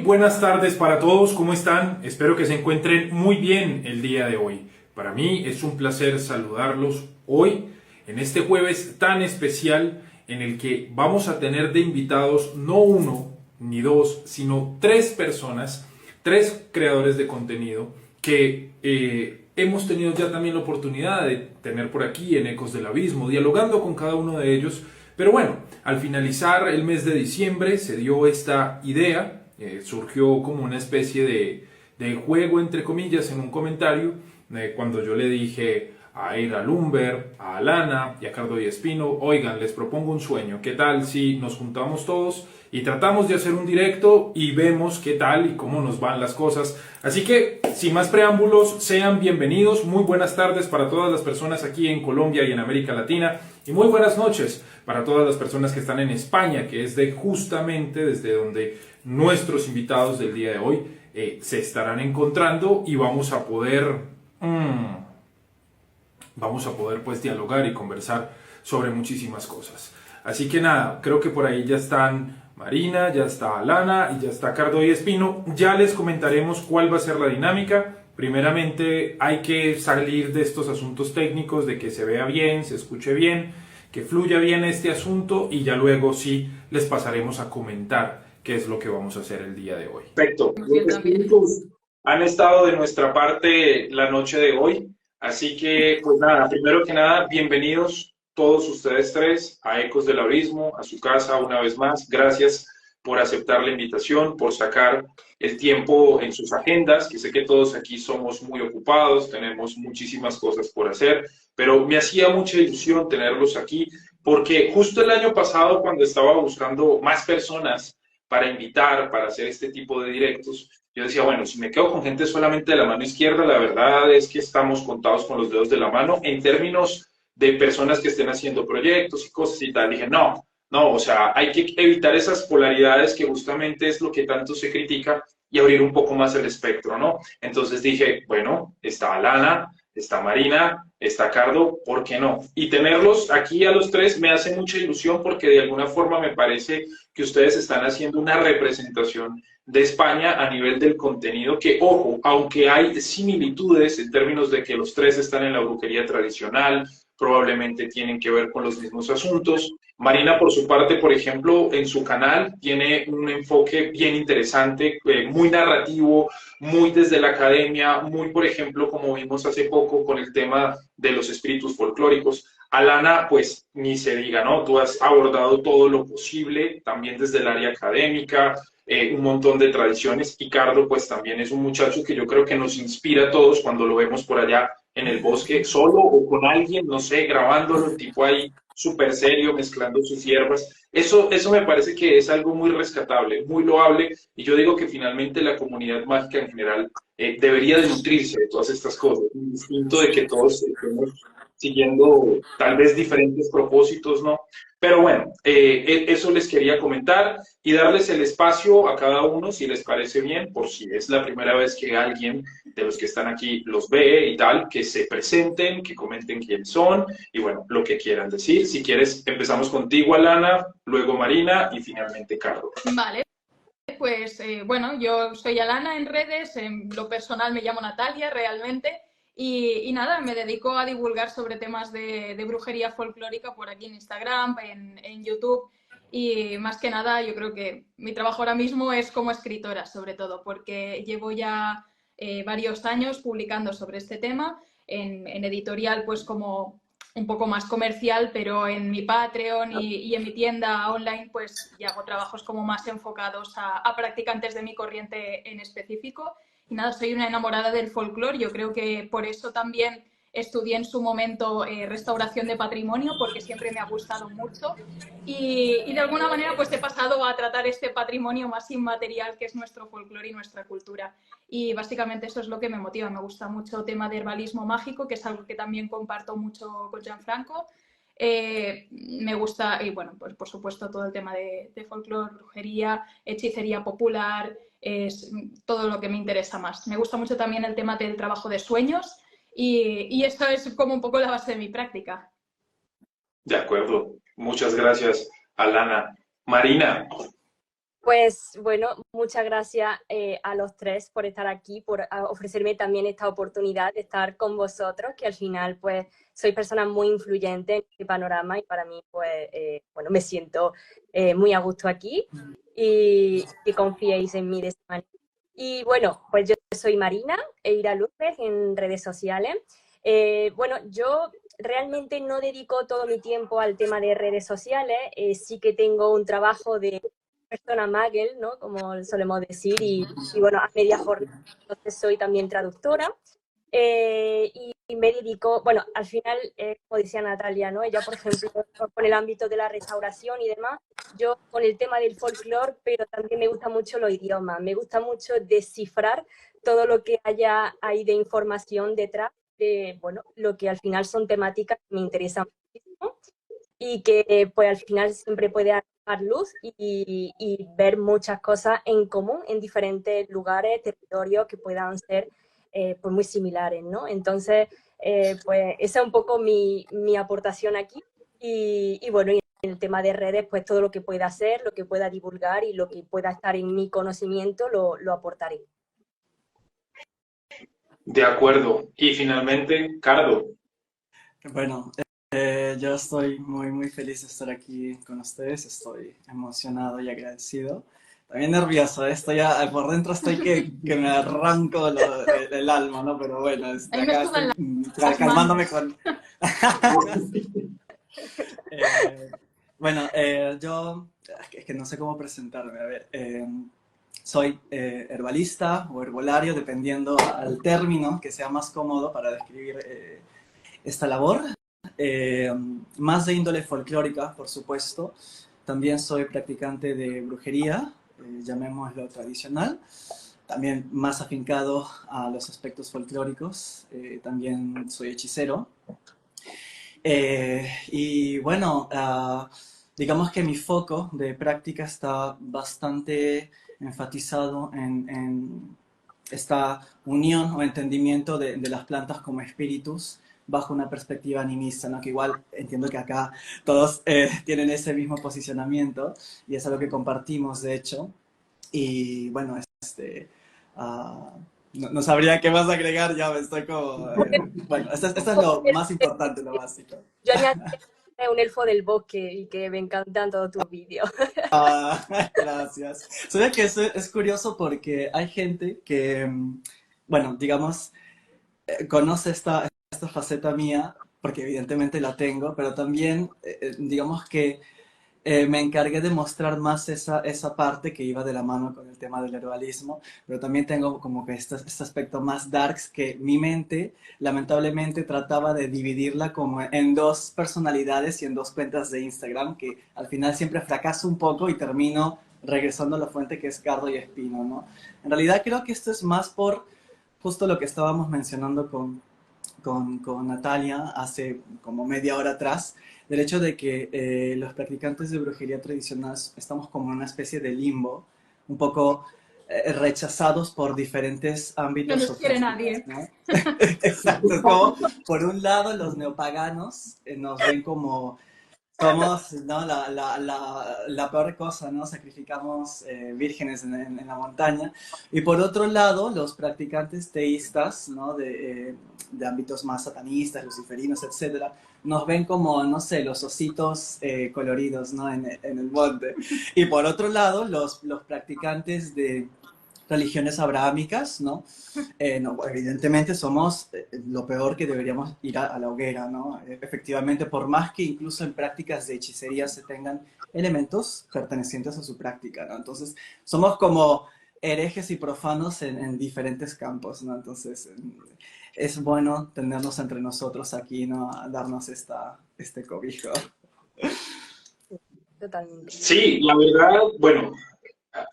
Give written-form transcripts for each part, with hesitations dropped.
buenas tardes para todos, ¿cómo están? Espero que se encuentren muy bien el día de hoy. Para mí es un placer saludarlos hoy, en este jueves tan especial en el que vamos a tener de invitados no uno ni dos, sino tres personas, tres creadores de contenido que hemos tenido ya también la oportunidad de tener por aquí en Ecos del Abismo, dialogando con cada uno de ellos. Pero bueno, al finalizar el mes de diciembre se dio esta idea. Surgió como una especie de juego, entre comillas, en un comentario, cuando yo le dije a Eira Lumber, a Alana y a Cardo y Espino: oigan, les propongo un sueño, ¿qué tal si nos juntamos todos y tratamos de hacer un directo y vemos qué tal y cómo nos van las cosas? Así que, sin más preámbulos, sean bienvenidos, muy buenas tardes para todas las personas aquí en Colombia y en América Latina, y muy buenas noches para todas las personas que están en España, que es justamente desde donde nuestros invitados del día de hoy se estarán encontrando, y vamos a poder pues dialogar y conversar sobre muchísimas cosas. Así que nada, creo que por ahí ya están Marina, ya está Alana y ya está Cardo y Espino. Ya les comentaremos cuál va a ser la dinámica. Primeramente hay que salir de estos asuntos técnicos, de que se vea bien, se escuche bien, que fluya bien este asunto, y ya luego sí les pasaremos a comentar qué es lo que vamos a hacer el día de hoy. Perfecto. Los espíritus han estado de nuestra parte la noche de hoy, así que pues nada, primero que nada, bienvenidos todos ustedes tres a Ecos del Abismo, a su casa una vez más. Gracias por aceptar la invitación, por sacar el tiempo en sus agendas, que sé que todos aquí somos muy ocupados, tenemos muchísimas cosas por hacer, pero me hacía mucha ilusión tenerlos aquí, porque justo el año pasado, cuando estaba buscando más personas para invitar, para hacer este tipo de directos, yo decía, bueno, si me quedo con gente solamente de la mano izquierda, la verdad es que estamos contados con los dedos de la mano en términos de personas que estén haciendo proyectos y cosas y tal. Dije, no, o sea, hay que evitar esas polaridades, que justamente es lo que tanto se critica, y abrir un poco más el espectro, ¿no? Entonces dije, bueno, está Alana, está Marina, está Cardo, ¿por qué no? Y tenerlos aquí a los tres me hace mucha ilusión, porque de alguna forma me parece que ustedes están haciendo una representación de España a nivel del contenido, que, ojo, aunque hay similitudes en términos de que los tres están en la brujería tradicional, probablemente tienen que ver con los mismos asuntos. Marina, por su parte, por ejemplo, en su canal tiene un enfoque bien interesante, muy narrativo, muy desde la academia, muy, por ejemplo, como vimos hace poco con el tema de los espíritus folclóricos. Alana, pues ni se diga, ¿no? Tú has abordado todo lo posible, también desde el área académica, un montón de tradiciones. Y Cardo, pues también es un muchacho que yo creo que nos inspira a todos cuando lo vemos por allá en el bosque, solo o con alguien, no sé, grabándolo, el tipo ahí súper serio, mezclando sus hierbas. Eso me parece que es algo muy rescatable, muy loable, y yo digo que finalmente la comunidad mágica en general debería de nutrirse de todas estas cosas, distinto de que todos estemos siguiendo tal vez diferentes propósitos, ¿no? Pero bueno, eso les quería comentar y darles el espacio a cada uno, si les parece bien, por si es la primera vez que alguien de los que están aquí los ve y tal, que se presenten, que comenten quién son y bueno, lo que quieran decir. Si quieres, empezamos contigo, Alana, luego Marina y finalmente Carlos. Vale, pues bueno, yo soy Alana en redes, en lo personal me llamo Natalia realmente, y nada, me dedico a divulgar sobre temas de brujería folclórica por aquí en Instagram, en YouTube, y más que nada yo creo que mi trabajo ahora mismo es como escritora, sobre todo, porque llevo ya varios años publicando sobre este tema en editorial, pues como un poco más comercial, pero en mi Patreon y en mi tienda online pues ya hago trabajos como más enfocados a practicantes de mi corriente en específico. Y nada, soy una enamorada del folclore. Yo creo que por eso también estudié en su momento restauración de patrimonio, porque siempre me ha gustado mucho. Y de alguna manera pues he pasado a tratar este patrimonio más inmaterial que es nuestro folclore y nuestra cultura. Y básicamente eso es lo que me motiva. Me gusta mucho el tema de herbalismo mágico, que es algo que también comparto mucho con Gianfranco. Me gusta, y bueno, pues por supuesto todo el tema de folclore, brujería, hechicería popular, es todo lo que me interesa más. Me gusta mucho también el tema del trabajo de sueños, y esto es como un poco la base de mi práctica. De acuerdo. Muchas gracias, Alana. Marina. Pues bueno, muchas gracias a los tres por estar aquí, por ofrecerme también esta oportunidad de estar con vosotros, que al final pues sois personas muy influyentes en este panorama y para mí pues bueno, me siento muy a gusto aquí y que confiéis en mí de esta manera. Y bueno, pues yo soy Marina Eira López en redes sociales. Bueno, yo realmente no dedico todo mi tiempo al tema de redes sociales, sí que tengo un trabajo de persona Magel, ¿no? Como solemos decir, y bueno, a media jornada, entonces soy también traductora. Y me dedico, bueno, al final, como decía Natalia, ¿no? Ella, por ejemplo, con el ámbito de la restauración y demás, yo con el tema del folclore, pero también me gusta mucho los idiomas, me gusta mucho descifrar todo lo que haya ahí de información detrás de, bueno, lo que al final son temáticas que me interesan muchísimo y que pues al final siempre puede arrojar luz y ver muchas cosas en común en diferentes lugares, territorios que puedan ser pues muy similares, ¿no? Entonces, pues esa es un poco mi aportación aquí y bueno, y en el tema de redes, pues todo lo que pueda hacer, lo que pueda divulgar y lo que pueda estar en mi conocimiento lo aportaré. De acuerdo. Y finalmente, Cardo. Bueno, yo estoy muy feliz de estar aquí con ustedes, estoy emocionado y agradecido. También nervioso, estoy ya, por dentro estoy que me arranco el alma, ¿no? Pero bueno, Ahí me acá sudan estoy las calmándome manos. con... Eh, bueno, yo, es que no sé cómo presentarme, a ver, soy herbalista o herbolario, dependiendo al término que sea más cómodo para describir esta labor. Eh, Más de índole folclórica, por supuesto. También soy practicante de brujería, llamémoslo tradicional. También más afincado a los aspectos folclóricos. También soy hechicero. Y bueno, digamos que mi foco de práctica está bastante enfatizado en esta unión o entendimiento de las plantas como espíritus bajo una perspectiva animista, ¿no? Que igual entiendo que acá todos tienen ese mismo posicionamiento y es algo que compartimos, de hecho. Y bueno, uh, no sabría qué más agregar, ya me estoy como... bueno, esto es lo más importante, lo básico. Yo añadiría un elfo del bosque y que me encantan todos tus vídeos. Ah, gracias. Sabes que es curioso porque hay gente que, bueno, digamos, conoce esta faceta mía, porque evidentemente la tengo, pero también, digamos que me encargué de mostrar más esa parte que iba de la mano con el tema del herbalismo, pero también tengo como que este aspecto más darks que mi mente, lamentablemente, trataba de dividirla como en dos personalidades y en dos cuentas de Instagram, que al final siempre fracaso un poco y termino regresando a la fuente que es Cardo y Espino, ¿no? En realidad creo que esto es más por justo lo que estábamos mencionando con Natalia hace como media hora atrás, del hecho de que los practicantes de brujería tradicional estamos como en una especie de limbo, un poco rechazados por diferentes No ámbitos nos quiere sociales, nadie. ¿no? Exacto, es como, por un lado, los neopaganos nos ven como somos, ¿no? La peor cosa, ¿no? Sacrificamos vírgenes en la montaña. Y por otro lado, los practicantes teístas, ¿no? De ámbitos más satanistas, luciferinos, etcétera, nos ven como, no sé, los ositos coloridos, ¿no? En el monte. Y por otro lado, los practicantes de religiones abrahámicas, ¿no? No, evidentemente somos lo peor que deberíamos ir a la hoguera, ¿no? Efectivamente, por más que incluso en prácticas de hechicería se tengan elementos pertenecientes a su práctica, ¿no? Entonces, somos como herejes y profanos en diferentes campos, ¿no? Entonces, es bueno tenernos entre nosotros aquí, ¿no? A darnos este cobijo. Totalmente. Sí, la verdad, bueno,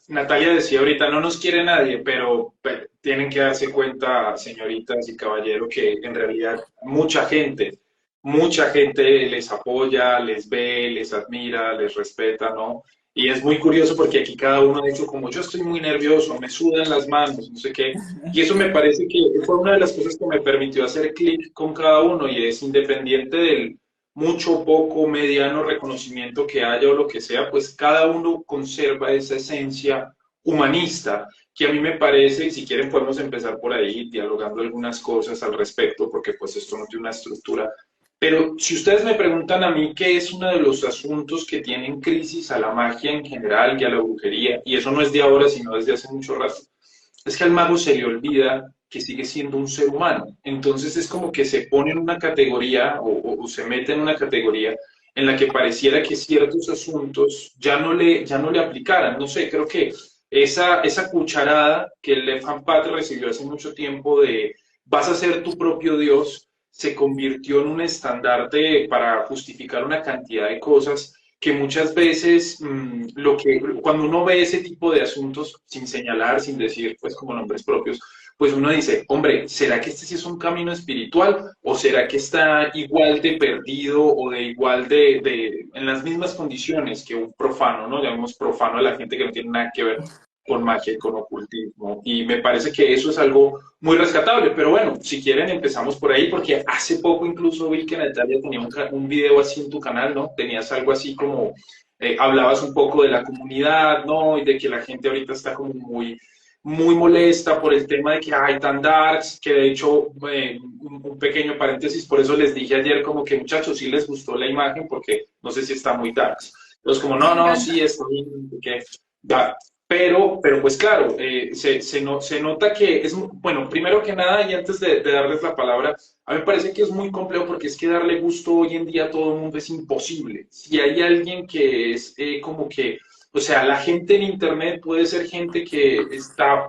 Natalia decía ahorita, no nos quiere nadie, pero tienen que darse cuenta, señoritas y caballeros, que en realidad mucha gente les apoya, les ve, les admira, les respeta, ¿no? Y es muy curioso porque aquí cada uno ha dicho como yo estoy muy nervioso, me sudan las manos, no sé qué. Y eso me parece que fue una de las cosas que me permitió hacer clic con cada uno y es independiente mucho, poco, mediano reconocimiento que haya o lo que sea, pues cada uno conserva esa esencia humanista, que a mí me parece, y si quieren podemos empezar por ahí, dialogando algunas cosas al respecto, porque pues esto no tiene una estructura. Pero si ustedes me preguntan a mí qué es uno de los asuntos que tienen crisis a la magia en general y a la brujería, y eso no es de ahora, sino desde hace mucho rato, es que al mago se le olvida que sigue siendo un ser humano. Entonces es como que se pone en una categoría o se mete en una categoría en la que pareciera que ciertos asuntos ya no le aplicaran. No sé, creo que esa cucharada que el Lefan Pat recibió hace mucho tiempo de vas a ser tu propio Dios, se convirtió en un estandarte para justificar una cantidad de cosas que muchas veces cuando uno ve ese tipo de asuntos sin señalar, sin decir pues como nombres propios, pues uno dice, hombre, ¿será que este sí es un camino espiritual o será que está igual de perdido o de igual en las mismas condiciones que un profano, ¿no? Llamemos profano a la gente que no tiene nada que ver con magia y con ocultismo. Y me parece que eso es algo muy rescatable, pero bueno, si quieren empezamos por ahí, porque hace poco incluso vi que Natalia tenía un video así en tu canal, ¿no? Tenías algo así como, hablabas un poco de la comunidad, ¿no? Y de que la gente ahorita está como muy molesta por el tema de que hay tan darks, que de hecho, un pequeño paréntesis, por eso les dije ayer como que muchachos, sí les gustó la imagen, porque no sé si está muy darks. Entonces como, Me no, encanta. sí, está bien, que pero pues claro, se nota que es, bueno, primero que nada, y antes de darles la palabra, a mí me parece que es muy complejo porque es que darle gusto hoy en día a todo el mundo es imposible. Si hay alguien que es como que, o sea, la gente en Internet puede ser gente que está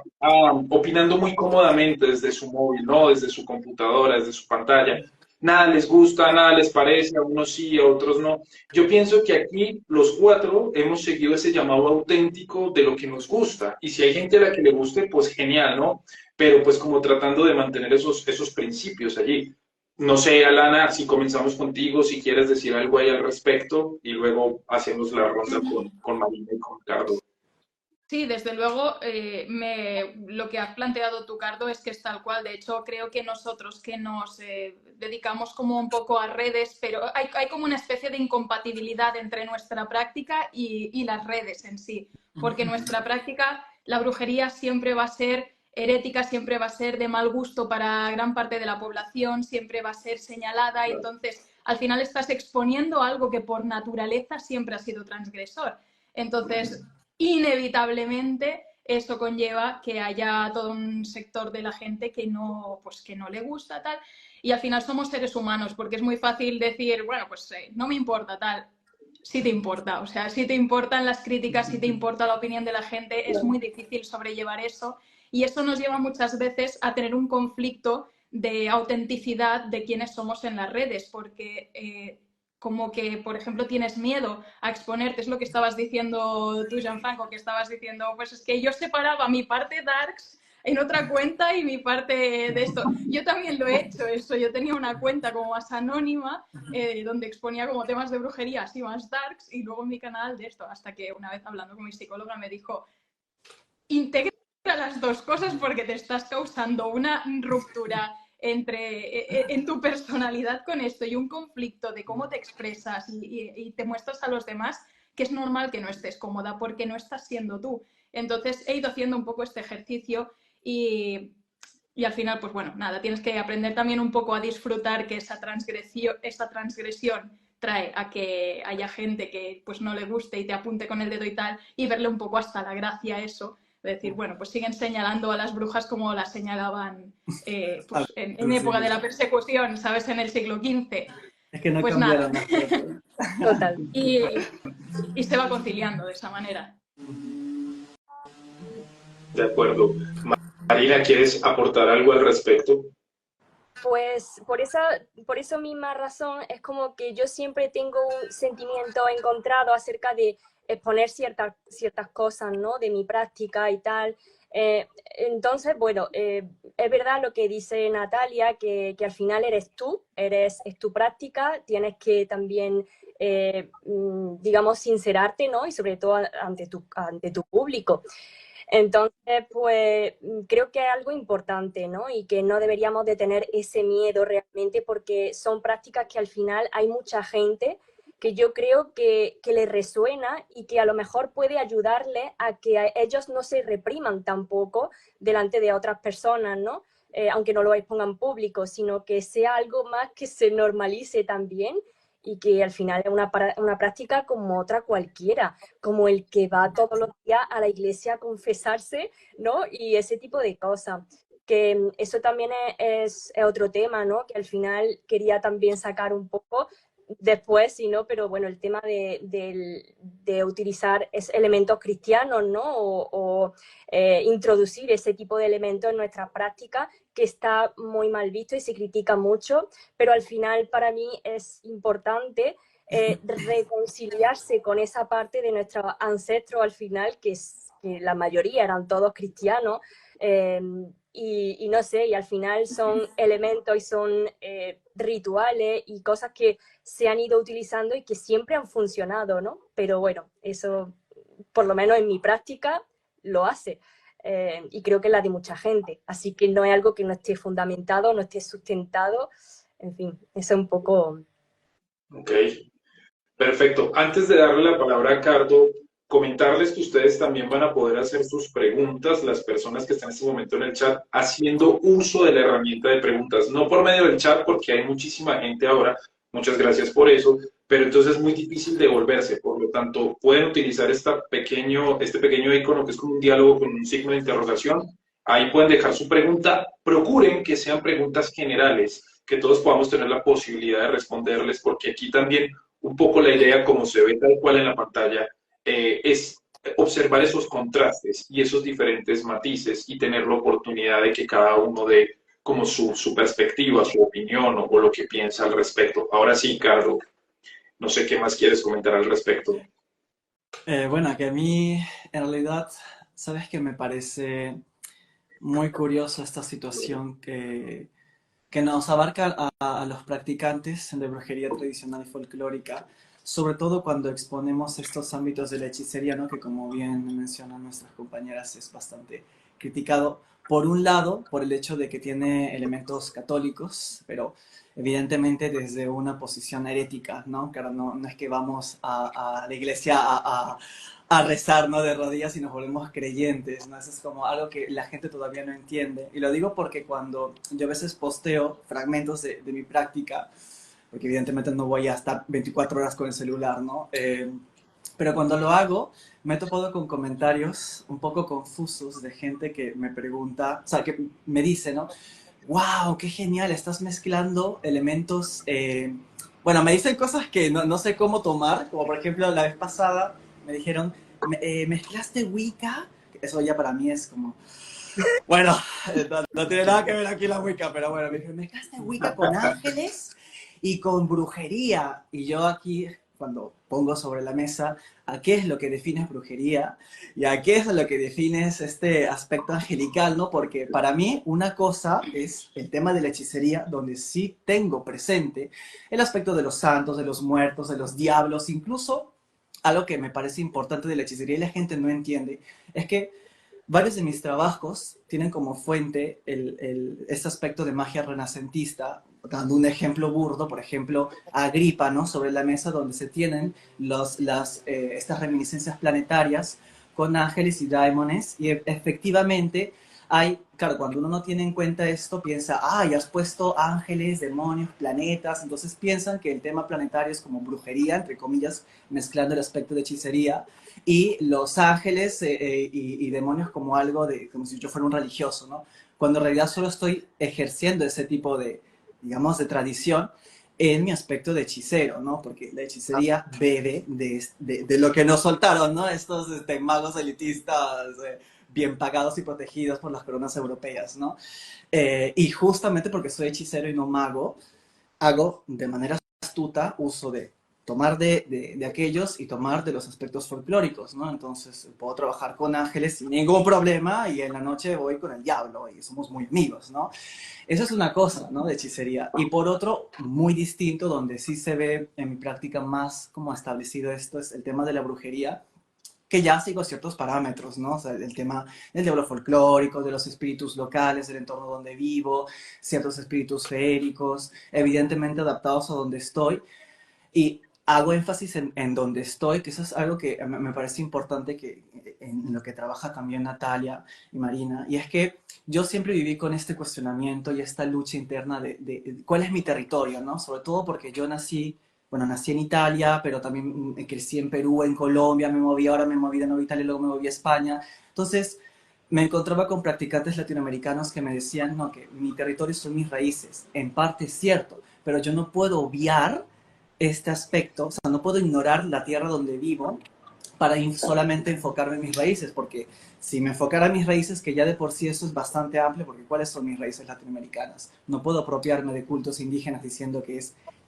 opinando muy cómodamente desde su móvil, ¿no? Desde su computadora, desde su pantalla. Nada les gusta, nada les parece, a unos sí, a otros no. Yo pienso que aquí los cuatro hemos seguido ese llamado auténtico de lo que nos gusta. Y si hay gente a la que le guste, pues genial, ¿no? Pero pues como tratando de mantener esos principios allí. No sé, Alana, si comenzamos contigo, si quieres decir algo ahí al respecto y luego hacemos la ronda con Marina y con Carlos. Sí, desde luego, lo que has planteado tú, Cardo, es que es tal cual. De hecho, creo que nosotros que nos dedicamos como un poco a redes, pero hay como una especie de incompatibilidad entre nuestra práctica y las redes en sí. Porque nuestra práctica, la brujería siempre va a ser herética, siempre va a ser de mal gusto para gran parte de la población, siempre va a ser señalada. Y entonces, al final estás exponiendo algo que por naturaleza siempre ha sido transgresor. Entonces, inevitablemente eso conlleva que haya todo un sector de la gente que no, pues que no le gusta tal, y al final somos seres humanos, porque es muy fácil decir, bueno, pues no me importa tal. Sí te importa, o sea, sí te importan las críticas, sí te importa la opinión de la gente, es muy difícil sobrellevar eso, y eso nos lleva muchas veces a tener un conflicto de autenticidad de quiénes somos en las redes, porque como que, por ejemplo, tienes miedo a exponerte, es lo que estabas diciendo tú, Gianfranco, que estabas diciendo, pues es que yo separaba mi parte darks en otra cuenta y mi parte de esto. Yo también lo he hecho eso, yo tenía una cuenta como más anónima, donde exponía como temas de brujería así más darks, y luego en mi canal de esto, hasta que una vez hablando con mi psicóloga me dijo, integra las dos cosas porque te estás causando una ruptura en tu personalidad con esto y un conflicto de cómo te expresas y te muestras a los demás, que es normal que no estés cómoda porque no estás siendo tú. Entonces he ido haciendo un poco este ejercicio y al final, pues bueno, nada, tienes que aprender también un poco a disfrutar que esa transgresión trae a que haya gente que pues no le guste y te apunte con el dedo y tal, y verle un poco hasta la gracia a eso. De decir, bueno, pues siguen señalando a las brujas como las señalaban pues en época de la persecución, ¿sabes? En el siglo XV. Es que no Pues nada. cambiaron las cosas. Total. Y se va conciliando de esa manera. De acuerdo. Marina, ¿quieres aportar algo al respecto? Pues por esa misma razón es como que yo siempre tengo un sentimiento encontrado acerca de exponer ciertas cosas, ¿no? De mi práctica y tal. Entonces, bueno, es verdad lo que dice Natalia, que al final eres tú, es tu práctica, tienes que también, digamos, sincerarte, ¿no? Y sobre todo ante tu público. Entonces, pues creo que es algo importante, ¿no? Y que no deberíamos de tener ese miedo realmente porque son prácticas que al final hay mucha gente que yo creo que les resuena y que a lo mejor puede ayudarle a que a ellos no se repriman tampoco delante de otras personas, ¿no? Aunque no lo expongan público, sino que sea algo más que se normalice también y que al final es una práctica como otra cualquiera, como el que va todos los días a la iglesia a confesarse, ¿no? Y ese tipo de cosas. Que eso también es otro tema, ¿no? Que al final quería también sacar un poco después, sí, ¿no? Pero bueno, el tema de utilizar elementos cristianos, ¿no? O introducir ese tipo de elementos en nuestras prácticas que está muy mal visto y se critica mucho, pero al final para mí es importante reconciliarse con esa parte de nuestros ancestros al final, que la mayoría eran todos cristianos, y no sé, y al final son elementos y son rituales y cosas que se han ido utilizando y que siempre han funcionado, ¿no? Pero bueno, eso por lo menos en mi práctica lo hace. Y creo que la de mucha gente. Así que no es algo que no esté fundamentado, no esté sustentado. En fin, eso es un poco... Ok, perfecto. Antes de darle la palabra a Cardo, comentarles que ustedes también van a poder hacer sus preguntas, las personas que están en este momento en el chat, haciendo uso de la herramienta de preguntas, no por medio del chat, porque hay muchísima gente ahora, muchas gracias por eso, pero entonces es muy difícil devolverse, por lo tanto, pueden utilizar este pequeño icono que es como un diálogo con un signo de interrogación, ahí pueden dejar su pregunta, procuren que sean preguntas generales, que todos podamos tener la posibilidad de responderles, porque aquí también un poco la idea, como se ve tal cual en la pantalla, es observar esos contrastes y esos diferentes matices y tener la oportunidad de que cada uno dé como su perspectiva, su opinión o lo que piensa al respecto. Ahora sí, Carlos, no sé qué más quieres comentar al respecto. Bueno, que a mí en realidad, sabes que me parece muy curioso esta situación que nos abarca a los practicantes de brujería tradicional y folclórica, sobre todo cuando exponemos estos ámbitos de la hechicería, ¿no? Que como bien mencionan nuestras compañeras es bastante criticado, por un lado, por el hecho de que tiene elementos católicos, pero evidentemente desde una posición herética, ¿no? Claro, no es que vamos a la iglesia a rezar, ¿no? De rodillas y nos volvemos creyentes, ¿no? Eso es como algo que la gente todavía no entiende. Y lo digo porque cuando yo a veces posteo fragmentos de mi práctica, porque evidentemente no voy a estar 24 horas con el celular, ¿no? Pero cuando lo hago, me he topado con comentarios un poco confusos de gente que me pregunta, o sea, que me dice, ¿no? ¡Wow! ¡Qué genial! Estás mezclando elementos... Bueno, me dicen cosas que no sé cómo tomar, como por ejemplo la vez pasada me dijeron, ¿mezclaste Wicca? Eso ya para mí es como... Bueno, no tiene nada que ver aquí la Wicca, pero bueno, me dijeron, ¿mezclaste Wicca con ángeles y con brujería? Y yo aquí, cuando pongo sobre la mesa a qué es lo que defines brujería y a qué es lo que defines este aspecto angelical, ¿no? Porque para mí una cosa es el tema de la hechicería, donde sí tengo presente el aspecto de los santos, de los muertos, de los diablos, incluso algo que me parece importante de la hechicería y la gente no entiende, es que varios de mis trabajos tienen como fuente este aspecto de magia renacentista, dando un ejemplo burdo, por ejemplo, Agripa, ¿no? Sobre la mesa donde se tienen estas reminiscencias planetarias con ángeles y daimones, y efectivamente hay, claro, cuando uno no tiene en cuenta esto, piensa, ya has puesto ángeles, demonios, planetas, entonces piensan que el tema planetario es como brujería, entre comillas, mezclando el aspecto de hechicería, y los ángeles y demonios como algo de, como si yo fuera un religioso, ¿no? Cuando en realidad solo estoy ejerciendo ese tipo de, digamos, de tradición en mi aspecto de hechicero, ¿no? Porque la hechicería bebe de lo que nos soltaron, ¿no? Estos magos elitistas bien pagados y protegidos por las coronas europeas, ¿no? Y justamente porque soy hechicero y no mago, hago de manera astuta uso de tomar de aquellos y tomar de los aspectos folclóricos, ¿no? Entonces puedo trabajar con ángeles sin ningún problema y en la noche voy con el diablo y somos muy amigos, ¿no? Eso es una cosa, ¿no? De hechicería. Y por otro, muy distinto, donde sí se ve en mi práctica más como establecido esto, es el tema de la brujería, que ya sigo ciertos parámetros, ¿no? O sea, el tema del diablo folclórico, de los espíritus locales, del entorno donde vivo, ciertos espíritus feéricos, evidentemente adaptados a donde estoy. Y hago énfasis en donde estoy, que eso es algo que me parece importante que, en lo que trabaja también Natalia y Marina, y es que yo siempre viví con este cuestionamiento y esta lucha interna de cuál es mi territorio, ¿no? Sobre todo porque yo nací, bueno, nací en Italia, pero también crecí en Perú, en Colombia, me moví, ahora me moví de nuevo a Italia, luego me moví a España. Entonces, me encontraba con practicantes latinoamericanos que me decían, no, que mi territorio son mis raíces. En parte es cierto, pero yo no puedo obviar este aspecto, o sea, no puedo ignorar la tierra donde vivo para solamente enfocarme en mis raíces, porque si me enfocara en mis raíces, que ya de por sí eso es bastante amplio, porque ¿cuáles son mis raíces latinoamericanas? No puedo apropiarme de cultos indígenas diciendo que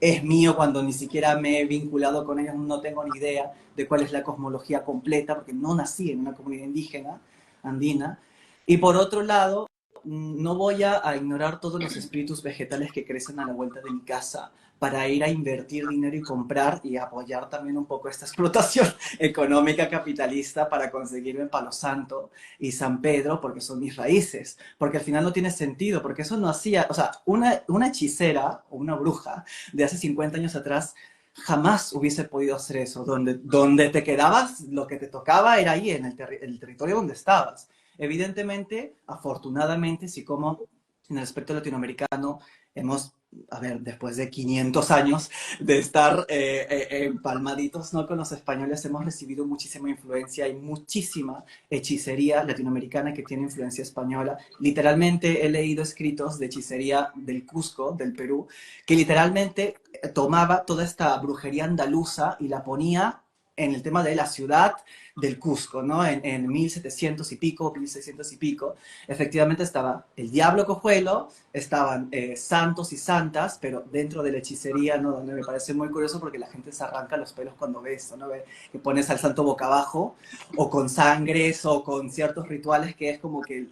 es mío cuando ni siquiera me he vinculado con ellos, no tengo ni idea de cuál es la cosmología completa, porque no nací en una comunidad indígena andina. Y por otro lado, no voy a ignorar todos los espíritus vegetales que crecen a la vuelta de mi casa para ir a invertir dinero y comprar y apoyar también un poco esta explotación económica capitalista para conseguirme Palo Santo y San Pedro, porque son mis raíces, porque al final no tiene sentido, porque eso no hacía, o sea, una hechicera o una bruja de hace 50 años atrás jamás hubiese podido hacer eso, donde te quedabas, lo que te tocaba era ahí, en el territorio donde estabas. Evidentemente, afortunadamente, sí como en el aspecto latinoamericano hemos, a ver, después de 500 años de estar empalmaditos, ¿no?, con los españoles, hemos recibido muchísima influencia y muchísima hechicería latinoamericana que tiene influencia española. Literalmente he leído escritos de hechicería del Cusco, del Perú, que literalmente tomaba toda esta brujería andaluza y la ponía en el tema de la ciudad del Cusco, ¿no? En 1700 y pico, 1600 y pico, efectivamente estaba el diablo cojuelo, estaban santos y santas, pero dentro de la hechicería, ¿no?, donde me parece muy curioso porque la gente se arranca los pelos cuando ve esto, ¿no? Ve que pones al santo boca abajo, o con sangres, o con ciertos rituales que es como que,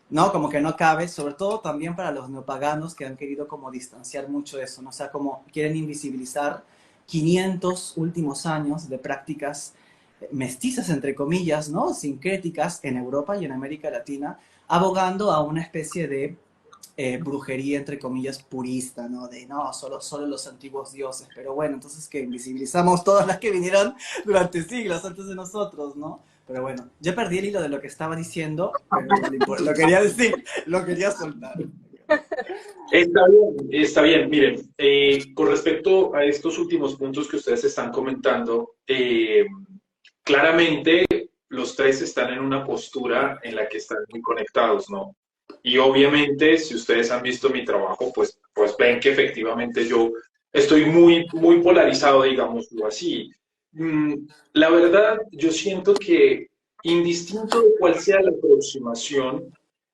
¿no?, como que no cabe, sobre todo también para los neopaganos que han querido como distanciar mucho eso, ¿no? O sea, como quieren invisibilizar 500 últimos años de prácticas mestizas, entre comillas, ¿no?, sincréticas en Europa y en América Latina, abogando a una especie de brujería, entre comillas, purista, ¿no? De no, solo los antiguos dioses, pero bueno, entonces que invisibilizamos todas las que vinieron durante siglos antes de nosotros, ¿no? Pero bueno, ya perdí el hilo de lo que estaba diciendo, pero no le importa, lo quería decir, lo quería soltar. Está bien. Miren, con respecto a estos últimos puntos que ustedes están comentando, claramente los tres están en una postura en la que están muy conectados, ¿no? Y obviamente, si ustedes han visto mi trabajo, pues ven que efectivamente yo estoy muy polarizado, digámoslo así. La verdad, yo siento que indistinto de cuál sea la aproximación,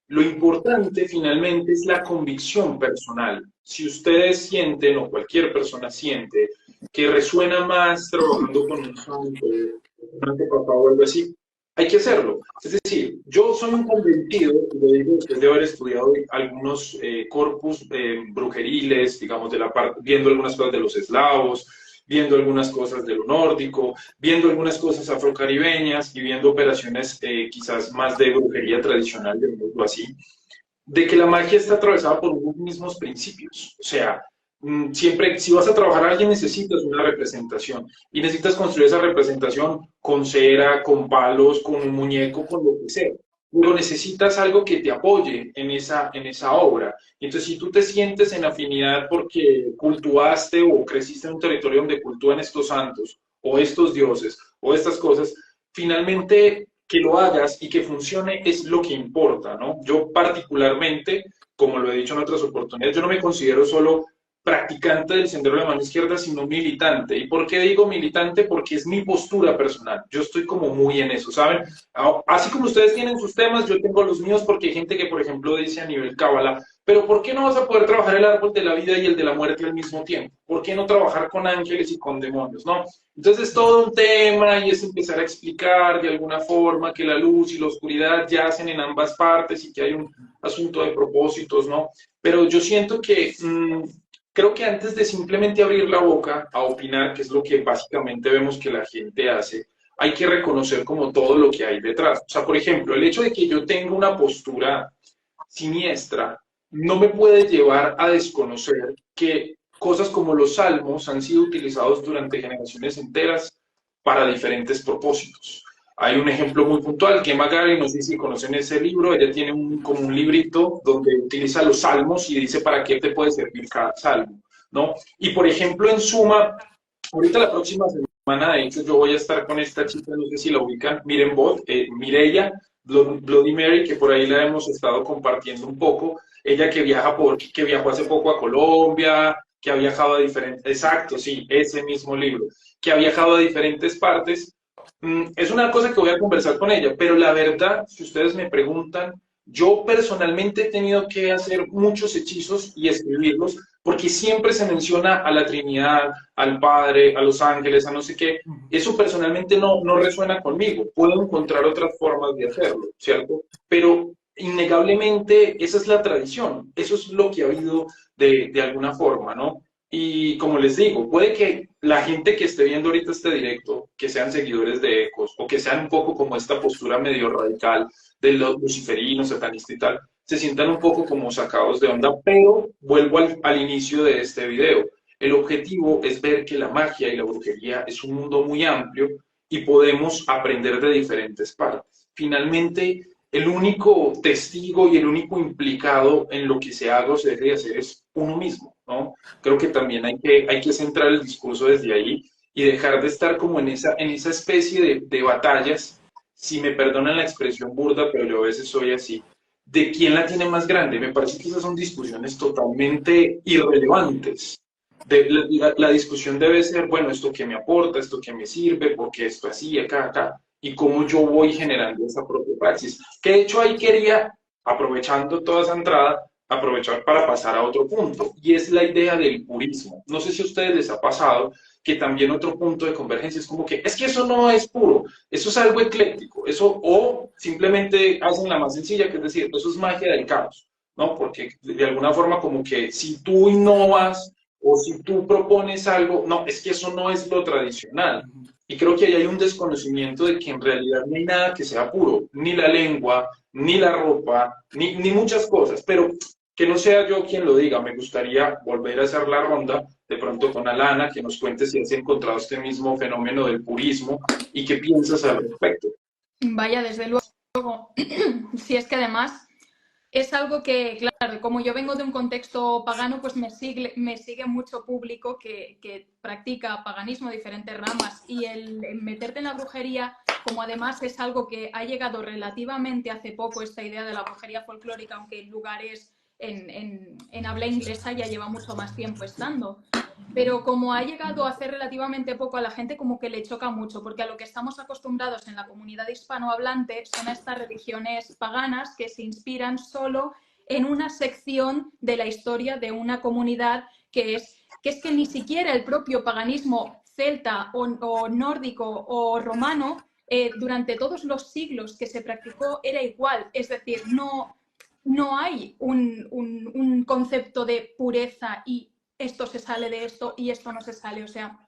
lo importante finalmente es la convicción personal. Si ustedes sienten o cualquier persona siente que resuena más trabajando con un santo, un antepapá o algo así, hay que hacerlo. Es decir, yo soy un convencido, y lo digo después de haber estudiado algunos corpus brujeriles, digamos, viendo algunas cosas de los eslavos, viendo algunas cosas de lo nórdico, viendo algunas cosas afrocaribeñas y viendo operaciones quizás más de brujería tradicional, digámoslo así, de que la magia está atravesada por unos mismos principios. O sea, siempre, si vas a trabajar a alguien, necesitas una representación y necesitas construir esa representación con cera, con palos, con un muñeco, con lo que sea. Pero necesitas algo que te apoye en esa obra. Entonces, si tú te sientes en afinidad porque cultuaste o creciste en un territorio donde cultúan estos santos o estos dioses o estas cosas, finalmente que lo hagas y que funcione es lo que importa, ¿no? Yo particularmente, como lo he dicho en otras oportunidades, yo no me considero solo practicante del sendero de la mano izquierda, sino militante. ¿Y por qué digo militante? Porque es mi postura personal. Yo estoy como muy en eso, ¿saben? Así como ustedes tienen sus temas, yo tengo los míos porque hay gente que, por ejemplo, dice a nivel cábala, pero ¿por qué no vas a poder trabajar el árbol de la vida y el de la muerte al mismo tiempo? ¿Por qué no trabajar con ángeles y con demonios, no? Entonces es todo un tema y es empezar a explicar de alguna forma que la luz y la oscuridad yacen en ambas partes y que hay un asunto de propósitos, ¿no? Pero yo siento que creo que antes de simplemente abrir la boca a opinar, que es lo que básicamente vemos que la gente hace, hay que reconocer como todo lo que hay detrás. O sea, por ejemplo, el hecho de que yo tenga una postura siniestra no me puede llevar a desconocer que cosas como los salmos han sido utilizados durante generaciones enteras para diferentes propósitos. Hay un ejemplo muy puntual que Magari, no sé si conocen ese libro, ella tiene como un librito donde utiliza los salmos y dice para qué te puede servir cada salmo, ¿no? Y por ejemplo en Suma, ahorita la próxima semana, de hecho yo voy a estar con esta chica, no sé si la ubican, Miren Bot, Mireia, Bloody Mary, que por ahí la hemos estado compartiendo un poco, ella que viajó hace poco a Colombia, que ha viajado a diferentes, exacto, sí, ese mismo libro, que ha viajado a diferentes partes. Es una cosa que voy a conversar con ella, pero la verdad, si ustedes me preguntan, yo personalmente he tenido que hacer muchos hechizos y escribirlos, porque siempre se menciona a la Trinidad, al Padre, a los ángeles, a no sé qué. Eso personalmente no resuena conmigo. Puedo encontrar otras formas de hacerlo, ¿cierto? Pero innegablemente esa es la tradición, eso es lo que ha habido de alguna forma, ¿no? Y como les digo, puede que la gente que esté viendo ahorita este directo, que sean seguidores de Ecos, o que sean un poco como esta postura medio radical de los luciferinos, satanistas y tal, se sientan un poco como sacados de onda, pero vuelvo al inicio de este video. El objetivo es ver que la magia y la brujería es un mundo muy amplio y podemos aprender de diferentes partes. Finalmente, el único testigo y el único implicado en lo que se haga o se deje de hacer es uno mismo, ¿no? Creo que también hay que centrar el discurso desde ahí y dejar de estar como en esa especie de batallas, si me perdonan la expresión burda, pero yo a veces soy así, de quién la tiene más grande. Me parece que esas son discusiones totalmente irrelevantes. La discusión debe ser, bueno, esto que me aporta, esto que me sirve, porque esto así, acá, y cómo yo voy generando esa propia praxis. Que de hecho ahí quería, aprovechando toda esa entrada, aprovechar para pasar a otro punto, y es la idea del purismo. No sé si a ustedes les ha pasado que también otro punto de convergencia es como que, es que eso no es puro, eso es algo ecléctico, eso, o simplemente hacen la más sencilla, que es decir, eso es magia del caos, ¿no? Porque de alguna forma como que si tú innovas o si tú propones algo, no, es que eso no es lo tradicional. Y creo que ahí hay un desconocimiento de que en realidad no hay nada que sea puro, ni la lengua, ni la ropa, ni muchas cosas, pero que no sea yo quien lo diga. Me gustaría volver a hacer la ronda, de pronto con Alana, que nos cuente si has encontrado este mismo fenómeno del purismo y qué piensas al respecto. Vaya, desde luego, si es que además es algo que, claro, como yo vengo de un contexto pagano, pues me sigue mucho público que practica paganismo, diferentes ramas, y el meterte en la brujería, como además es algo que ha llegado relativamente hace poco, esta idea de la brujería folclórica, aunque en lugares en habla inglesa ya lleva mucho más tiempo estando. Pero como ha llegado a hacer relativamente poco a la gente, como que le choca mucho, porque a lo que estamos acostumbrados en la comunidad hispanohablante son estas religiones paganas que se inspiran solo en una sección de la historia de una comunidad que es que ni siquiera el propio paganismo celta o nórdico o romano durante todos los siglos que se practicó era igual, es decir, no hay un concepto de pureza y esto se sale de esto y esto no se sale. O sea,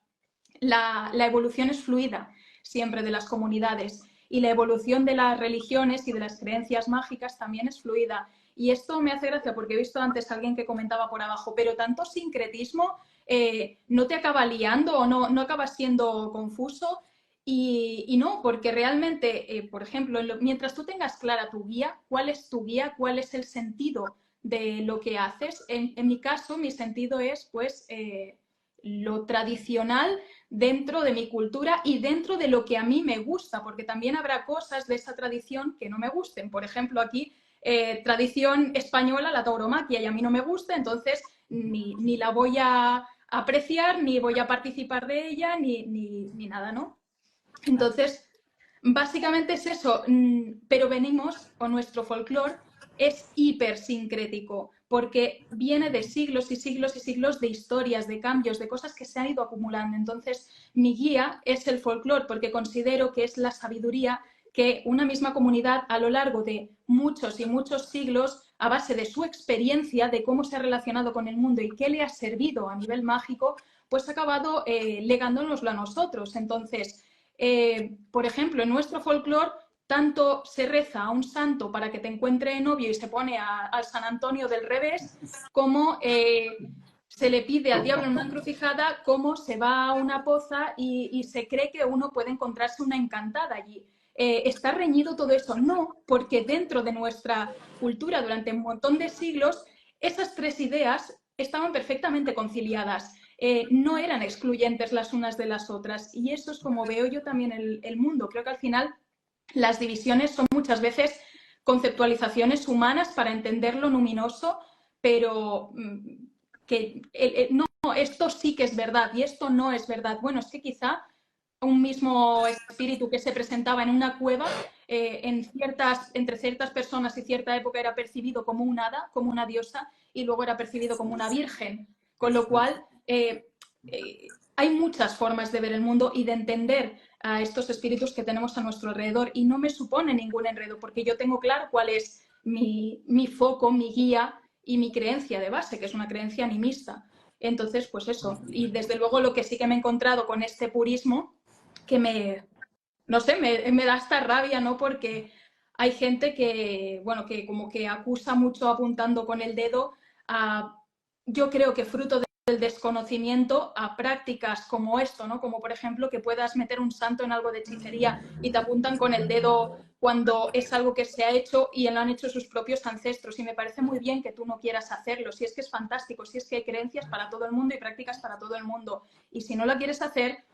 la evolución es fluida siempre de las comunidades y la evolución de las religiones y de las creencias mágicas también es fluida. Y esto me hace gracia porque he visto antes a alguien que comentaba por abajo, pero tanto sincretismo no te acaba liando o no acaba siendo confuso. Y no, porque realmente, por ejemplo, mientras tú tengas clara tu guía, cuál es tu guía, cuál es el sentido de lo que haces, en mi caso, mi sentido es pues lo tradicional dentro de mi cultura y dentro de lo que a mí me gusta, porque también habrá cosas de esa tradición que no me gusten. Por ejemplo, aquí, tradición española, la tauromaquia, y a mí no me gusta, entonces ni la voy a apreciar, ni voy a participar de ella, ni nada, ¿no? Entonces, básicamente es eso, pero venimos, o nuestro folclore es hipersincrético, porque viene de siglos y siglos y siglos de historias, de cambios, de cosas que se han ido acumulando. Entonces, mi guía es el folclore, porque considero que es la sabiduría que una misma comunidad a lo largo de muchos y muchos siglos, a base de su experiencia, de cómo se ha relacionado con el mundo y qué le ha servido a nivel mágico, pues ha acabado legándonoslo a nosotros. Entonces, Por ejemplo, en nuestro folclore tanto se reza a un santo para que te encuentre novio y se pone al San Antonio del revés, como se le pide al diablo en una encrucijada, como se va a una poza y se cree que uno puede encontrarse una encantada allí. ¿Está reñido todo eso? No, porque dentro de nuestra cultura durante un montón de siglos esas tres ideas estaban perfectamente conciliadas. No eran excluyentes las unas de las otras, y eso es como veo yo también el mundo. Creo que al final las divisiones son muchas veces conceptualizaciones humanas para entender lo luminoso, pero que no, esto sí que es verdad y esto no es verdad. Bueno, es que quizá un mismo espíritu que se presentaba en una cueva, entre ciertas personas y cierta época era percibido como un hada, como una diosa, y luego era percibido como una virgen. Con lo cual, hay muchas formas de ver el mundo y de entender a estos espíritus que tenemos a nuestro alrededor, y no me supone ningún enredo, porque yo tengo claro cuál es mi foco, mi guía y mi creencia de base, que es una creencia animista. Entonces, pues eso. Y desde luego lo que sí que me he encontrado con este purismo, que no sé, me da hasta rabia, ¿no? Porque hay gente que, bueno, que como que acusa mucho apuntando con el dedo a, yo creo que fruto del desconocimiento, a prácticas como esto, ¿no? Como por ejemplo que puedas meter un santo en algo de hechicería y te apuntan con el dedo cuando es algo que se ha hecho y lo han hecho sus propios ancestros. Y me parece muy bien que tú no quieras hacerlo, si es que es fantástico, si es que hay creencias para todo el mundo y prácticas para todo el mundo. Y si no la quieres hacer,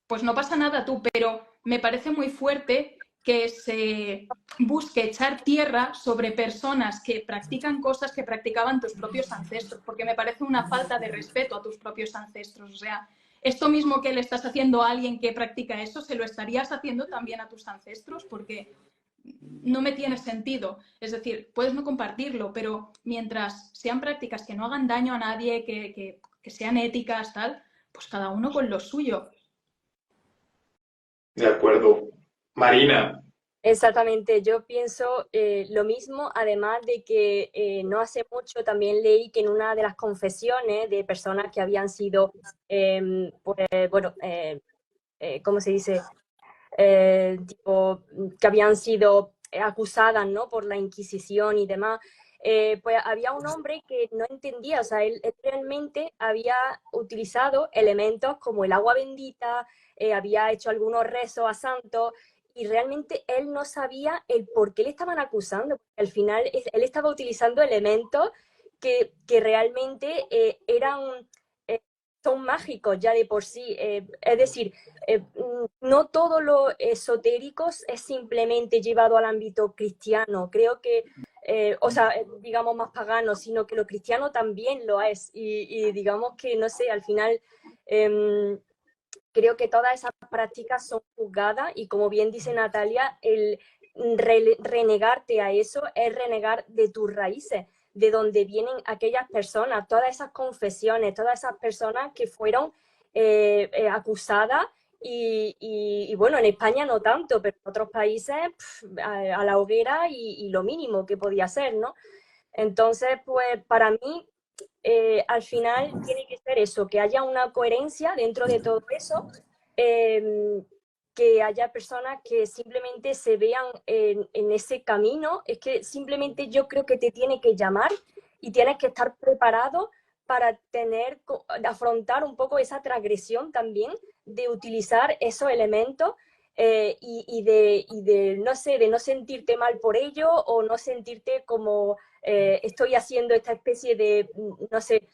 pues no pasa nada tú, pero me parece muy fuerte que se busque echar tierra sobre personas que practican cosas que practicaban tus propios ancestros, porque me parece una falta de respeto a tus propios ancestros. O sea, esto mismo que le estás haciendo a alguien que practica eso, se lo estarías haciendo también a tus ancestros, porque no me tiene sentido. Es decir, puedes no compartirlo, pero mientras sean prácticas que no hagan daño a nadie, que sean éticas, tal, pues cada uno con lo suyo. De acuerdo. Marina, Exactamente, yo pienso lo mismo, además de que no hace mucho también leí que en una de las confesiones de personas que habían sido, pues, bueno, ¿cómo se dice? Tipo, que habían sido acusadas, ¿no? Por la Inquisición y demás, pues había un hombre que no entendía, o sea, él realmente había utilizado elementos como el agua bendita, había hecho algunos rezos a santos, y realmente él no sabía el por qué le estaban acusando, porque al final él estaba utilizando elementos que realmente eran, son mágicos ya de por sí, es decir, no todo lo esotérico es simplemente llevado al ámbito cristiano. Creo que, o sea, digamos más pagano, sino que lo cristiano también lo es. Y digamos que, no sé, al final creo que todas esas prácticas son juzgadas y como bien dice Natalia, el renegarte a eso es renegar de tus raíces, de donde vienen aquellas personas, todas esas confesiones, todas esas personas que fueron acusadas y bueno, en España no tanto, pero en otros países a la hoguera y lo mínimo que podía ser, ¿no? Entonces, pues para mí, al final tiene que ser eso, que haya una coherencia dentro de todo eso, eh, que haya personas que simplemente se vean en ese camino. Es que simplemente yo creo que te tiene que llamar y tienes que estar preparado para afrontar un poco esa transgresión también de utilizar esos elementos no sé, de no sentirte mal por ello o no sentirte como estoy haciendo esta especie de, no sé,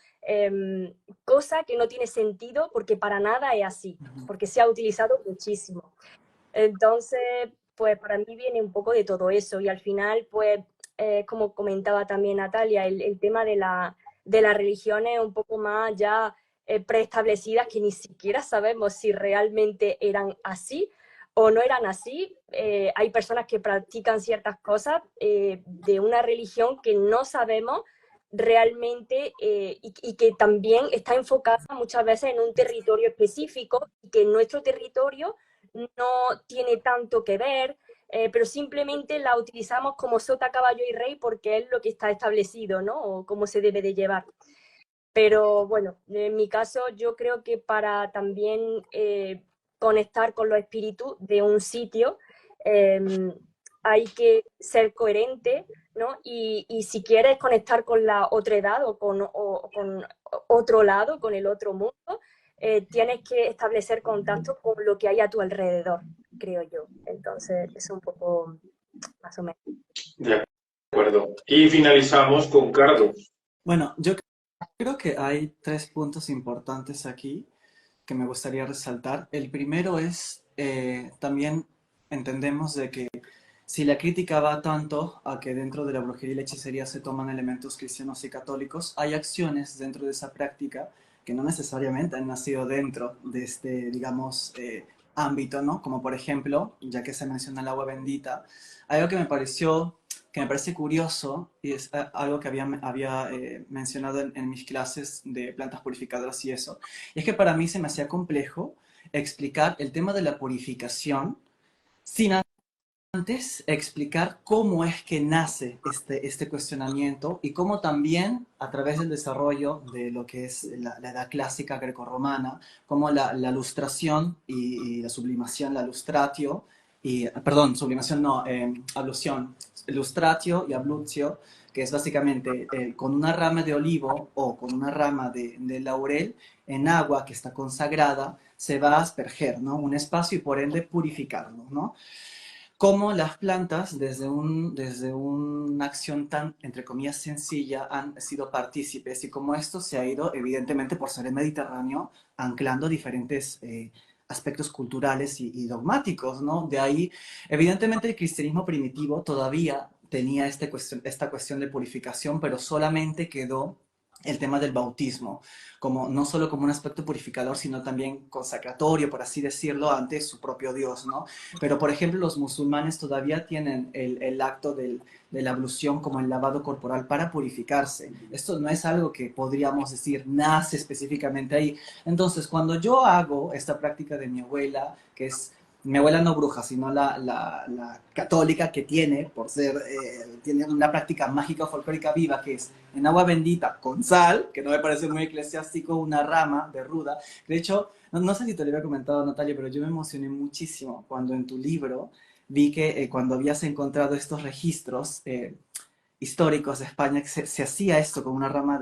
cosa que no tiene sentido porque para nada es así, porque se ha utilizado muchísimo. Entonces, pues para mí viene un poco de todo eso y al final, pues, como comentaba también Natalia, el tema de la religión es un poco más ya preestablecidas que ni siquiera sabemos si realmente eran así o no eran así. Hay personas que practican ciertas cosas de una religión que no sabemos realmente y que también está enfocada muchas veces en un territorio específico y que en nuestro territorio no tiene tanto que ver, pero simplemente la utilizamos como sota, caballo y rey porque es lo que está establecido, ¿no? O cómo se debe de llevar. Pero bueno, en mi caso yo creo que para también conectar con los espíritus de un sitio, hay que ser coherente, ¿no? Y si quieres conectar con la otredad o con otro lado, con el otro mundo, tienes que establecer contacto con lo que hay a tu alrededor, creo yo. Entonces, es un poco más o menos. De acuerdo. Y finalizamos con Cardo. Bueno, yo creo que hay tres puntos importantes aquí que me gustaría resaltar. El primero es, también entendemos de que si la crítica va tanto a que dentro de la brujería y la hechicería se toman elementos cristianos y católicos, hay acciones dentro de esa práctica que no necesariamente han nacido dentro de este, digamos, ámbito, ¿no? Como por ejemplo, ya que se menciona el agua bendita, algo que me parece curioso, y es algo que había mencionado en mis clases de plantas purificadoras y eso, y es que para mí se me hacía complejo explicar el tema de la purificación sin antes explicar cómo es que nace este cuestionamiento y cómo también a través del desarrollo de lo que es la edad clásica grecorromana, cómo la lustración y la sublimación, la lustratio, perdón, sublimación no, ablución, lustratio y ablutio, que es básicamente con una rama de olivo o con una rama de laurel en agua que está consagrada, se va a asperger, ¿no? Un espacio y por ende purificarlo, ¿no? Cómo las plantas, desde una acción tan, entre comillas, sencilla, han sido partícipes y cómo esto se ha ido, evidentemente, por ser el Mediterráneo, anclando diferentes aspectos culturales y dogmáticos, ¿no? De ahí, evidentemente, el cristianismo primitivo todavía tenía esta cuestión de purificación, pero solamente quedó el tema del bautismo, como, no solo como un aspecto purificador, sino también consacratorio, por así decirlo, ante su propio Dios, ¿no? Pero, por ejemplo, los musulmanes todavía tienen el acto de la ablución como el lavado corporal para purificarse. Esto no es algo que podríamos decir nace específicamente ahí. Entonces, cuando yo hago esta práctica de mi abuela, que es mi abuela no bruja, sino la católica que tiene, por ser, tiene una práctica mágica o folclórica viva, que es en agua bendita con sal, que no me parece muy eclesiástico, una rama de ruda. De hecho, no sé si te lo había comentado, Natalia, pero yo me emocioné muchísimo cuando en tu libro vi que cuando habías encontrado estos registros históricos de España, que se hacía esto con una rama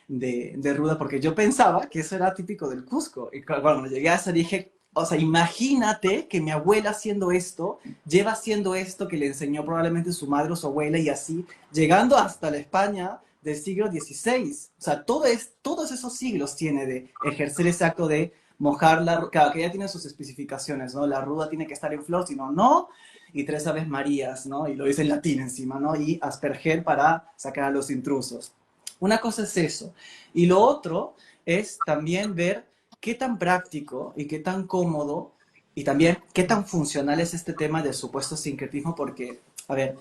de ruda, porque yo pensaba que eso era típico del Cusco. Y cuando llegué a eso dije, o sea, imagínate que mi abuela haciendo esto, lleva haciendo esto que le enseñó probablemente su madre o su abuela y así, llegando hasta la España del siglo XVI. O sea, todos esos siglos tiene de ejercer ese acto de mojar claro, que ya tiene sus especificaciones, ¿no? La ruda tiene que estar en flor, si no, no. Y 3 Aves Marías, ¿no? Y lo dice en latín encima, ¿no? Y asperger para sacar a los intrusos. Una cosa es eso. Y lo otro es también ver qué tan práctico y qué tan cómodo y también qué tan funcional es este tema del supuesto sincretismo, porque, a ver,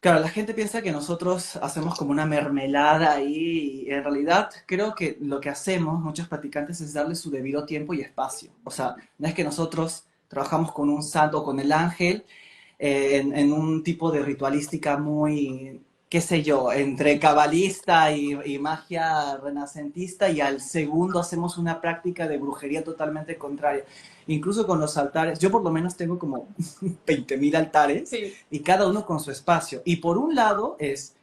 claro, la gente piensa que nosotros hacemos como una mermelada y en realidad creo que lo que hacemos, muchos practicantes, es darle su debido tiempo y espacio. O sea, no es que nosotros trabajamos con un santo o con el ángel en un tipo de ritualística muy, qué sé yo, entre cabalista y magia renacentista, y al segundo hacemos una práctica de brujería totalmente contraria. Incluso con los altares, yo por lo menos tengo como 20.000 altares, Sí. y cada uno con su espacio. Y por un lado es,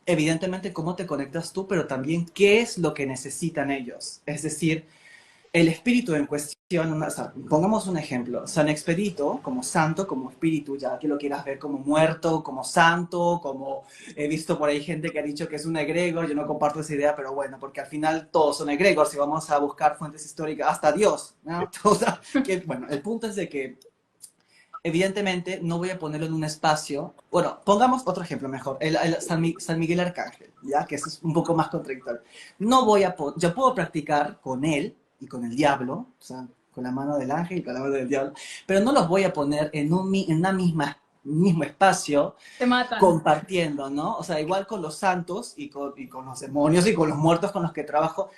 evidentemente, cómo te conectas tú, pero también qué es lo que necesitan ellos. Es decir, el espíritu en cuestión, o sea, pongamos un ejemplo, San Expedito como santo, como espíritu, ya que lo quieras ver como muerto, como santo, como he visto por ahí gente que ha dicho que es un egregor, yo no comparto esa idea, pero bueno, porque al final todos son egregores, si vamos a buscar fuentes históricas, hasta Dios, ¿no? O sea, bueno, el punto es de que evidentemente no voy a ponerlo en un espacio, bueno, pongamos otro ejemplo mejor, San Miguel Arcángel, ya que eso es un poco más contradictorio. No voy a, yo puedo practicar con él y con el diablo, o sea, con la mano del ángel y con la mano del diablo, pero no los voy a poner en una mismo espacio Te matan. compartiendo, ¿no? O sea, igual con los santos y con los demonios y con los muertos con los que trabajo.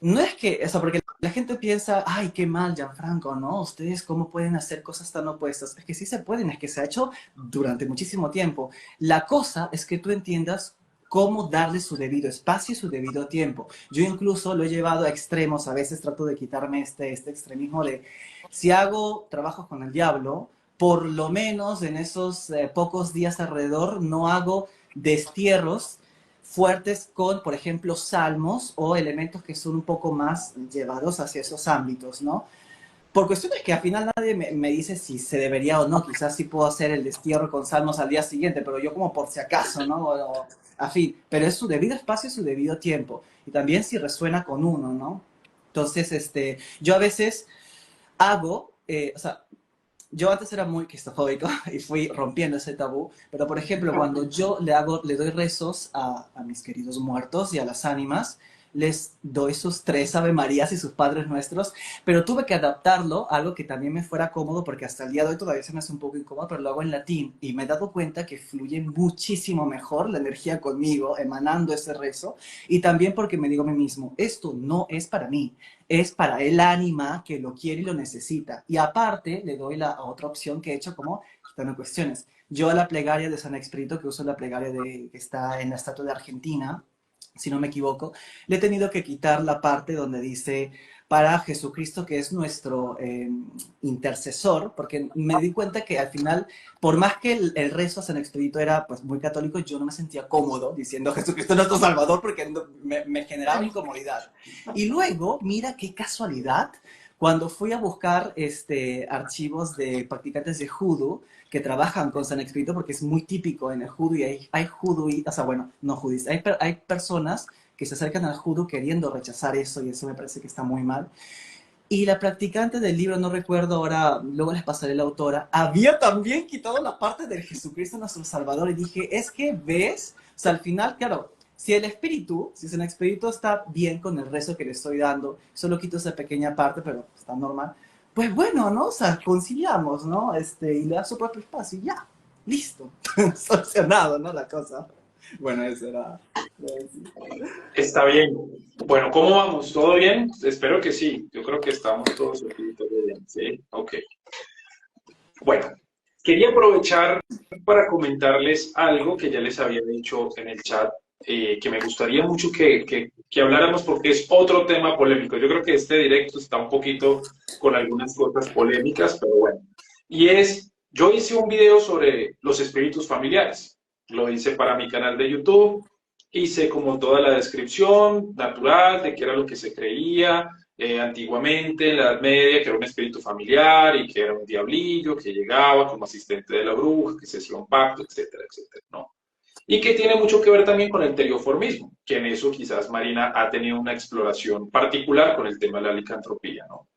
No es que, o sea, porque la gente piensa, ay, qué mal, Gianfranco, ¿no? Ustedes, ¿cómo pueden hacer cosas tan opuestas? Es que sí se pueden, es que se ha hecho durante muchísimo tiempo. La cosa es que tú entiendas cómo darle su debido espacio y su debido tiempo. Yo incluso lo he llevado a extremos, a veces trato de quitarme este extremismo de, si hago trabajos con el diablo, por lo menos en esos pocos días alrededor no hago destierros fuertes con, por ejemplo, salmos o elementos que son un poco más llevados hacia esos ámbitos, ¿no? Por cuestiones que al final nadie me dice si se debería o no, quizás sí puedo hacer el destierro con salmos al día siguiente, pero yo como por si acaso, ¿no? A fin, pero es su debido espacio y su debido tiempo, y también si resuena con uno, ¿no? Entonces, yo a veces hago, o sea, yo antes era muy cristofóbico y fui rompiendo ese tabú, pero por ejemplo, cuando yo le doy rezos a mis queridos muertos y a las ánimas, les doy sus 3 Ave Marías y sus Padres Nuestros, pero tuve que adaptarlo a algo que también me fuera cómodo, porque hasta el día de hoy todavía se me hace un poco incómodo, pero lo hago en latín y me he dado cuenta que fluye muchísimo mejor la energía conmigo, emanando ese rezo, y también porque me digo a mí mismo, esto no es para mí, es para el ánima que lo quiere y lo necesita. Y aparte, le doy la otra opción que he hecho como quitarme cuestiones. Yo a la plegaria de San Expedito, que uso la plegaria que está en la estatua de Argentina, si no me equivoco, le he tenido que quitar la parte donde dice para Jesucristo, que es nuestro intercesor, porque me di cuenta que al final, por más que el rezo a San Expedito era pues muy católico, yo no me sentía cómodo diciendo Jesucristo es nuestro Salvador, porque me generaba incomodidad. Y luego, mira qué casualidad, cuando fui a buscar archivos de practicantes de Judo que trabajan con San Expedito, porque es muy típico en el Judo, y hay judoístas, o sea, bueno, no judistas, hay personas que se acercan al judo queriendo rechazar eso, y eso me parece que está muy mal. Y la practicante del libro, no recuerdo ahora, luego les pasaré la autora, había también quitado la parte del Jesucristo nuestro Salvador, y dije, es que, ¿ves? O sea, al final, claro, si el espíritu, si San Expedito está bien con el rezo que le estoy dando, solo quito esa pequeña parte, pero está normal, pues bueno, ¿no? O sea, conciliamos, ¿no? Y le da su propio espacio y ya, listo, solucionado, ¿no? La cosa. Bueno, eso era... Está bien. Bueno, ¿cómo vamos? ¿Todo bien? Espero que sí. Yo creo que estamos todos aquí, todo bien. Sí, ok. Bueno, quería aprovechar para comentarles algo que ya les había dicho en el chat, que me gustaría mucho que habláramos porque es otro tema polémico. Yo creo que este directo está un poquito con algunas cosas polémicas, pero bueno. Y es, yo hice un video sobre los espíritus familiares. Lo hice para mi canal de YouTube. Hice como toda la descripción natural de qué era lo que se creía antiguamente en la Edad Media, que era un espíritu familiar y que era un diablillo que llegaba como asistente de la bruja, que se hacía un pacto, etcétera, etcétera, ¿no? Y que tiene mucho que ver también con el terioformismo, que en eso quizás Marina ha tenido una exploración particular con el tema de la licantropía, ¿no?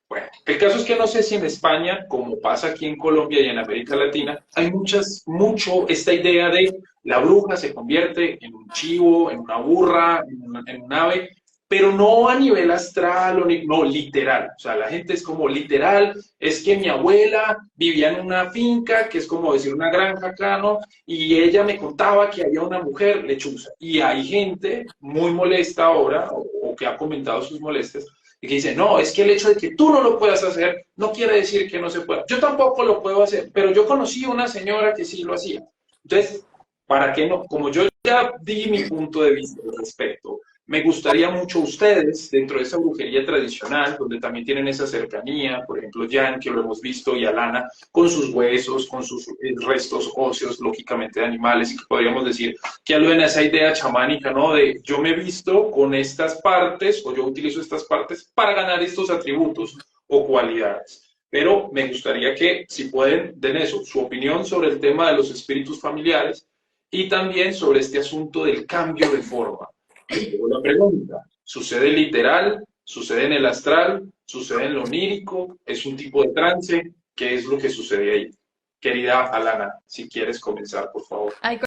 Bueno, el caso es que no sé si en España, como pasa aquí en Colombia y en América Latina, hay mucho esta idea de la bruja se convierte en un chivo, en una burra, en un ave, pero no a nivel astral, no, literal. O sea, la gente es como literal, es que mi abuela vivía en una finca, que es como decir una granja acá, ¿no? Y ella me contaba que había una mujer lechuza. Y hay gente muy molesta ahora, o que ha comentado sus molestias, y que dice, no, es que el hecho de que tú no lo puedas hacer no quiere decir que no se pueda. Yo tampoco lo puedo hacer, pero yo conocí a una señora que sí lo hacía. Entonces, ¿para qué no? Como yo ya di mi punto de vista al respecto, me gustaría mucho ustedes, dentro de esa brujería tradicional, donde también tienen esa cercanía, por ejemplo, Jan, que lo hemos visto, y Alana, con sus huesos, con sus restos óseos, lógicamente, de animales, y que podríamos decir que aluden a esa idea chamánica, ¿no? De yo me he visto con estas partes, o yo utilizo estas partes para ganar estos atributos o cualidades. Pero me gustaría que, si pueden, den eso, su opinión sobre el tema de los espíritus familiares y también sobre este asunto del cambio de forma. Luego la pregunta, ¿sucede literal? ¿Sucede en el astral? ¿Sucede en lo onírico? ¿Es un tipo de trance? ¿Qué es lo que sucede ahí? Querida Alana, si quieres comenzar, por favor. Ay,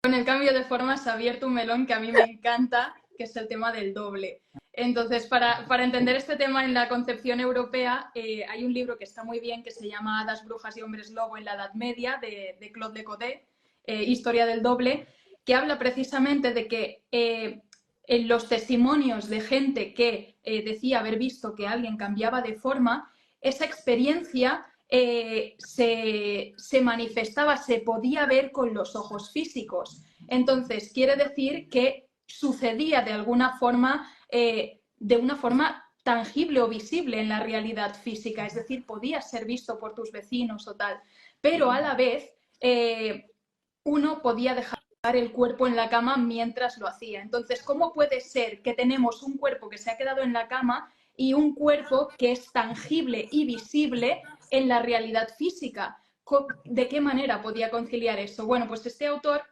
con el cambio de forma se ha abierto un melón que a mí me encanta, que es el tema del doble. Entonces, para entender este tema en la concepción europea, hay un libro que está muy bien, que se llama Hadas, Brujas y Hombres Lobo en la Edad Media, de Claude Le Codet, Historia del Doble, que habla precisamente de que en los testimonios de gente que decía haber visto que alguien cambiaba de forma, esa experiencia se manifestaba, se podía ver con los ojos físicos. Entonces, quiere decir que sucedía de alguna forma, de una forma tangible o visible en la realidad física, es decir, podía ser visto por tus vecinos o tal, pero a la vez uno podía dejar el cuerpo en la cama mientras lo hacía. Entonces, ¿cómo puede ser que tenemos un cuerpo que se ha quedado en la cama y un cuerpo que es tangible y visible en la realidad física? ¿De qué manera podía conciliar eso? Bueno, pues este autor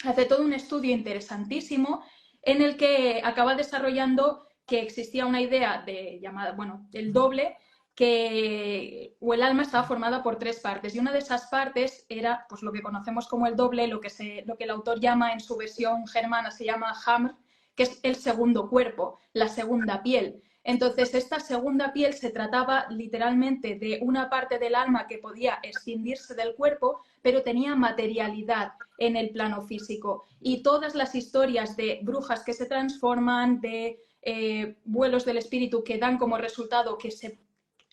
hace todo un estudio interesantísimo en el que acaba desarrollando que existía una idea de llamada, bueno, el doble, o el alma estaba formada por 3 partes, y una de esas partes era pues lo que conocemos como el doble, lo que el autor llama en su versión germana, se llama Hamr, que es el segundo cuerpo, la segunda piel. Entonces, esta segunda piel se trataba literalmente de una parte del alma que podía escindirse del cuerpo, pero tenía materialidad en el plano físico. Y todas las historias de brujas que se transforman, de vuelos del espíritu que dan como resultado que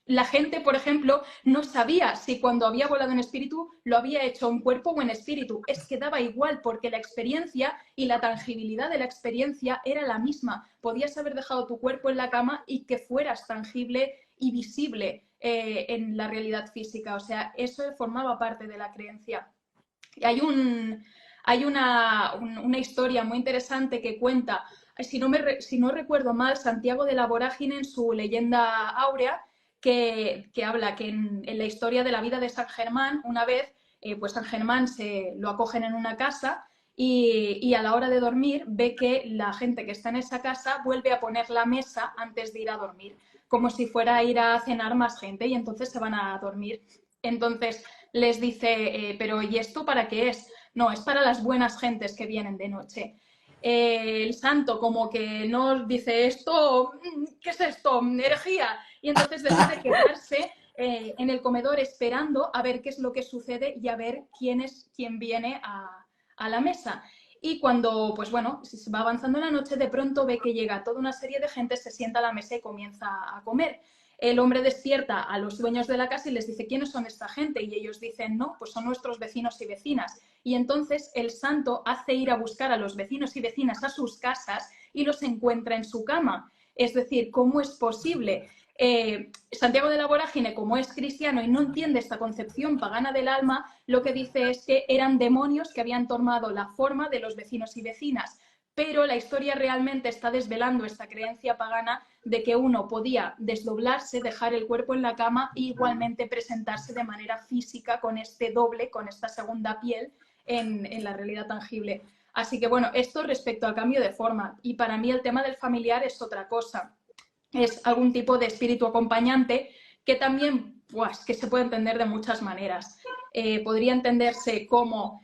la gente, por ejemplo, no sabía si cuando había volado en espíritu lo había hecho en cuerpo o en espíritu. Es que daba igual porque la experiencia y la tangibilidad de la experiencia era la misma. Podías haber dejado tu cuerpo en la cama y que fueras tangible y visible en la realidad física. O sea, eso formaba parte de la creencia. Y hay una historia muy interesante que cuenta, si no recuerdo mal, Santiago de la Vorágine en su Leyenda Áurea, que habla que en la historia de la vida de San Germán, una vez, pues San Germán lo acogen en una casa y a la hora de dormir ve que la gente que está en esa casa vuelve a poner la mesa antes de ir a dormir, como si fuera a ir a cenar más gente, y entonces se van a dormir. Entonces les dice, pero ¿y esto para qué es? No, es para las buenas gentes que vienen de noche. El santo como que no dice esto, ¿qué es esto? Herejía. Y entonces decide quedarse en el comedor esperando a ver qué es lo que sucede y a ver quién viene a la mesa. Y cuando, pues bueno, se va avanzando la noche, de pronto ve que llega toda una serie de gente, se sienta a la mesa y comienza a comer. El hombre despierta a los dueños de la casa y les dice, ¿quiénes son esta gente? Y ellos dicen, no, pues son nuestros vecinos y vecinas. Y entonces el santo hace ir a buscar a los vecinos y vecinas a sus casas y los encuentra en su cama. Es decir, ¿cómo es posible? Santiago de la Vorágine, como es cristiano y no entiende esta concepción pagana del alma, lo que dice es que eran demonios que habían tomado la forma de los vecinos y vecinas. Pero la historia realmente está desvelando esta creencia pagana de que uno podía desdoblarse, dejar el cuerpo en la cama e igualmente presentarse de manera física con este doble, con esta segunda piel en la realidad tangible. Así que bueno, esto respecto al cambio de forma. Y para mí el tema del familiar es otra cosa. Es algún tipo de espíritu acompañante que también, pues, que se puede entender de muchas maneras. Podría entenderse como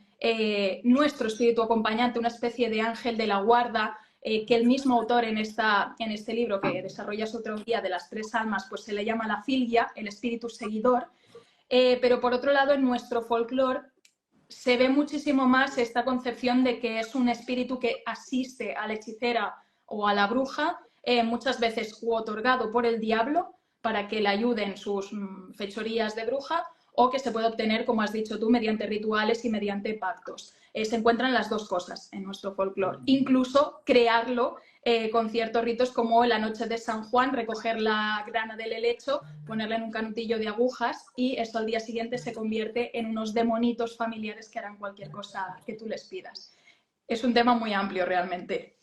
nuestro espíritu acompañante, una especie de ángel de la guarda, que el mismo autor en este libro que desarrolla su teoría de las 3 almas, pues se le llama la filia, el espíritu seguidor. Pero por otro lado, en nuestro folclore se ve muchísimo más esta concepción de que es un espíritu que asiste a la hechicera o a la bruja, muchas veces otorgado por el diablo para que le ayude en sus fechorías de bruja, o que se puede obtener, como has dicho tú, mediante rituales y mediante pactos. Se encuentran las 2 cosas en nuestro folclore. Incluso crearlo con ciertos ritos como la noche de San Juan, recoger la grana del helecho, ponerla en un canutillo de agujas, y esto al día siguiente se convierte en unos demonitos familiares que harán cualquier cosa que tú les pidas. Es un tema muy amplio realmente.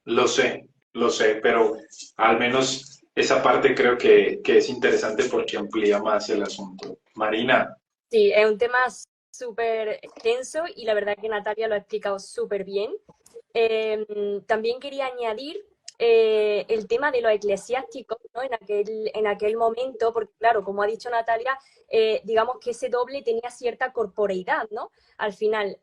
Lo sé, pero al menos esa parte creo que es interesante porque amplía más el asunto. Marina. Sí, es un tema súper extenso y la verdad que Natalia lo ha explicado súper bien. También quería añadir el tema de los eclesiásticos, ¿no? En aquel momento, porque claro, como ha dicho Natalia, digamos que ese doble tenía cierta corporeidad, ¿no? Al final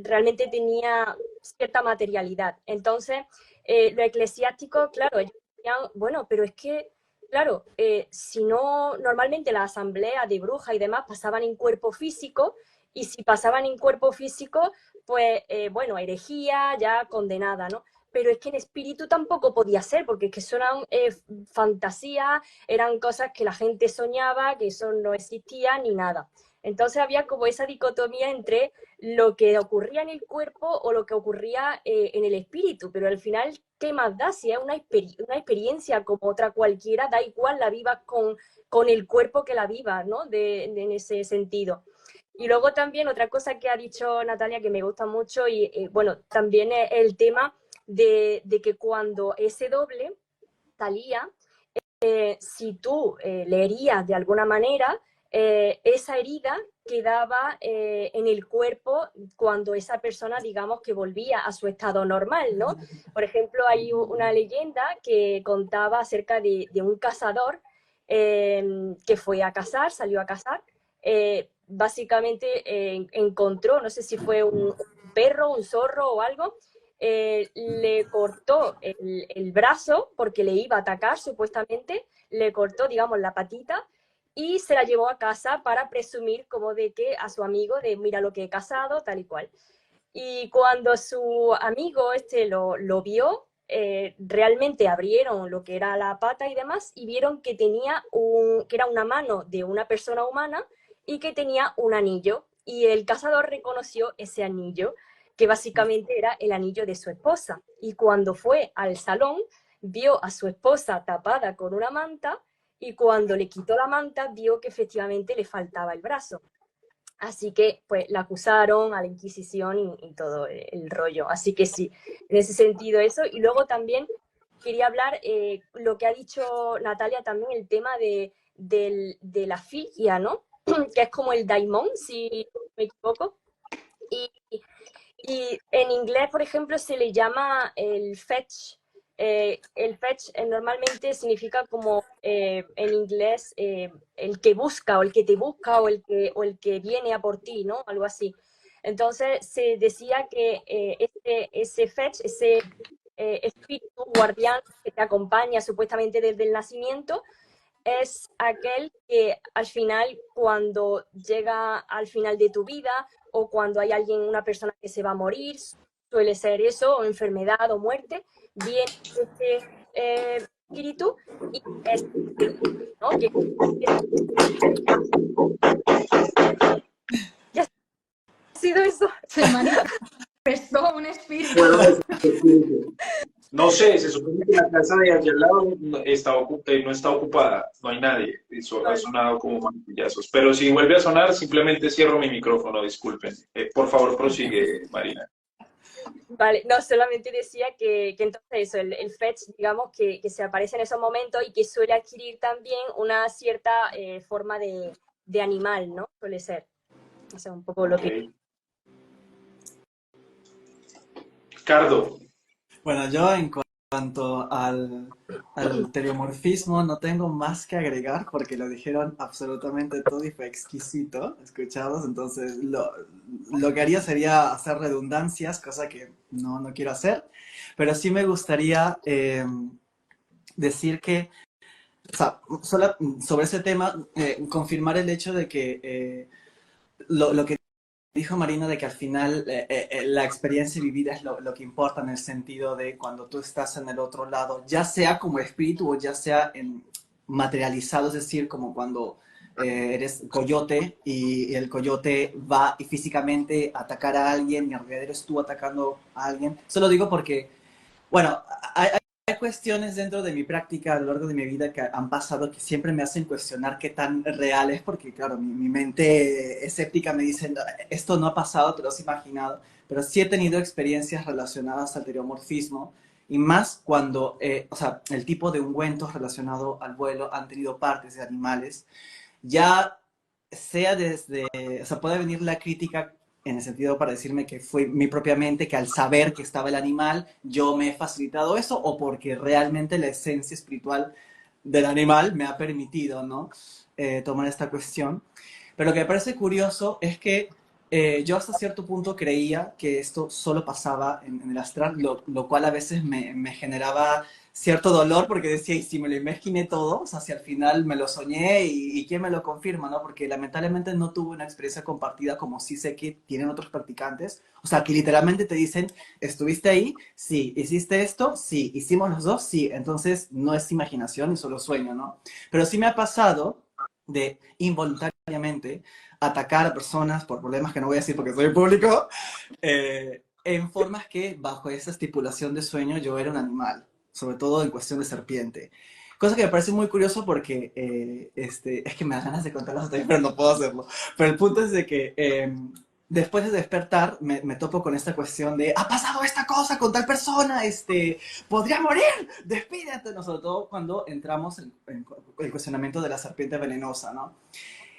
realmente tenía cierta materialidad. Entonces, los eclesiásticos, claro, ellos decían, bueno, pero es que, claro, si no, normalmente las asambleas de brujas y demás pasaban en cuerpo físico, y si pasaban en cuerpo físico, pues, bueno, herejía ya condenada, ¿no? Pero es que en espíritu tampoco podía ser, porque es que eso eran fantasías, eran cosas que la gente soñaba, que eso no existía ni nada. Entonces había como esa dicotomía entre lo que ocurría en el cuerpo o lo que ocurría en el espíritu, pero al final, ¿qué más da? Si es una experiencia como otra cualquiera, da igual la vivas con el cuerpo que la vivas, ¿no? En ese sentido. Y luego también otra cosa que ha dicho Natalia que me gusta mucho y bueno, también es el tema de que cuando ese doble salía, si tú le herías de alguna manera, esa herida quedaba en el cuerpo cuando esa persona, digamos, que volvía a su estado normal, ¿no? Por ejemplo, hay una leyenda que contaba acerca de un cazador que fue a cazar, salió a cazar, básicamente encontró, no sé si fue un perro, un zorro o algo, le cortó el brazo porque le iba a atacar supuestamente, le cortó, digamos, la patita y se la llevó a casa para presumir como de que a su amigo de mira lo que he cazado, tal y cual. Y cuando su amigo lo vio, realmente abrieron lo que era la pata y demás y vieron que que era una mano de una persona humana y que tenía un anillo. Y el cazador reconoció ese anillo, que básicamente era el anillo de su esposa. Y cuando fue al salón, vio a su esposa tapada con una manta y cuando le quitó la manta, vio que efectivamente le faltaba el brazo. Así que pues la acusaron a la Inquisición y todo el rollo. Así que sí, en ese sentido eso. Y luego también quería hablar lo que ha dicho Natalia también, el tema de la filia, ¿no? Que es como el daimon, si no me equivoco. Y, y en inglés, por ejemplo, se le llama el fetch. El fetch normalmente significa como en inglés el que busca o el que te busca o el que viene a por ti, ¿no? Algo así. Entonces se decía que ese fetch, ese espíritu guardián que te acompaña supuestamente desde el nacimiento, es aquel que al final, cuando llega al final de tu vida o cuando hay alguien, una persona que se va a morir, suele ser eso, o enfermedad o muerte, viene este espíritu y es, ¿no? Ya ha sido eso. Se manifestó un espíritu. Bueno, no sé, se supone que la casa de allá al lado no está ocupada, no hay nadie. Eso ha sonado como martillazos. Pero si vuelve a sonar, simplemente cierro mi micrófono, disculpen. Por favor, prosigue, Marina. Vale, no, solamente decía que entonces eso, el fetch, digamos, que se aparece en esos momentos y que suele adquirir también una cierta forma de animal, ¿no? Suele ser. Eso es un poco lo que... Cardo. Bueno, yo en cuanto al teleomorfismo no tengo más que agregar porque lo dijeron absolutamente todo y fue exquisito escucharlos, entonces lo que haría sería hacer redundancias, cosa que no quiero hacer, pero sí me gustaría decir que, o sea, solo sobre ese tema, confirmar el hecho de que lo que dijo Marina de que al final la experiencia vivida es lo que importa en el sentido de cuando tú estás en el otro lado, ya sea como espíritu o ya sea materializado, es decir, como cuando eres coyote y el coyote va y físicamente a atacar a alguien y en realidad eres tú atacando a alguien. Eso lo digo porque, bueno, hay cuestiones dentro de mi práctica a lo largo de mi vida que han pasado que siempre me hacen cuestionar qué tan real es, porque claro, mi mente escéptica me dice, "No, esto no ha pasado, te lo has imaginado", pero sí he tenido experiencias relacionadas al teleomorfismo, y más cuando, o sea, el tipo de ungüentos relacionado al vuelo han tenido partes de animales, ya sea desde, o sea, puede venir la crítica en el sentido para decirme que fue mi propia mente, que al saber que estaba el animal, yo me he facilitado eso, o porque realmente la esencia espiritual del animal me ha permitido, ¿no? Tomar esta cuestión. Pero lo que me parece curioso es que yo hasta cierto punto creía que esto solo pasaba en el astral, lo cual a veces me generaba cierto dolor porque decía, y si me lo imaginé todo, o sea, si al final me lo soñé y quién me lo confirma, ¿no? Porque lamentablemente no tuve una experiencia compartida como sí sé que tienen otros practicantes, o sea, que literalmente te dicen, ¿estuviste ahí? Sí. ¿Hiciste esto? Sí. ¿Hicimos los dos? Sí. Entonces no es imaginación y solo sueño, ¿no? Pero sí me ha pasado de involuntariamente atacar a personas por problemas que no voy a decir porque soy público, en formas que bajo esa estipulación de sueño yo era un animal, sobre todo en cuestión de serpiente. Cosa que me parece muy curioso porque es que me da ganas de contar las historias, pero no puedo hacerlo. Pero el punto es de que después de despertar me topo con esta cuestión de ha pasado esta cosa con tal persona, podría morir, despídete, ¿no? Sobre todo cuando entramos en el cuestionamiento de la serpiente venenosa, ¿no?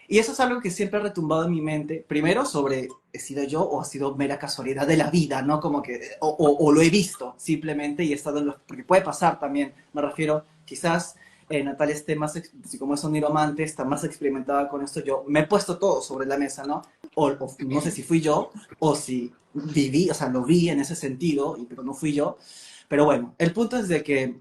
Y eso es algo que siempre ha retumbado en mi mente, primero sobre he sido yo o ha sido mera casualidad de la vida, ¿no? Como que, o lo he visto simplemente y he estado en los, porque puede pasar también, me refiero, quizás Natalia esté más, si como es un niromante, está más experimentada con esto, yo me he puesto todo sobre la mesa, ¿no? O no sé si fui yo o si viví, o sea, lo vi en ese sentido, pero no fui yo. Pero bueno, el punto es de que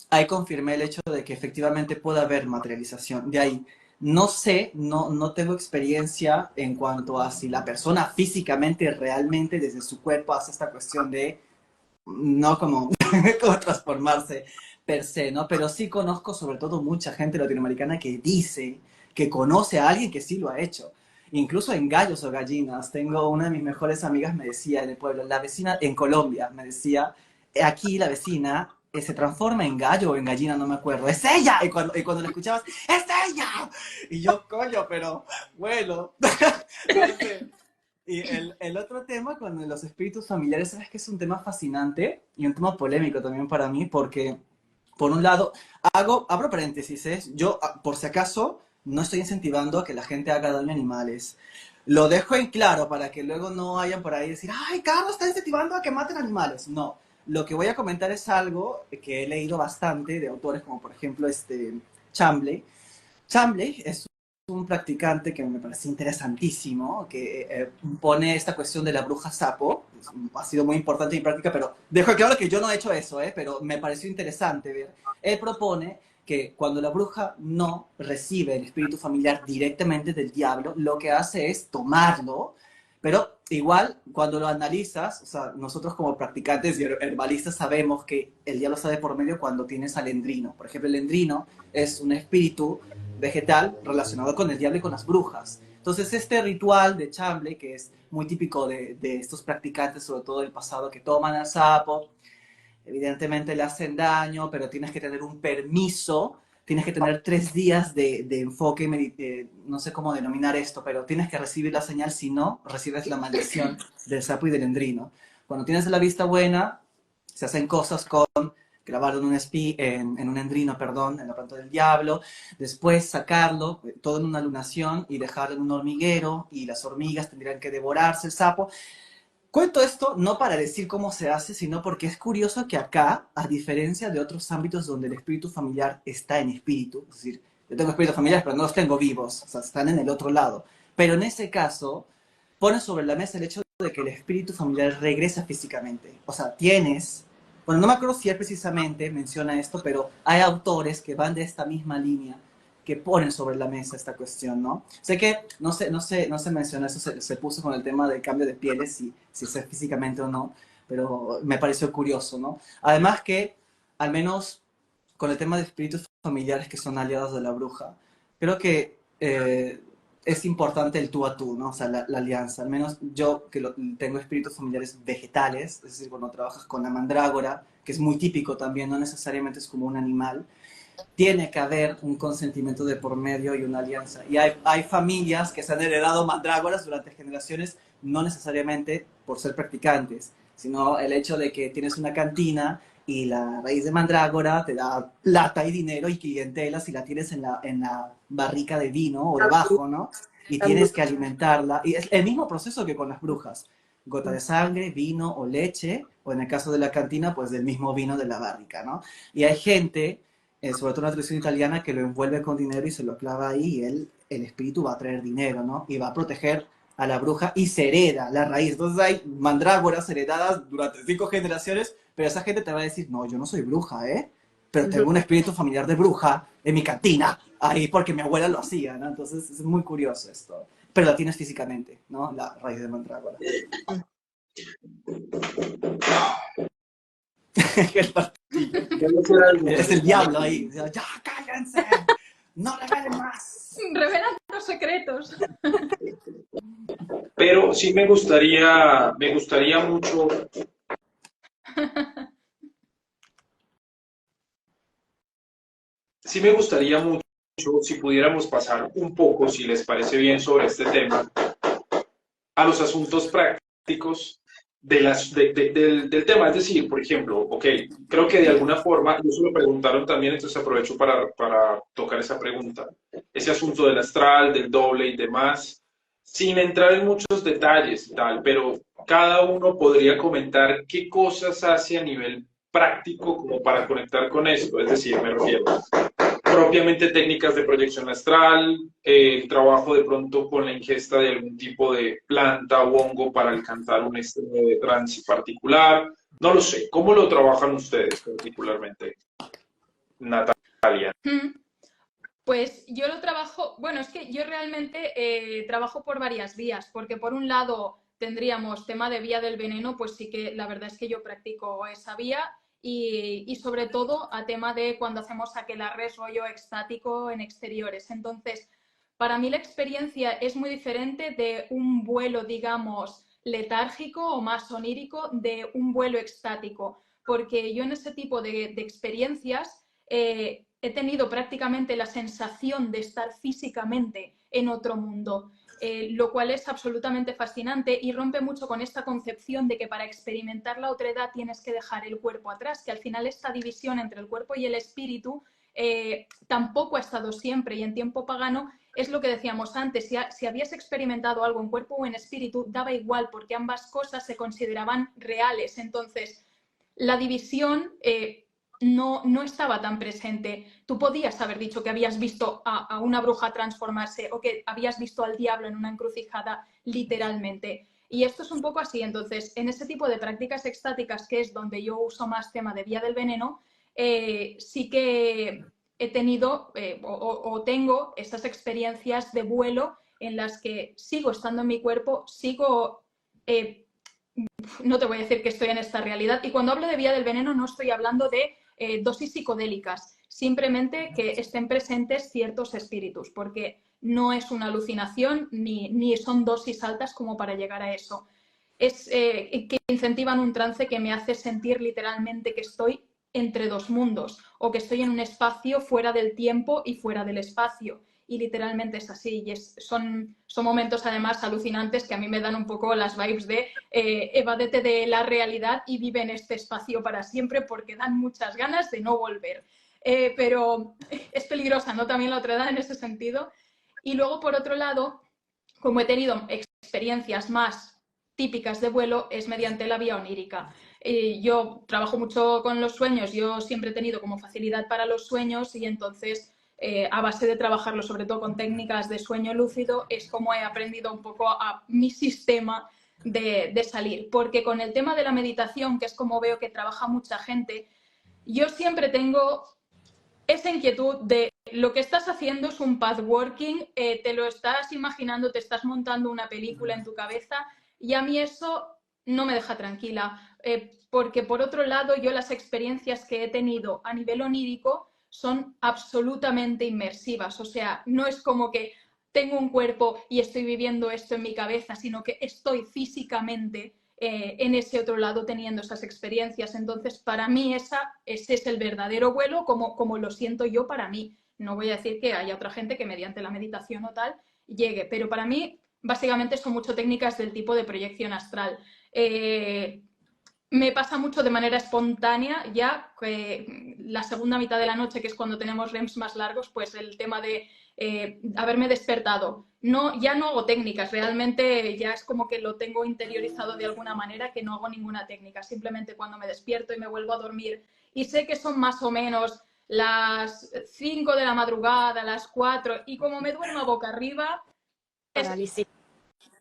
ahí confirmé el hecho de que efectivamente puede haber materialización. De ahí, no sé, no tengo experiencia en cuanto a si la persona físicamente, realmente, desde su cuerpo hace esta cuestión de, no como, como transformarse per se, ¿no? Pero sí conozco sobre todo mucha gente latinoamericana que dice que conoce a alguien que sí lo ha hecho. Incluso en gallos o gallinas. Tengo una de mis mejores amigas, me decía en el pueblo, la vecina en Colombia, me decía, aquí la vecina se transforma en gallo o en gallina, no me acuerdo. ¡Es ella! Y cuando la escuchabas, ¡es ella! Y yo, coño, pero bueno. Entonces, y el otro tema con los espíritus familiares, sabes que es un tema fascinante y un tema polémico también para mí, porque por un lado, abro paréntesis, ¿eh? Yo, por si acaso, no estoy incentivando a que la gente haga daño a animales. Lo dejo en claro para que luego no hayan por ahí decir, ay, Carlos está incentivando a que maten animales. No, lo que voy a comentar es algo que he leído bastante de autores como por ejemplo Chambly. Chambly es un practicante que me parece interesantísimo, que pone esta cuestión de la bruja sapo. Ha sido muy importante en mi práctica, pero dejo claro que yo no he hecho eso, pero me pareció interesante ver. Él propone que cuando la bruja no recibe el espíritu familiar directamente del diablo, lo que hace es tomarlo, pero igual cuando lo analizas, o sea, nosotros como practicantes y herbalistas sabemos que el diablo está de por medio cuando tienes al endrino. Por ejemplo, el endrino es un espíritu vegetal relacionado con el diablo y con las brujas. Entonces, este ritual de Chambly, que es muy típico de estos practicantes, sobre todo del pasado, que toman al sapo, evidentemente le hacen daño, pero tienes que tener un permiso, tienes que tener 3 días de enfoque, no sé cómo denominar esto, pero tienes que recibir la señal, si no, recibes la maldición del sapo y del endrino. Cuando tienes la vista buena, se hacen cosas con grabarlo en un endrino, perdón, en la planta del diablo, después sacarlo, todo en una lunación y dejarlo en un hormiguero y las hormigas tendrían que devorarse el sapo. Cuento esto no para decir cómo se hace, sino porque es curioso que acá, a diferencia de otros ámbitos donde el espíritu familiar está en espíritu, es decir, yo tengo espíritus familiares, pero no los tengo vivos, o sea, están en el otro lado. Pero en ese caso, pone sobre la mesa el hecho de que el espíritu familiar regresa físicamente. O sea, bueno, no me acuerdo si él precisamente menciona esto, pero hay autores que van de esta misma línea que ponen sobre la mesa esta cuestión, ¿no? Sé que no se menciona eso, se puso con el tema del cambio de pieles, si es físicamente o no, pero me pareció curioso, ¿no? Además que, al menos con el tema de espíritus familiares que son aliados de la bruja, creo que es importante el tú a tú, ¿no? O sea, la alianza. Al menos yo que tengo espíritus familiares vegetales, es decir, cuando trabajas con la mandrágora, que es muy típico también, no necesariamente es como un animal, tiene que haber un consentimiento de por medio y una alianza. Y hay familias que se han heredado mandrágoras durante generaciones, no necesariamente por ser practicantes, sino el hecho de que tienes una cantina y la raíz de mandrágora te da plata y dinero y clientelas y la tienes en la barrica de vino o debajo, ¿no? Y tienes que alimentarla. Y es el mismo proceso que con las brujas. Gota de sangre, vino o leche, o en el caso de la cantina, pues del mismo vino de la barrica, ¿no? Y hay gente, sobre todo en la tradición italiana, que lo envuelve con dinero y se lo clava ahí y el espíritu va a traer dinero, ¿no? Y va a proteger a la bruja y se hereda la raíz. Entonces hay mandrágoras heredadas durante 5 generaciones, pero esa gente te va a decir, no, yo no soy bruja, ¿eh? Pero tengo un espíritu familiar de bruja en mi cantina, ahí porque mi abuela lo hacía, ¿no? Entonces es muy curioso esto. Pero la tienes físicamente, ¿no? La raíz de mandrágora. El martillo. Es el diablo ahí. Ya, cállense. ¡No revelen más! Revelan los secretos. Pero sí me gustaría mucho, sí me gustaría mucho si pudiéramos pasar un poco, si les parece bien, sobre este tema, a los asuntos prácticos del tema. Es decir, por ejemplo, ok, creo que de alguna forma, y eso lo preguntaron también, entonces aprovecho para tocar esa pregunta. Ese asunto del astral, del doble y demás, sin entrar en muchos detalles y tal, pero cada uno podría comentar qué cosas hace a nivel práctico como para conectar con esto. Es decir, me refiero propiamente técnicas de proyección astral, el trabajo de pronto con la ingesta de algún tipo de planta o hongo para alcanzar un estado de trance particular. No lo sé. ¿Cómo lo trabajan ustedes particularmente, Natalia? Pues yo lo trabajo, bueno, es que yo realmente trabajo por varias vías, porque por un lado tendríamos tema de vía del veneno, pues sí que la verdad es que yo practico esa vía y sobre todo a tema de cuando hacemos aquelarres rollo extático en exteriores. Entonces, para mí la experiencia es muy diferente de un vuelo, digamos, letárgico o más onírico de un vuelo extático, porque yo en ese tipo de experiencias he tenido prácticamente la sensación de estar físicamente en otro mundo, lo cual es absolutamente fascinante y rompe mucho con esta concepción de que para experimentar la otredad tienes que dejar el cuerpo atrás, que al final esta división entre el cuerpo y el espíritu tampoco ha estado siempre, y en tiempo pagano es lo que decíamos antes, si habías experimentado algo en cuerpo o en espíritu, daba igual porque ambas cosas se consideraban reales. Entonces, la división no estaba tan presente. Tú podías haber dicho que habías visto a una bruja transformarse o que habías visto al diablo en una encrucijada literalmente. Y esto es un poco así. Entonces, en ese tipo de prácticas extáticas, que es donde yo uso más tema de vía del veneno, sí que he tenido o tengo esas experiencias de vuelo en las que sigo estando en mi cuerpo, sigo... no te voy a decir que estoy en esta realidad. Y cuando hablo de vía del veneno no estoy hablando de dosis psicodélicas, simplemente que estén presentes ciertos espíritus, porque no es una alucinación ni son dosis altas como para llegar a eso. Es que incentivan un trance que me hace sentir literalmente que estoy entre dos mundos o que estoy en un espacio fuera del tiempo y fuera del espacio. Y literalmente es así. Y son momentos además alucinantes que a mí me dan un poco las vibes de evádete de la realidad y vive en este espacio para siempre, porque dan muchas ganas de no volver. Pero es peligrosa, ¿no? También la otredad en ese sentido. Y luego, por otro lado, como he tenido experiencias más típicas de vuelo, es mediante la vía onírica. Yo trabajo mucho con los sueños, yo siempre he tenido como facilidad para los sueños y entonces a base de trabajarlo sobre todo con técnicas de sueño lúcido es como he aprendido un poco a mi sistema de salir, porque con el tema de la meditación, que es como veo que trabaja mucha gente, yo siempre tengo esa inquietud de lo que estás haciendo es un pathworking, te lo estás imaginando, te estás montando una película en tu cabeza y a mí eso no me deja tranquila, porque por otro lado yo las experiencias que he tenido a nivel onírico son absolutamente inmersivas, o sea, no es como que tengo un cuerpo y estoy viviendo esto en mi cabeza, sino que estoy físicamente en ese otro lado teniendo esas experiencias. Entonces, para mí ese es el verdadero vuelo como lo siento yo para mí. No voy a decir que haya otra gente que mediante la meditación o tal llegue, pero para mí básicamente son mucho técnicas del tipo de proyección astral. Me pasa mucho de manera espontánea ya, la segunda mitad de la noche, que es cuando tenemos REMs más largos, pues el tema de haberme despertado. No, ya no hago técnicas, realmente ya es como que lo tengo interiorizado de alguna manera, que no hago ninguna técnica, simplemente cuando me despierto y me vuelvo a dormir y sé que son más o menos las 5 de la madrugada, las 4, y como me duermo boca arriba, Parálisis.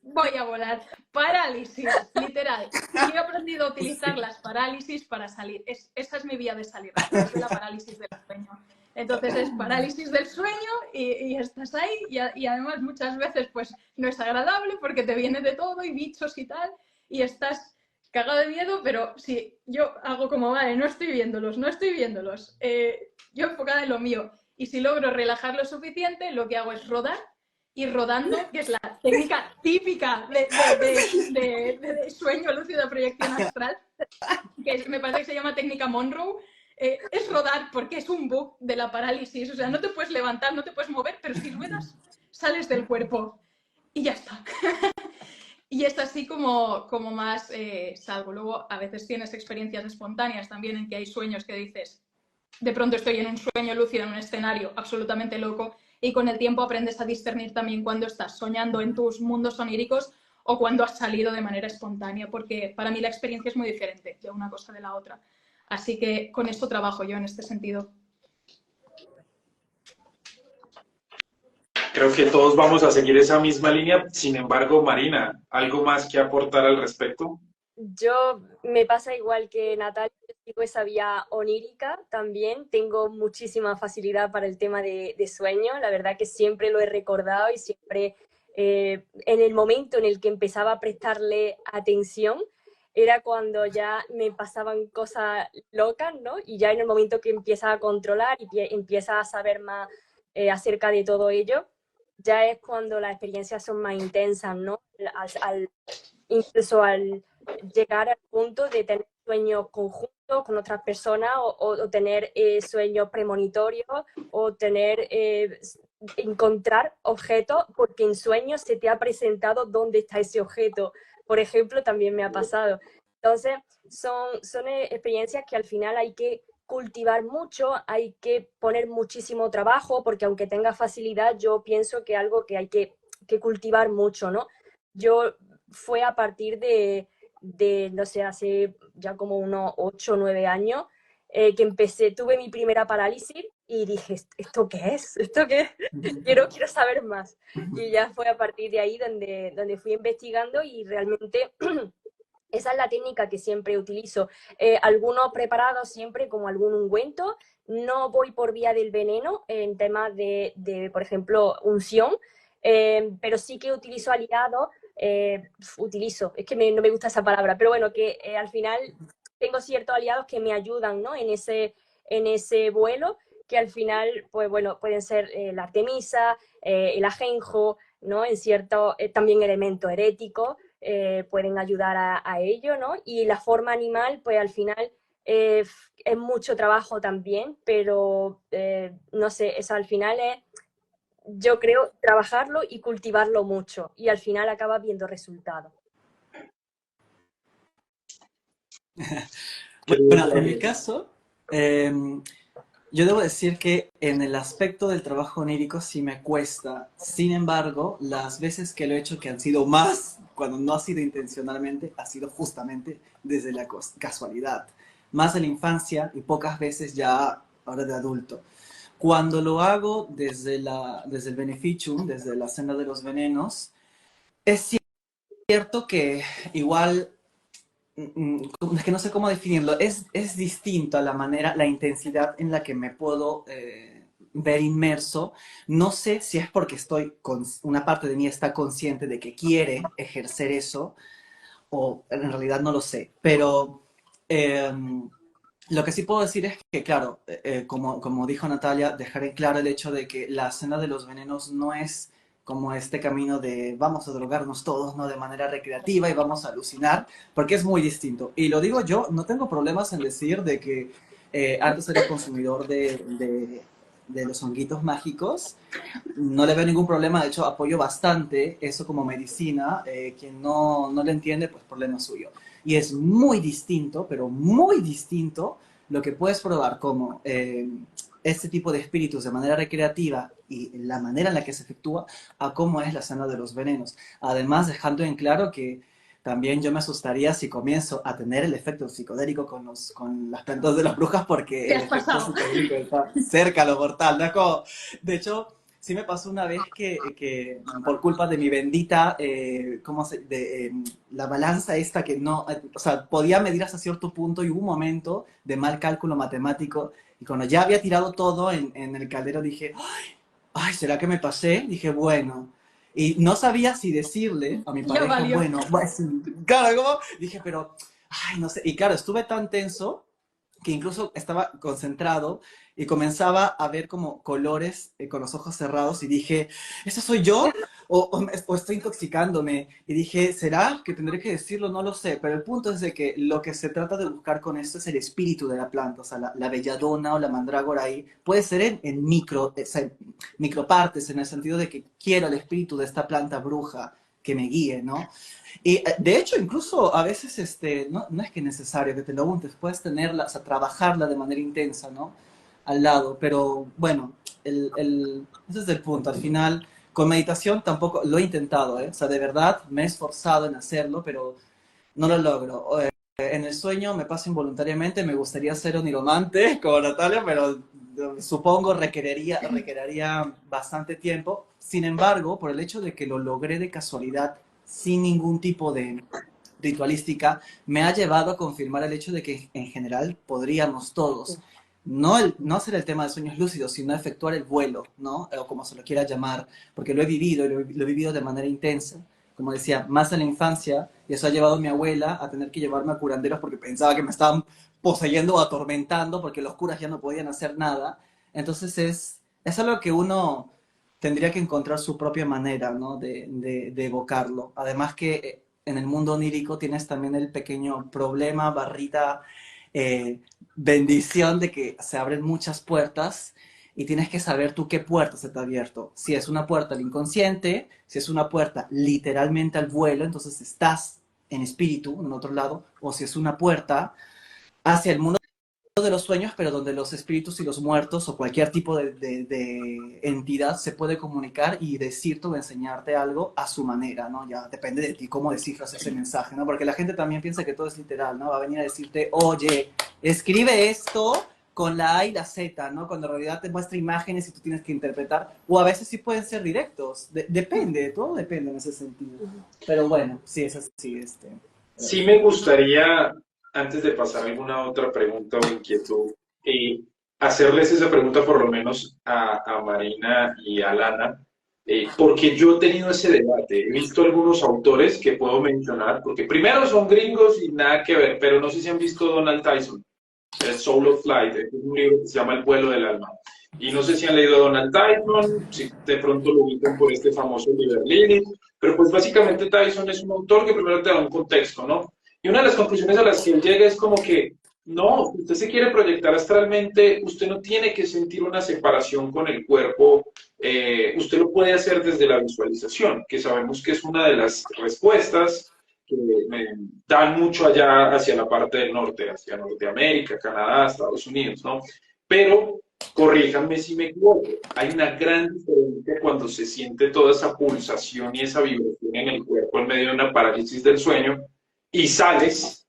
voy a volar. Parálisis, literal. Y he aprendido a utilizar las parálisis para salir. Esa es mi vía de salir, a través de la parálisis del sueño. Entonces es parálisis del sueño y estás ahí y además muchas veces pues no es agradable porque te viene de todo y bichos y tal y estás cagado de miedo, pero sí, yo hago como, vale, no estoy viéndolos, yo enfocada en lo mío. Y si logro relajar lo suficiente, lo que hago es rodar, y rodando, que es la técnica típica de sueño lúcido de proyección astral, que me parece que se llama técnica Monroe, es rodar porque es un bug de la parálisis. O sea, no te puedes levantar, no te puedes mover, pero si ruedas, sales del cuerpo y ya está. Y es así como más salgo. Luego, a veces tienes experiencias espontáneas también en que hay sueños que dices, de pronto estoy en un sueño lúcido, en un escenario absolutamente loco, y con el tiempo aprendes a discernir también cuando estás soñando en tus mundos oníricos o cuando has salido de manera espontánea, porque para mí la experiencia es muy diferente de una cosa de la otra. Así que con esto trabajo yo en este sentido. Creo que todos vamos a seguir esa misma línea. Sin embargo, Marina, ¿algo más que aportar al respecto? Yo me pasa igual que Natalia, sigo esa vía onírica también, tengo muchísima facilidad para el tema de sueño, la verdad que siempre lo he recordado y siempre en el momento en el que empezaba a prestarle atención era cuando ya me pasaban cosas locas, ¿no? Y ya en el momento que empieza a controlar y empieza a saber más acerca de todo ello, ya es cuando las experiencias son más intensas, ¿no? Incluso al llegar al punto de tener sueños conjuntos con otras personas o tener sueños premonitorios o encontrar objetos porque en sueños se te ha presentado dónde está ese objeto. Por ejemplo, también me ha pasado. Entonces, son experiencias que al final hay que cultivar mucho, hay que poner muchísimo trabajo, porque aunque tenga facilidad, yo pienso que algo que hay que cultivar mucho, ¿no? Yo fue a partir no sé, hace ya como unos 8 o 9 años, que tuve mi primera parálisis y dije, ¿esto qué es? ¿Esto qué es? Quiero saber más. Y ya fue a partir de ahí donde fui investigando y realmente esa es la técnica que siempre utilizo. Algunos preparados siempre como algún ungüento. No voy por vía del veneno en temas por ejemplo, unción, pero sí que utilizo aliados. Es que no me gusta esa palabra, pero bueno, que al final tengo ciertos aliados que me ayudan, ¿no? en ese vuelo, que al final, pues bueno, pueden ser la artemisa, el ajenjo, ¿no? En ciertos también elementos heréticos pueden ayudar a ello, ¿no? Y la forma animal, pues al final es mucho trabajo también, pero no sé, eso al final es, yo creo, trabajarlo y cultivarlo mucho y al final acaba viendo resultados. Bueno, en mi caso, yo debo decir que en el aspecto del trabajo onírico sí me cuesta. Sin embargo, las veces que lo he hecho, que han sido más, cuando no ha sido intencionalmente, ha sido justamente desde la casualidad. Más en la infancia y pocas veces ya ahora de adulto. Cuando lo hago desde el beneficium, desde la senda de los venenos, es cierto que igual, es que no sé cómo definirlo, es distinto a la intensidad en la que me puedo ver inmerso. No sé si es porque una parte de mí está consciente de que quiere ejercer eso, o en realidad no lo sé, pero lo que sí puedo decir es que, claro, como dijo Natalia, dejar en claro el hecho de que la senda de los venenos no es como este camino de vamos a drogarnos todos, ¿no? De manera recreativa y vamos a alucinar, porque es muy distinto. Y lo digo yo, no tengo problemas en decir de que antes era consumidor de los honguitos mágicos, no le veo ningún problema, de hecho apoyo bastante eso como medicina, quien no lo entiende, pues problema suyo. Y es muy distinto, pero muy distinto, lo que puedes probar como este tipo de espíritus de manera recreativa y la manera en la que se efectúa a cómo es la senda de los venenos. Además, dejando en claro que también yo me asustaría si comienzo a tener el efecto psicodélico con las plantas de las brujas, porque el efecto psicodélico está cerca a lo mortal, ¿no? De hecho, sí me pasó una vez que por culpa de mi bendita, la balanza esta que no, o sea, podía medir hasta cierto punto y hubo un momento de mal cálculo matemático y cuando ya había tirado todo en el caldero dije, ay, ¿será que me pasé? Dije, bueno, y no sabía si decirle a mi pareja, bueno, pues, claro, ¿cómo? Dije, pero, ay, no sé, y claro, estuve tan tenso que incluso estaba concentrado y comenzaba a ver como colores con los ojos cerrados y dije, ¿eso soy yo? ¿O estoy intoxicándome? Y dije, ¿será que tendré que decirlo? No lo sé, pero el punto es de que lo que se trata de buscar con esto es el espíritu de la planta, o sea, la belladona o la mandrágora ahí puede ser en micropartes, en el sentido de que quiero el espíritu de esta planta bruja que me guíe, ¿no? Y de hecho, incluso a veces no es que es necesario que te lo untes, puedes tenerla, o sea, trabajarla de manera intensa, ¿no? Al lado, pero bueno, ese es el punto. Al final, con meditación tampoco lo he intentado, ¿eh? O sea, de verdad me he esforzado en hacerlo, pero no lo logro. En el sueño me pasa involuntariamente, me gustaría ser un niromante como Natalia, pero supongo requeriría bastante tiempo. Sin embargo, por el hecho de que lo logré de casualidad, sin ningún tipo de ritualística, me ha llevado a confirmar el hecho de que en general podríamos todos, no hacer el tema de sueños lúcidos, sino efectuar el vuelo, ¿no? O como se lo quiera llamar, porque lo he vivido, lo he vivido de manera intensa. Como decía, más en la infancia, y eso ha llevado a mi abuela a tener que llevarme a curanderos porque pensaba que me estaban poseyendo o atormentando porque los curas ya no podían hacer nada. Entonces es algo que uno tendría que encontrar su propia manera, ¿no? de evocarlo. Además que en el mundo onírico tienes también el pequeño problema, barrita, eh, bendición de que se abren muchas puertas y tienes que saber tú qué puerta se te ha abierto. Si es una puerta al inconsciente, si es una puerta literalmente al vuelo, entonces estás en espíritu, en otro lado, o si es una puerta hacia el mundo de los sueños, pero donde los espíritus y los muertos o cualquier tipo de entidad se puede comunicar y decirte o enseñarte algo a su manera, ¿no? Ya depende de ti cómo descifras ese mensaje, ¿no? Porque la gente también piensa que todo es literal, ¿no? Va a venir a decirte, oye, escribe esto con la A y la Z, ¿no? Cuando en realidad te muestra imágenes y tú tienes que interpretar, o a veces sí pueden ser directos, depende, todo depende en ese sentido. Pero bueno, sí, es así, Sí me gustaría, antes de pasar a alguna otra pregunta o inquietud, hacerles esa pregunta por lo menos a Marina y a Lana, porque yo he tenido ese debate. He visto algunos autores que puedo mencionar, porque primero son gringos y nada que ver, pero no sé si han visto Donald Tyson, el Soul of Flight, es un libro que se llama El vuelo del alma. Y no sé si han leído a Donald Tyson, si de pronto lo ubican por este famoso Liber Lilith, pero pues básicamente Tyson es un autor que primero te da un contexto, ¿no? Y una de las conclusiones a las que él llega es como que, no, usted se quiere proyectar astralmente, usted no tiene que sentir una separación con el cuerpo, usted lo puede hacer desde la visualización, que sabemos que es una de las respuestas que me dan mucho allá hacia la parte del norte, hacia Norteamérica, Canadá, Estados Unidos, ¿no? Pero corríjanme si me equivoco, hay una gran diferencia cuando se siente toda esa pulsación y esa vibración en el cuerpo en medio de una parálisis del sueño y sales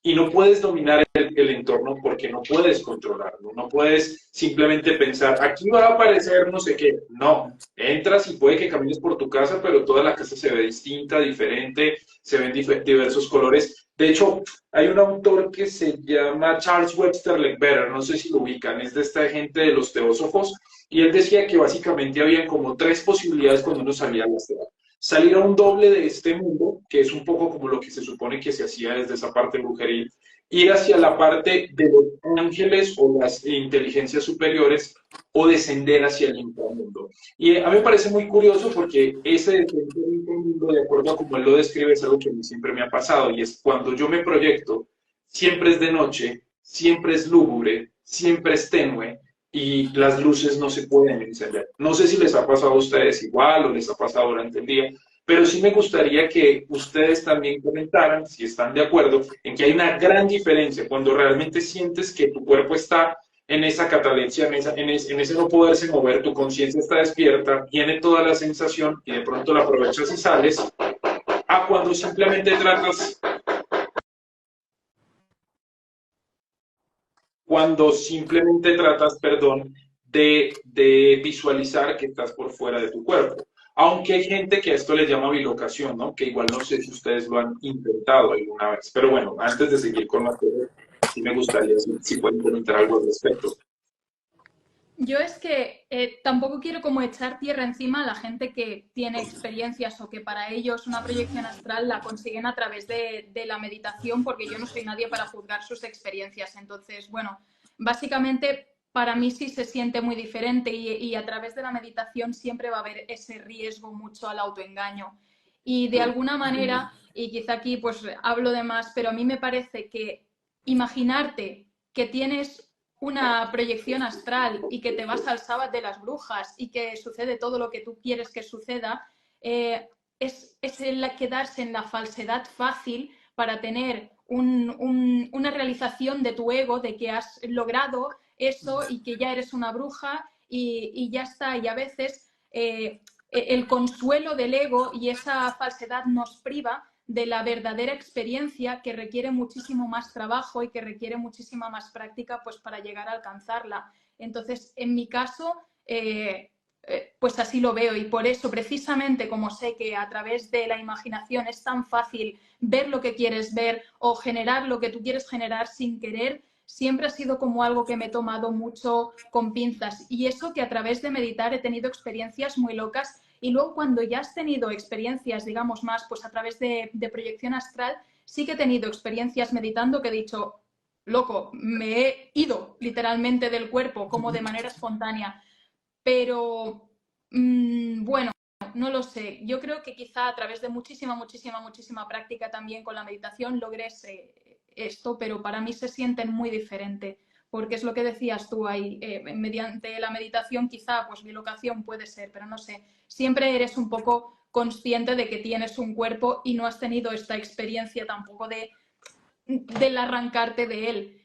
y no puedes dominar el entorno porque no puedes controlarlo, no puedes simplemente pensar, aquí va a aparecer no sé qué, no, entras y puede que camines por tu casa, pero toda la casa se ve distinta, diferente, se ven diversos colores. De hecho, hay un autor que se llama Charles Webster Leadbetter, no sé si lo ubican, es de esta gente de los teósofos, y él decía que básicamente había como tres posibilidades cuando uno salía al astral. Salir a un doble de este mundo, que es un poco como lo que se supone que se hacía desde esa parte brujeril, ir hacia la parte de los ángeles o las inteligencias superiores o descender hacia el inframundo. Y a mí me parece muy curioso porque ese descender al inframundo, de acuerdo a como él lo describe, es algo que a mí siempre me ha pasado y es cuando yo me proyecto, siempre es de noche, siempre es lúgubre, siempre es tenue y las luces no se pueden encender. No sé si les ha pasado a ustedes igual o les ha pasado durante el día, pero sí me gustaría que ustedes también comentaran, si están de acuerdo, en que hay una gran diferencia cuando realmente sientes que tu cuerpo está en esa catalepsia, en ese no poderse mover, tu conciencia está despierta, viene toda la sensación y de pronto la aprovechas y sales, a cuando simplemente tratas perdón, de visualizar que estás por fuera de tu cuerpo. Aunque hay gente que a esto le llama bilocación, ¿no? Que igual no sé si ustedes lo han intentado alguna vez. Pero bueno, antes de seguir con las cosas, sí me gustaría si pueden comentar algo al respecto. Yo es que tampoco quiero como echar tierra encima a la gente que tiene experiencias o que para ellos una proyección astral la consiguen a través de la meditación, porque yo no soy nadie para juzgar sus experiencias. Entonces, bueno, básicamente para mí sí se siente muy diferente y a través de la meditación siempre va a haber ese riesgo mucho al autoengaño. Y de alguna manera, y quizá aquí pues hablo de más, pero a mí me parece que imaginarte que tienes una proyección astral y que te vas al sábado de las brujas y que sucede todo lo que tú quieres que suceda, es el quedarse en la falsedad fácil para tener una realización de tu ego, de que has logrado eso y que ya eres una bruja y ya está. Y a veces el consuelo del ego y esa falsedad nos priva de la verdadera experiencia, que requiere muchísimo más trabajo y que requiere muchísima más práctica pues para llegar a alcanzarla. Entonces, en mi caso, pues así lo veo, y por eso precisamente, como sé que a través de la imaginación es tan fácil ver lo que quieres ver o generar lo que tú quieres generar sin querer, siempre ha sido como algo que me he tomado mucho con pinzas. Y eso que a través de meditar he tenido experiencias muy locas. Y luego cuando ya has tenido experiencias, digamos, más pues a través de proyección astral, sí que he tenido experiencias meditando que he dicho, loco, me he ido literalmente del cuerpo como de manera espontánea. Pero bueno, no lo sé. Yo creo que quizá a través de muchísima práctica también con la meditación logres esto, pero para mí se sienten muy diferente, porque es lo que decías tú ahí, mediante la meditación quizá pues bilocación puede ser, pero no sé, siempre eres un poco consciente de que tienes un cuerpo y no has tenido esta experiencia tampoco del arrancarte de él.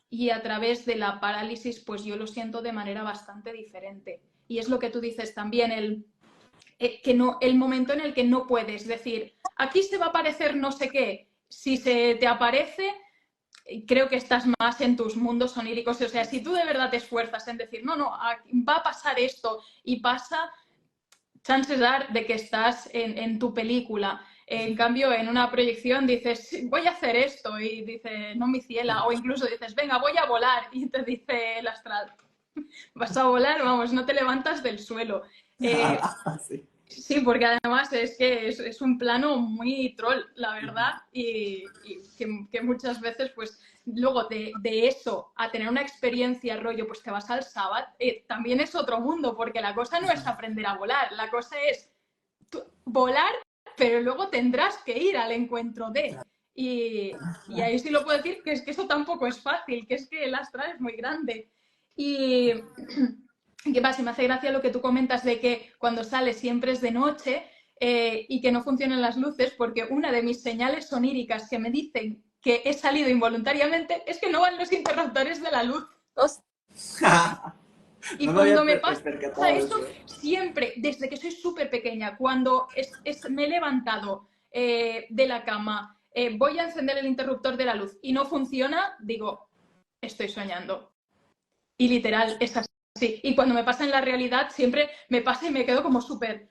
Y a través de la parálisis, pues yo lo siento de manera bastante diferente. Y es lo que tú dices también, que no, el momento en el que no puedes decir, aquí se va a aparecer no sé qué. Si se te aparece, creo que estás más en tus mundos oníricos. O sea, si tú de verdad te esfuerzas en decir, no, va a pasar esto y pasa, chances are de que estás en tu película. En cambio, en una proyección dices, voy a hacer esto, y dice, no, mi ciela, o incluso dices, venga, voy a volar, y te dice el astral, vas a volar, vamos, no te levantas del suelo. Sí. Sí, porque además es que es un plano muy troll, la verdad, y que muchas veces, pues, luego de eso a tener una experiencia rollo, pues te vas al sábado, también es otro mundo, porque la cosa no es aprender a volar, la cosa es volar, pero luego tendrás que ir al encuentro de. Y ahí sí lo puedo decir, que es que eso tampoco es fácil, que es que el astral es muy grande. Y qué pasa, me hace gracia lo que tú comentas de que cuando sales siempre es de noche y que no funcionan las luces, porque una de mis señales oníricas que me dicen que he salido involuntariamente es que no van los interruptores de la luz. Y No me había cuando me pasa percatado de eso, eso. siempre, desde que soy súper pequeña, cuando me he levantado de la cama, voy a encender el interruptor de la luz y no funciona, digo, estoy soñando. Y literal, es así. Y cuando me pasa en la realidad, siempre me pasa y me quedo como súper,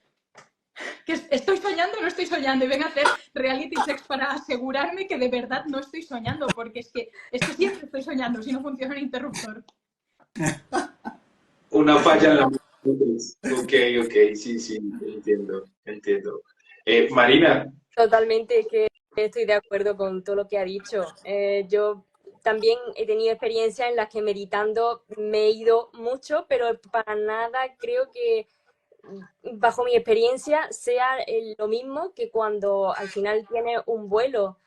que estoy soñando o no estoy soñando, y vengo a hacer reality checks para asegurarme que de verdad no estoy soñando, porque es que siempre estoy soñando si no funciona el interruptor. Una falla en la matriz. Ok, ok, sí, sí, entiendo, entiendo. Marina, Totalmente que estoy de acuerdo con todo lo que ha dicho. Yo también he tenido experiencias en las que meditando me he ido mucho, pero para nada creo que bajo mi experiencia sea lo mismo que cuando al final tienes un vuelo.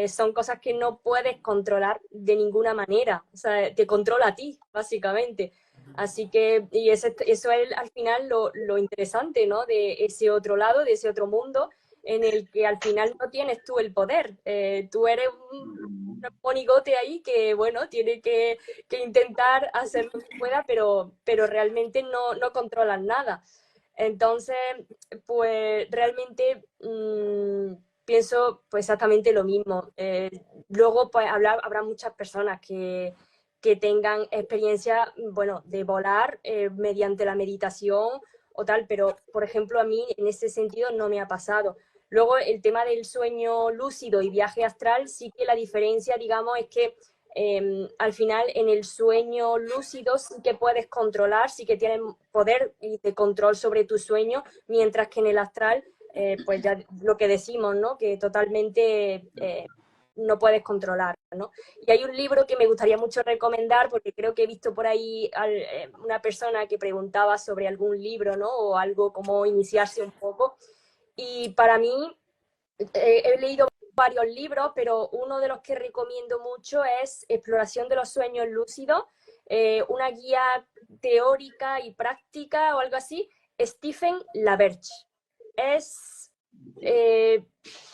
Son cosas que no puedes controlar de ninguna manera. O sea, te controla a ti, básicamente. Así que, y eso es al final lo interesante, ¿no? De ese otro lado, de ese otro mundo, en el que al final no tienes tú el poder. Tú eres un monigote ahí que, bueno, tiene que intentar hacer lo que pueda, pero realmente no controlas nada. Entonces, pues realmente pienso pues exactamente lo mismo. Luego, pues habrá muchas personas que tengan experiencia, bueno, de volar mediante la meditación o tal, pero, por ejemplo, a mí en ese sentido no me ha pasado. Luego, el tema del sueño lúcido y viaje astral, sí que la diferencia, digamos, es que al final en el sueño lúcido sí que puedes controlar, sí que tienes poder de control sobre tu sueño, mientras que en el astral, pues ya lo que decimos, ¿no? Que totalmente no puedes controlar, ¿no? Y hay un libro que me gustaría mucho recomendar, porque creo que he visto por ahí una persona que preguntaba sobre algún libro, ¿no? O algo como iniciarse un poco. Y para mí, he leído varios libros, pero uno de los que recomiendo mucho es Exploración de los sueños lúcidos, una guía teórica y práctica o algo así, Stephen LaBerge. Es,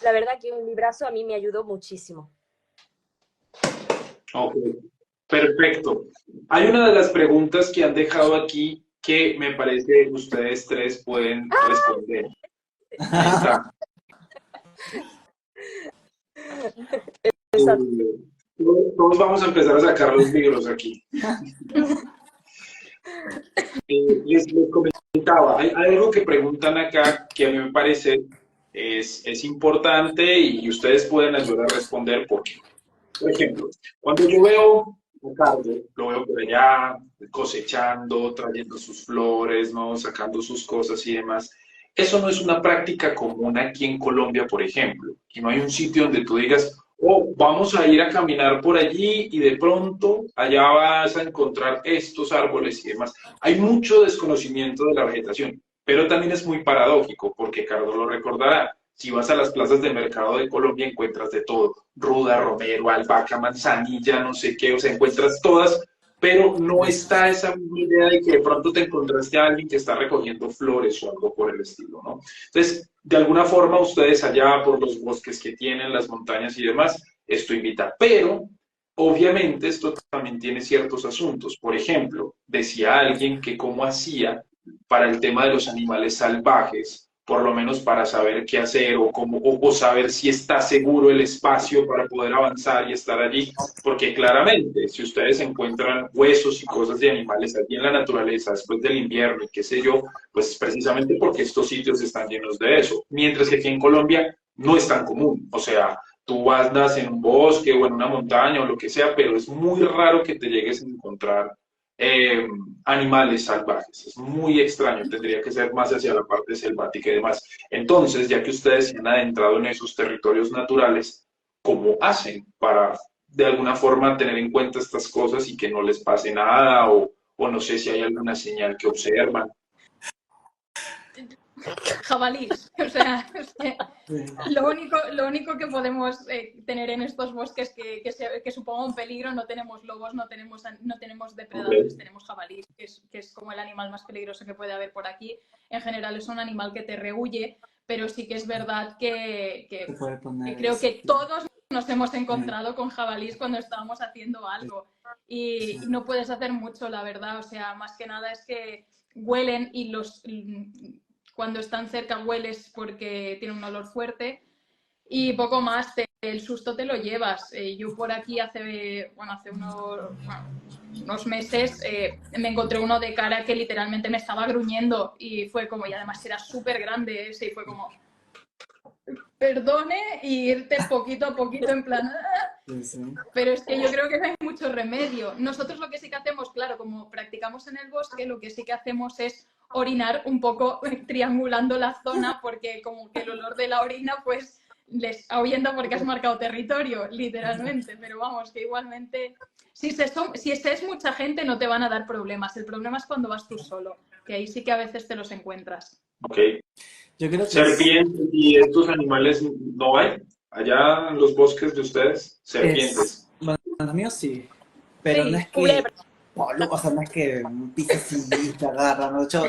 la verdad que un librazo a mí me ayudó muchísimo. Ok, perfecto. Hay una de las preguntas que han dejado aquí que me parece que ustedes tres pueden responder. Ahí está. Exacto. Todos vamos a empezar a sacar los libros aquí. Les comentaba, hay algo que preguntan acá que a mí me parece es importante y ustedes pueden ayudar a responder porque, por ejemplo, cuando yo veo a Carlos, lo veo por allá cosechando, trayendo sus flores, ¿no? Sacando sus cosas y demás. Eso no es una práctica común aquí en Colombia, por ejemplo, y no hay un sitio donde tú digas, oh, vamos a ir a caminar por allí y de pronto allá vas a encontrar estos árboles y demás. Hay mucho desconocimiento de la vegetación, pero también es muy paradójico, porque Carlos lo recordará. Si vas a las plazas de mercado de Colombia encuentras de todo, ruda, romero, albahaca, manzanilla, no sé qué, o sea, encuentras todas, pero no está esa misma idea de que de pronto te encontraste a alguien que está recogiendo flores o algo por el estilo, ¿no? Entonces, de alguna forma ustedes allá por los bosques que tienen, las montañas y demás, esto invita, pero obviamente esto también tiene ciertos asuntos. Por ejemplo, decía alguien que cómo hacía para el tema de los animales salvajes, por lo menos para saber qué hacer o, cómo, o saber si está seguro el espacio para poder avanzar y estar allí, porque claramente si ustedes encuentran huesos y cosas de animales allí en la naturaleza después del invierno y qué sé yo, pues precisamente porque estos sitios están llenos de eso, mientras que aquí en Colombia no es tan común, o sea, tú andas en un bosque o en una montaña o lo que sea, pero es muy raro que te llegues a encontrar animales salvajes. Es muy extraño, tendría que ser más hacia la parte selvática y demás. Entonces, ya que ustedes se han adentrado en esos territorios naturales, ¿cómo hacen para de alguna forma tener en cuenta estas cosas y que no les pase nada? O no sé si hay alguna señal que observan. Jabalís. O sea, es que lo único que podemos tener en estos bosques que suponga un peligro, no tenemos lobos, no tenemos depredadores, Ok. tenemos jabalís, que es como el animal más peligroso que puede haber por aquí. En general es un animal que te rehuye, pero sí que es verdad Se que puede poner creo que todos nos hemos encontrado con jabalís cuando estábamos haciendo algo sí. y no puedes hacer mucho, la verdad. O sea, más que nada es que huelen y cuando están cerca hueles porque tienen un olor fuerte y poco más, el susto te lo llevas. Yo por aquí hace unos meses me encontré uno de cara que literalmente me estaba gruñendo y fue como, y además era súper grande ese y fue como, perdone, y irte poquito a poquito en plan... Sí, sí. Pero es que yo creo que no hay mucho remedio. Nosotros lo que sí que hacemos, claro, como practicamos en el bosque, lo que sí que hacemos es orinar un poco triangulando la zona porque como que el olor de la orina pues les ahuyenta porque has marcado territorio, literalmente. Pero vamos, que igualmente, si es mucha gente no te van a dar problemas. El problema es cuando vas tú solo, que ahí sí que a veces te los encuentras. Ok. Yo creo que Serpientes y estos animales no hay. Allá en los bosques de ustedes, serpientes. bueno, los míos sí, pero no Sí, es que, culebra. o sea, no es que pisas y te agarran, ¿no? De hecho,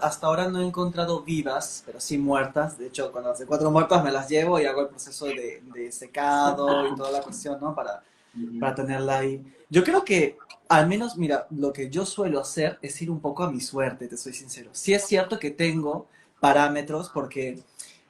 hasta ahora no he encontrado vivas, pero sí muertas. De hecho, cuando las encuentro muertas me las llevo y hago el proceso de secado y toda la cuestión, ¿no? Para tenerla ahí. Yo creo que, al menos, mira, lo que yo suelo hacer es ir un poco a mi suerte, te soy sincero. Sí es cierto que tengo parámetros, porque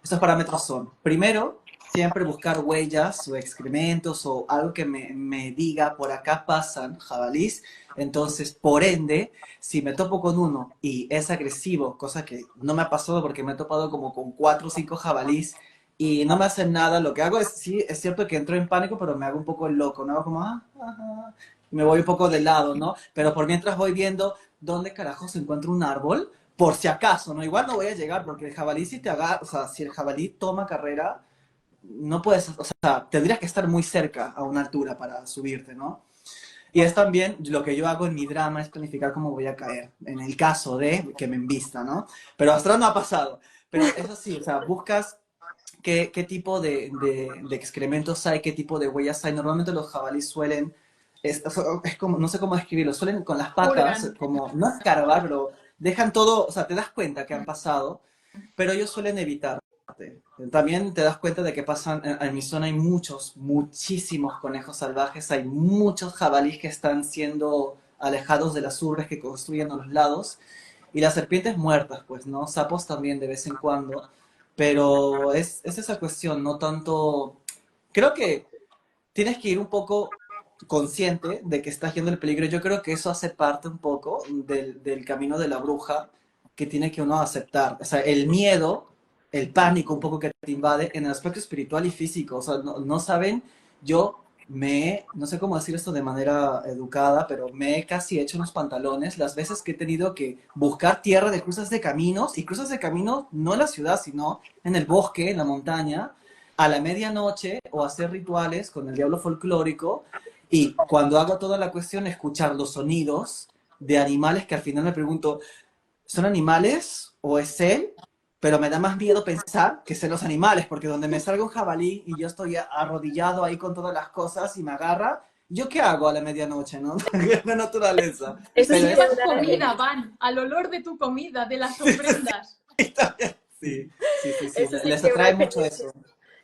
estos parámetros son, primero, siempre buscar huellas o excrementos o algo que me diga, por acá pasan jabalís. Entonces, por ende, si me topo con uno y es agresivo, cosa que no me ha pasado porque me he topado como con 4 o 5 jabalís, y no me hacen nada. Lo que hago es, sí, es cierto que entro en pánico, pero me hago un poco el loco, ¿no? Hago como, y me voy un poco de lado, ¿no? Pero por mientras voy viendo dónde carajo se encuentra un árbol, por si acaso, ¿no? Igual no voy a llegar, porque el jabalí si te agarra, o sea, si el jabalí toma carrera, no puedes, o sea, tendrías que estar muy cerca a una altura para subirte, ¿no? Y es también lo que yo hago en mi drama, es planificar cómo voy a caer, en el caso de que me embista, ¿no? Pero hasta ahora no ha pasado. Pero eso sí, o sea, buscas qué tipo de excrementos hay, qué tipo de huellas hay. Normalmente los jabalíes suelen, es como, no sé cómo describirlo, suelen con las patas, Hurgan. como, no escarbar, pero dejan todo, o sea, te das cuenta que han pasado, pero ellos suelen evitarte. También te das cuenta de que pasan, en mi zona hay muchos, muchísimos conejos salvajes, hay muchos jabalíes que están siendo alejados de las urbes que construyen a los lados, y las serpientes muertas, pues, ¿no? Sapos también de vez en cuando, pero es esa cuestión, no tanto... Creo que tienes que ir un poco consciente de que estás yendo el peligro. Yo creo que eso hace parte un poco del camino de la bruja que tiene que uno aceptar. O sea, el miedo, el pánico un poco que te invade en el aspecto espiritual y físico. O sea, no saben, yo no sé cómo decir esto de manera educada, pero me he casi hecho unos pantalones las veces que he tenido que buscar tierra de cruzas de caminos, y cruzas de caminos no en la ciudad, sino en el bosque, en la montaña, a la medianoche, o hacer rituales con el diablo folclórico, y cuando hago toda la cuestión, escuchar los sonidos de animales que al final me pregunto, ¿son animales o es él? Pero me da más miedo pensar que son los animales, porque donde me salga un jabalí y yo estoy arrodillado ahí con todas las cosas y me agarra, ¿yo qué hago a la medianoche, no? La naturaleza. Eso Si Pero sí que es llevas una... comida, van al olor de tu comida, de las ofrendas. sí, sí, Eso sí les que es una atrae mucho experiencia. eso,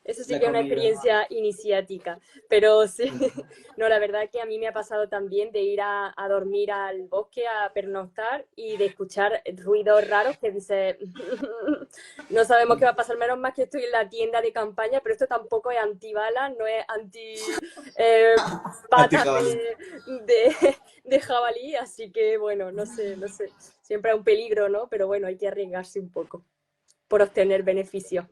Eso sí la que es una comida. experiencia iniciática, pero sí, Sí. no, la verdad que a mí me ha pasado también de ir a dormir al bosque a pernoctar y de escuchar ruidos raros que dice, no sabemos qué va a pasar, menos más que estoy en la tienda de campaña, pero esto tampoco es antibalas, no es anti eh, patas Antijabalí. de jabalí, así que bueno, no sé, siempre hay un peligro, ¿no? Pero bueno, hay que arriesgarse un poco por obtener beneficios.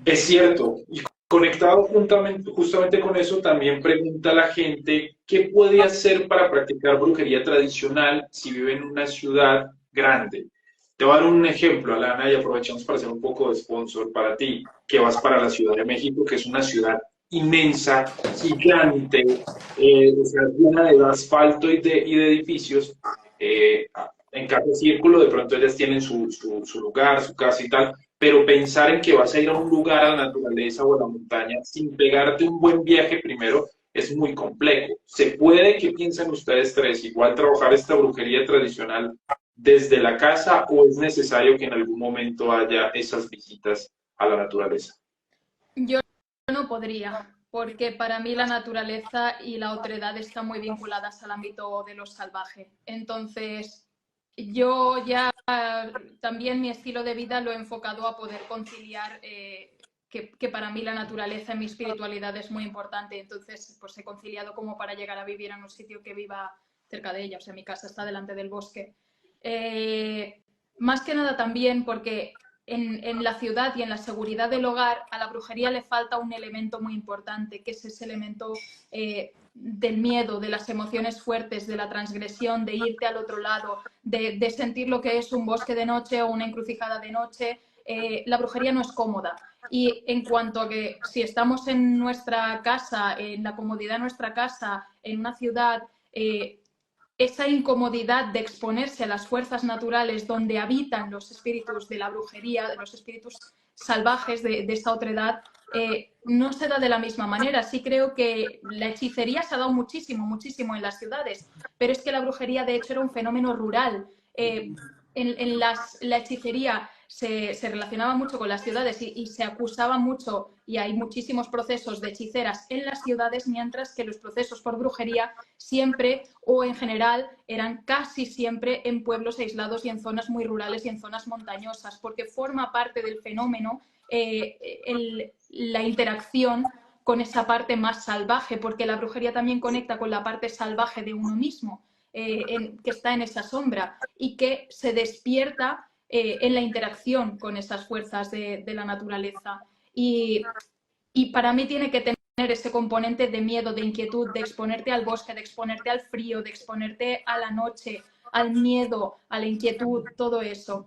Es cierto, y conectado justamente con eso, también pregunta la gente qué puede hacer para practicar brujería tradicional si vive en una ciudad grande. Te voy a dar un ejemplo, Alana, y aprovechamos para hacer un poco de sponsor para ti, que vas para la Ciudad de México, que es una ciudad inmensa, gigante, o sea, llena de asfalto y de edificios. En cada círculo, de pronto ellas tienen su lugar, su casa y tal, pero pensar en que vas a ir a un lugar, a la naturaleza o a la montaña, sin pegarte un buen viaje primero, es muy complejo. ¿Se puede, qué piensan ustedes tres, igual trabajar esta brujería tradicional desde la casa o es necesario que en algún momento haya esas visitas a la naturaleza? Yo no podría, porque para mí la naturaleza y la otredad están muy vinculadas al ámbito de lo salvaje. Entonces, yo ya también mi estilo de vida lo he enfocado a poder conciliar que para mí la naturaleza y mi espiritualidad es muy importante. Entonces, pues he conciliado como para llegar a vivir en un sitio que viva cerca de ella. O sea, mi casa está delante del bosque. Más que nada también porque en la ciudad y en la seguridad del hogar a la brujería le falta un elemento muy importante, que es ese elemento del miedo, de las emociones fuertes, de la transgresión, de irte al otro lado, de sentir lo que es un bosque de noche o una encrucijada de noche. La brujería no es cómoda. Y en cuanto a que si estamos en nuestra casa, en la comodidad de nuestra casa, en una ciudad, esa incomodidad de exponerse a las fuerzas naturales donde habitan los espíritus de la brujería, de los espíritus salvajes de esa otredad, no se da de la misma manera. Sí creo que la hechicería se ha dado muchísimo, muchísimo en las ciudades, pero es que la brujería de hecho era un fenómeno rural. La hechicería se relacionaba mucho con las ciudades y se acusaba mucho, y hay muchísimos procesos de hechiceras en las ciudades, mientras que los procesos por brujería siempre o en general eran casi siempre en pueblos aislados y en zonas muy rurales y en zonas montañosas, porque forma parte del fenómeno la interacción con esa parte más salvaje, porque la brujería también conecta con la parte salvaje de uno mismo, que está en esa sombra y que se despierta en la interacción con esas fuerzas de la naturaleza. y para mí tiene que tener ese componente de miedo, de inquietud, de exponerte al bosque, de exponerte al frío, de exponerte a la noche, al miedo, a la inquietud, todo eso.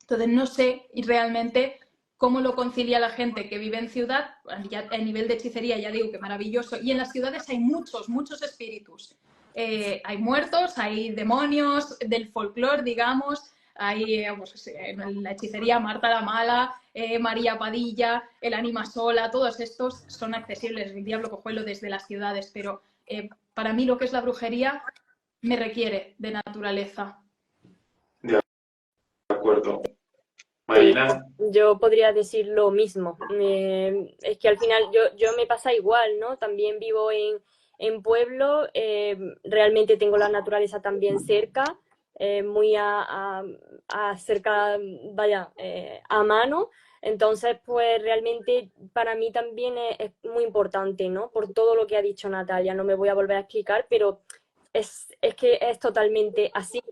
Entonces no sé realmente cómo lo concilia la gente que vive en ciudad, a nivel de hechicería ya digo que maravilloso, y en las ciudades hay muchos espíritus. Hay muertos, hay demonios del folclore, digamos, hay pues, en la hechicería Marta la Mala, María Padilla, el Ánima Sola, todos estos son accesibles, el Diablo Cojuelo desde las ciudades, pero para mí lo que es la brujería me requiere de naturaleza. De acuerdo. Sí, Marina, yo podría decir lo mismo. Es que al final yo me pasa igual, ¿no? También vivo en pueblo, realmente tengo la naturaleza también cerca, muy cerca, vaya, a mano. Entonces, pues realmente para mí también es muy importante, ¿no? Por todo lo que ha dicho Natalia, no me voy a volver a explicar, pero es que es totalmente así.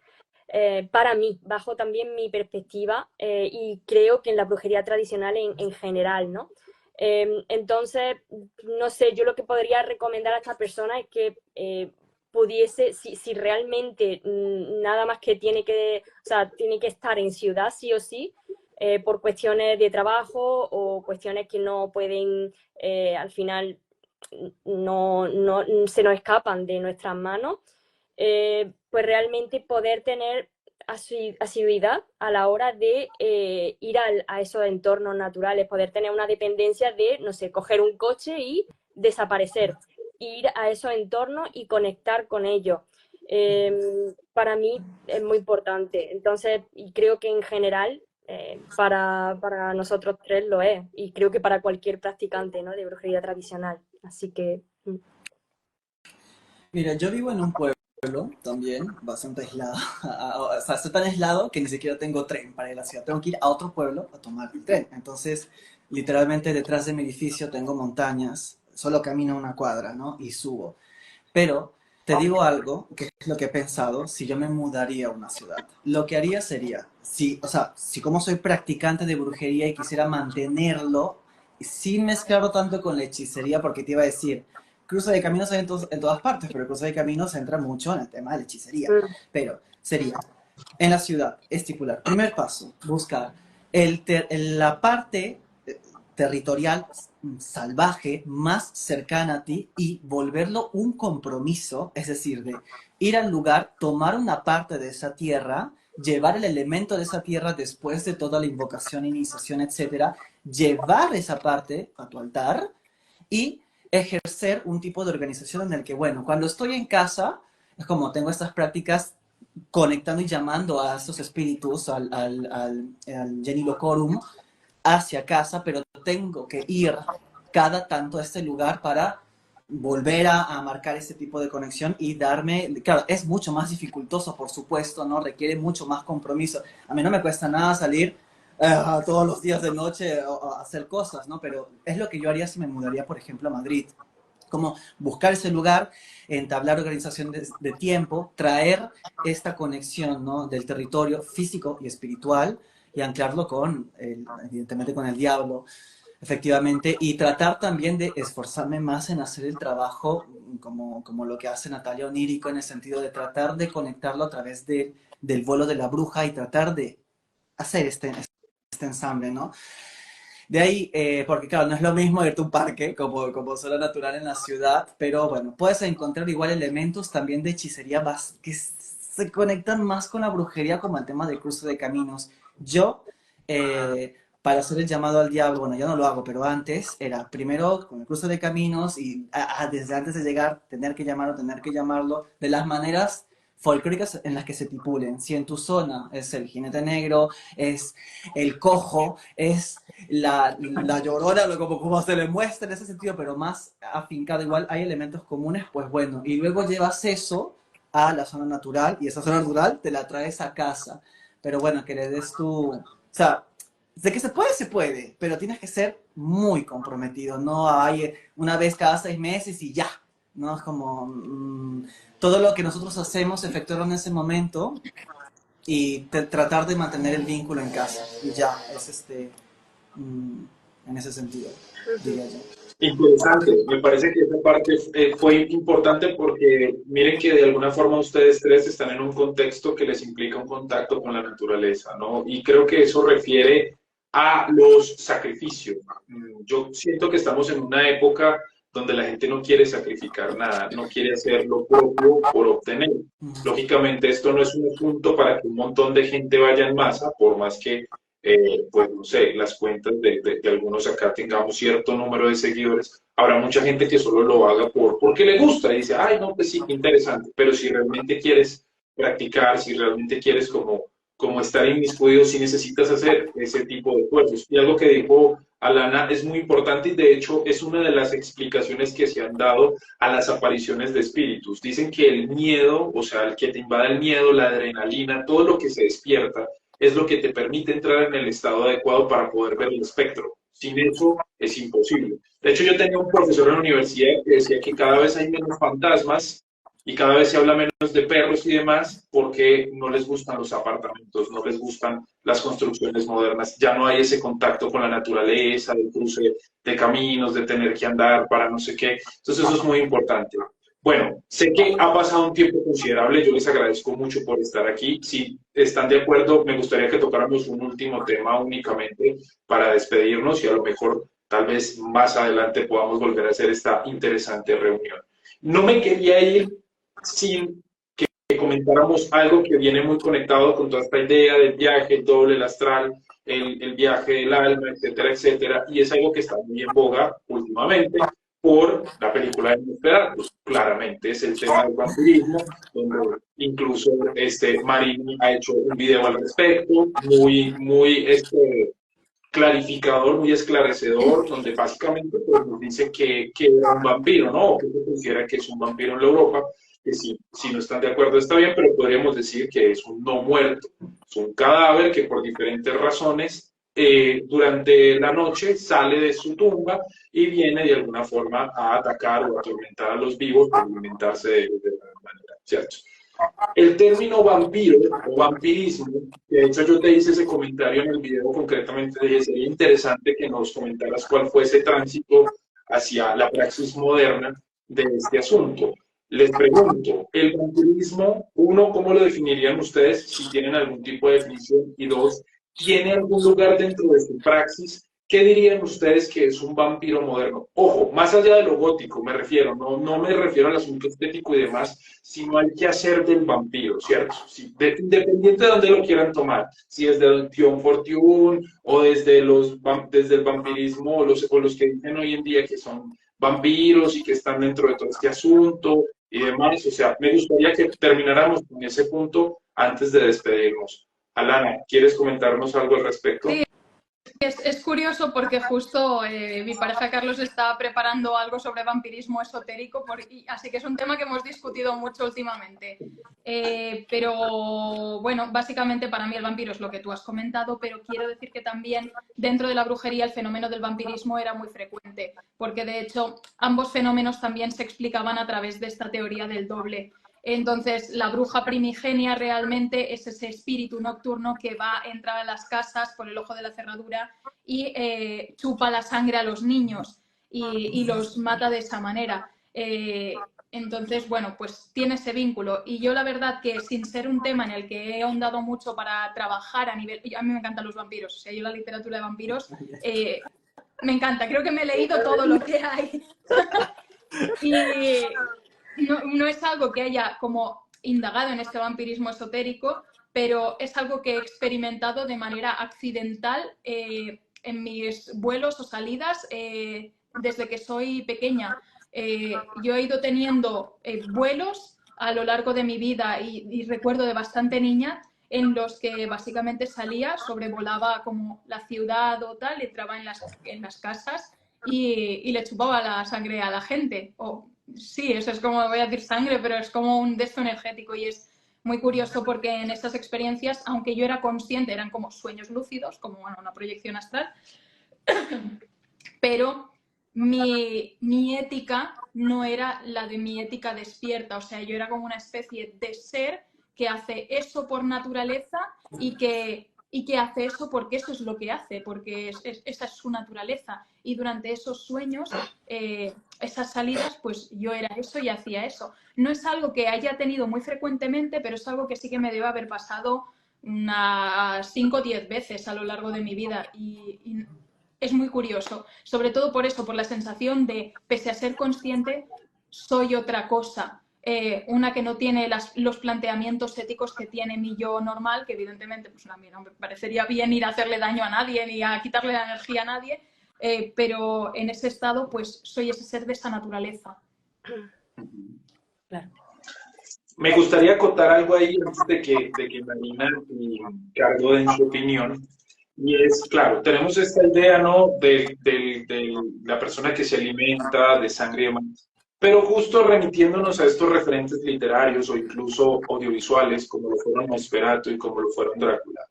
Para mí, bajo también mi perspectiva y creo que en la brujería tradicional en general, ¿no? Entonces, no sé, yo lo que podría recomendar a esta persona es que pudiese, si realmente nada más que tiene que, o sea, tiene que estar en ciudad sí o sí, por cuestiones de trabajo o cuestiones que no pueden, al final, no se nos escapan de nuestras manos, pues realmente poder tener asiduidad a la hora de ir a esos entornos naturales, poder tener una dependencia de, no sé, coger un coche y desaparecer, ir a esos entornos y conectar con ellos. Para mí es muy importante. Entonces, y creo que en general para nosotros tres lo es, y creo que para cualquier practicante, ¿no?, de brujería tradicional. Así que... Mira, yo vivo en un pueblo también, bastante aislado. O sea, estoy tan aislado que ni siquiera tengo tren para ir a la ciudad. Tengo que ir a otro pueblo a tomar el tren. Entonces, literalmente detrás de mi edificio tengo montañas. Solo camino una cuadra, ¿no? Y subo. Pero te digo algo, que es lo que he pensado, si yo me mudaría a una ciudad. Lo que haría sería, o sea, si como soy practicante de brujería y quisiera mantenerlo, sin mezclarlo tanto con la hechicería, porque te iba a decir, cruce de caminos hay en todas partes, pero cruce de caminos entra mucho en el tema de la hechicería. Pero sería, en la ciudad, estipular, primer paso, buscar la parte territorial salvaje más cercana a ti y volverlo un compromiso, es decir, de ir al lugar, tomar una parte de esa tierra, llevar el elemento de esa tierra después de toda la invocación, iniciación, etcétera, llevar esa parte a tu altar y ejercer un tipo de organización en el que, bueno, cuando estoy en casa, es como tengo estas prácticas conectando y llamando a estos espíritus, al Geni Locorum, hacia casa, pero tengo que ir cada tanto a este lugar para volver a marcar ese tipo de conexión y darme, claro, es mucho más dificultoso, por supuesto, ¿no? Requiere mucho más compromiso. A mí no me cuesta nada salir todos los días de noche a hacer cosas, ¿no? Pero es lo que yo haría si me mudaría, por ejemplo, a Madrid. Como buscar ese lugar, entablar organización de tiempo, traer esta conexión, ¿no?, del territorio físico y espiritual y anclarlo evidentemente con el diablo, efectivamente, y tratar también de esforzarme más en hacer el trabajo como lo que hace Natalia Onírico, en el sentido de tratar de conectarlo a través del vuelo de la bruja y tratar de hacer este ensamble, ¿no? De ahí, porque claro, no es lo mismo irte a un parque como zona natural en la ciudad, pero bueno, puedes encontrar igual elementos también de hechicería que se conectan más con la brujería, como el tema del cruce de caminos. Yo, para hacer el llamado al diablo, bueno, ya no lo hago, pero antes era primero con el cruce de caminos y desde antes de llegar tener que llamarlo, de las maneras folclóricas en las que se tipulen. Si en tu zona es el jinete negro, es el cojo, es la llorona, como se le muestra en ese sentido, pero más afincado, igual hay elementos comunes, pues bueno, y luego llevas eso a la zona natural y esa zona natural te la traes a casa. Pero bueno, que le des tu... O sea, de que se puede, pero tienes que ser muy comprometido, no hay una vez cada 6 meses y ya, ¿no? Es como todo lo que nosotros hacemos, efectuarlo en ese momento y tratar de mantener el vínculo en casa. Y ya, es en ese sentido, diría yo. Interesante, me parece que esa parte fue importante porque miren que de alguna forma ustedes tres están en un contexto que les implica un contacto con la naturaleza, ¿no? Y creo que eso refiere a los sacrificios. Yo siento que estamos en una época donde la gente no quiere sacrificar nada, no quiere hacer lo propio por obtener. Lógicamente esto no es un asunto para que un montón de gente vaya en masa, por más que pues no sé, las cuentas de algunos acá tengamos cierto número de seguidores, habrá mucha gente que solo lo haga porque le gusta y dice, ay, no, pues sí, qué interesante, pero si realmente quieres practicar, si realmente quieres como estar inmiscuido, si necesitas hacer ese tipo de esfuerzos. Y algo que dijo Alana es muy importante y de hecho es una de las explicaciones que se han dado a las apariciones de espíritus. Dicen que el miedo, o sea, el que te invada el miedo, la adrenalina, todo lo que se despierta, es lo que te permite entrar en el estado adecuado para poder ver el espectro. Sin eso es imposible. De hecho, yo tenía un profesor en la universidad que decía que cada vez hay menos fantasmas y cada vez se habla menos de perros y demás porque no les gustan los apartamentos, no les gustan las construcciones modernas, ya no hay ese contacto con la naturaleza, el cruce de caminos, de tener que andar para no sé qué. Entonces eso es muy importante. Bueno, sé que ha pasado un tiempo considerable, yo les agradezco mucho por estar aquí. Si están de acuerdo, me gustaría que tocáramos un último tema únicamente para despedirnos y a lo mejor tal vez más adelante podamos volver a hacer esta interesante reunión. No me quería ir sin que comentáramos algo que viene muy conectado con toda esta idea del viaje, el doble, el astral, el viaje del alma, etcétera, etcétera, y es algo que está muy en boga últimamente por la película de Nosferatu. Claramente es el tema del vampirismo, donde incluso Marini ha hecho un video al respecto, muy clarificador, muy esclarecedor, donde básicamente pues, nos dice que era un vampiro, ¿no? O que se considera que es un vampiro en la Europa, que si no están de acuerdo está bien, pero podríamos decir que es un no muerto, es un cadáver que por diferentes razones durante la noche sale de su tumba y viene de alguna forma a atacar o atormentar a los vivos para alimentarse de alguna manera, ¿cierto? El término vampiro o vampirismo, de hecho yo te hice ese comentario en el video concretamente, dije, sería interesante que nos comentaras cuál fue ese tránsito hacia la praxis moderna de este asunto. Les pregunto, el vampirismo, uno, ¿cómo lo definirían ustedes si tienen algún tipo de definición? Y dos, ¿tiene algún lugar dentro de su praxis? ¿Qué dirían ustedes que es un vampiro moderno? Ojo, más allá de lo gótico me refiero, no me refiero al asunto estético y demás, sino al quehacer del vampiro, ¿cierto? Sí, independiente de dónde lo quieran tomar, si es de Dion Fortune o desde el vampirismo o los que dicen hoy en día que son vampiros y que están dentro de todo este asunto y demás. O sea, me gustaría que termináramos con ese punto antes de despedirnos. Alana, ¿quieres comentarnos algo al respecto? Sí. Es curioso porque justo mi pareja Carlos está preparando algo sobre vampirismo esotérico, así que es un tema que hemos discutido mucho últimamente. Pero bueno, básicamente para mí el vampiro es lo que tú has comentado, pero quiero decir que también dentro de la brujería el fenómeno del vampirismo era muy frecuente, porque de hecho ambos fenómenos también se explicaban a través de esta teoría del doble. Entonces, la bruja primigenia realmente es ese espíritu nocturno que va a entrar a las casas por el ojo de la cerradura y chupa la sangre a los niños y los mata de esa manera. Entonces, bueno, pues tiene ese vínculo. Y yo la verdad que sin ser un tema en el que he ahondado mucho para trabajar a nivel... A mí me encantan los vampiros, o sea, yo la literatura de vampiros me encanta. Creo que me he leído todo lo que hay. Y... No es algo que haya como indagado en este vampirismo esotérico, pero es algo que he experimentado de manera accidental en mis vuelos o salidas desde que soy pequeña. Yo he ido teniendo vuelos a lo largo de mi vida y recuerdo de bastante niña en los que básicamente salía, sobrevolaba como la ciudad o tal, entraba en las casas y le chupaba la sangre a la gente. Sí, eso es como, voy a decir sangre, pero es como un desto energético y es muy curioso porque en estas experiencias, aunque yo era consciente, eran como sueños lúcidos, como bueno, una proyección astral, pero mi ética no era la de mi ética despierta, o sea, yo era como una especie de ser que hace eso por naturaleza y que y que hace eso porque eso es lo que hace, porque esa es su naturaleza. Y durante esos sueños, esas salidas, pues yo era eso y hacía eso. No es algo que haya tenido muy frecuentemente, pero es algo que sí que me debe haber pasado unas 5 o 10 veces a lo largo de mi vida. Y es muy curioso, sobre todo por eso, por la sensación de, pese a ser consciente, soy otra cosa. Una que no tiene los planteamientos éticos que tiene mi yo normal, que evidentemente pues, a mí no me parecería bien ir a hacerle daño a nadie ni a quitarle la energía a nadie, pero en ese estado pues soy ese ser de esa naturaleza. Claro. Me gustaría acotar algo ahí antes de que Marina y Carlos den su opinión. Y es, claro, tenemos esta idea, ¿no? De la persona que se alimenta de sangre y demás. Pero justo remitiéndonos a estos referentes literarios o incluso audiovisuales, como lo fueron Nosferatu y como lo fueron Drácula,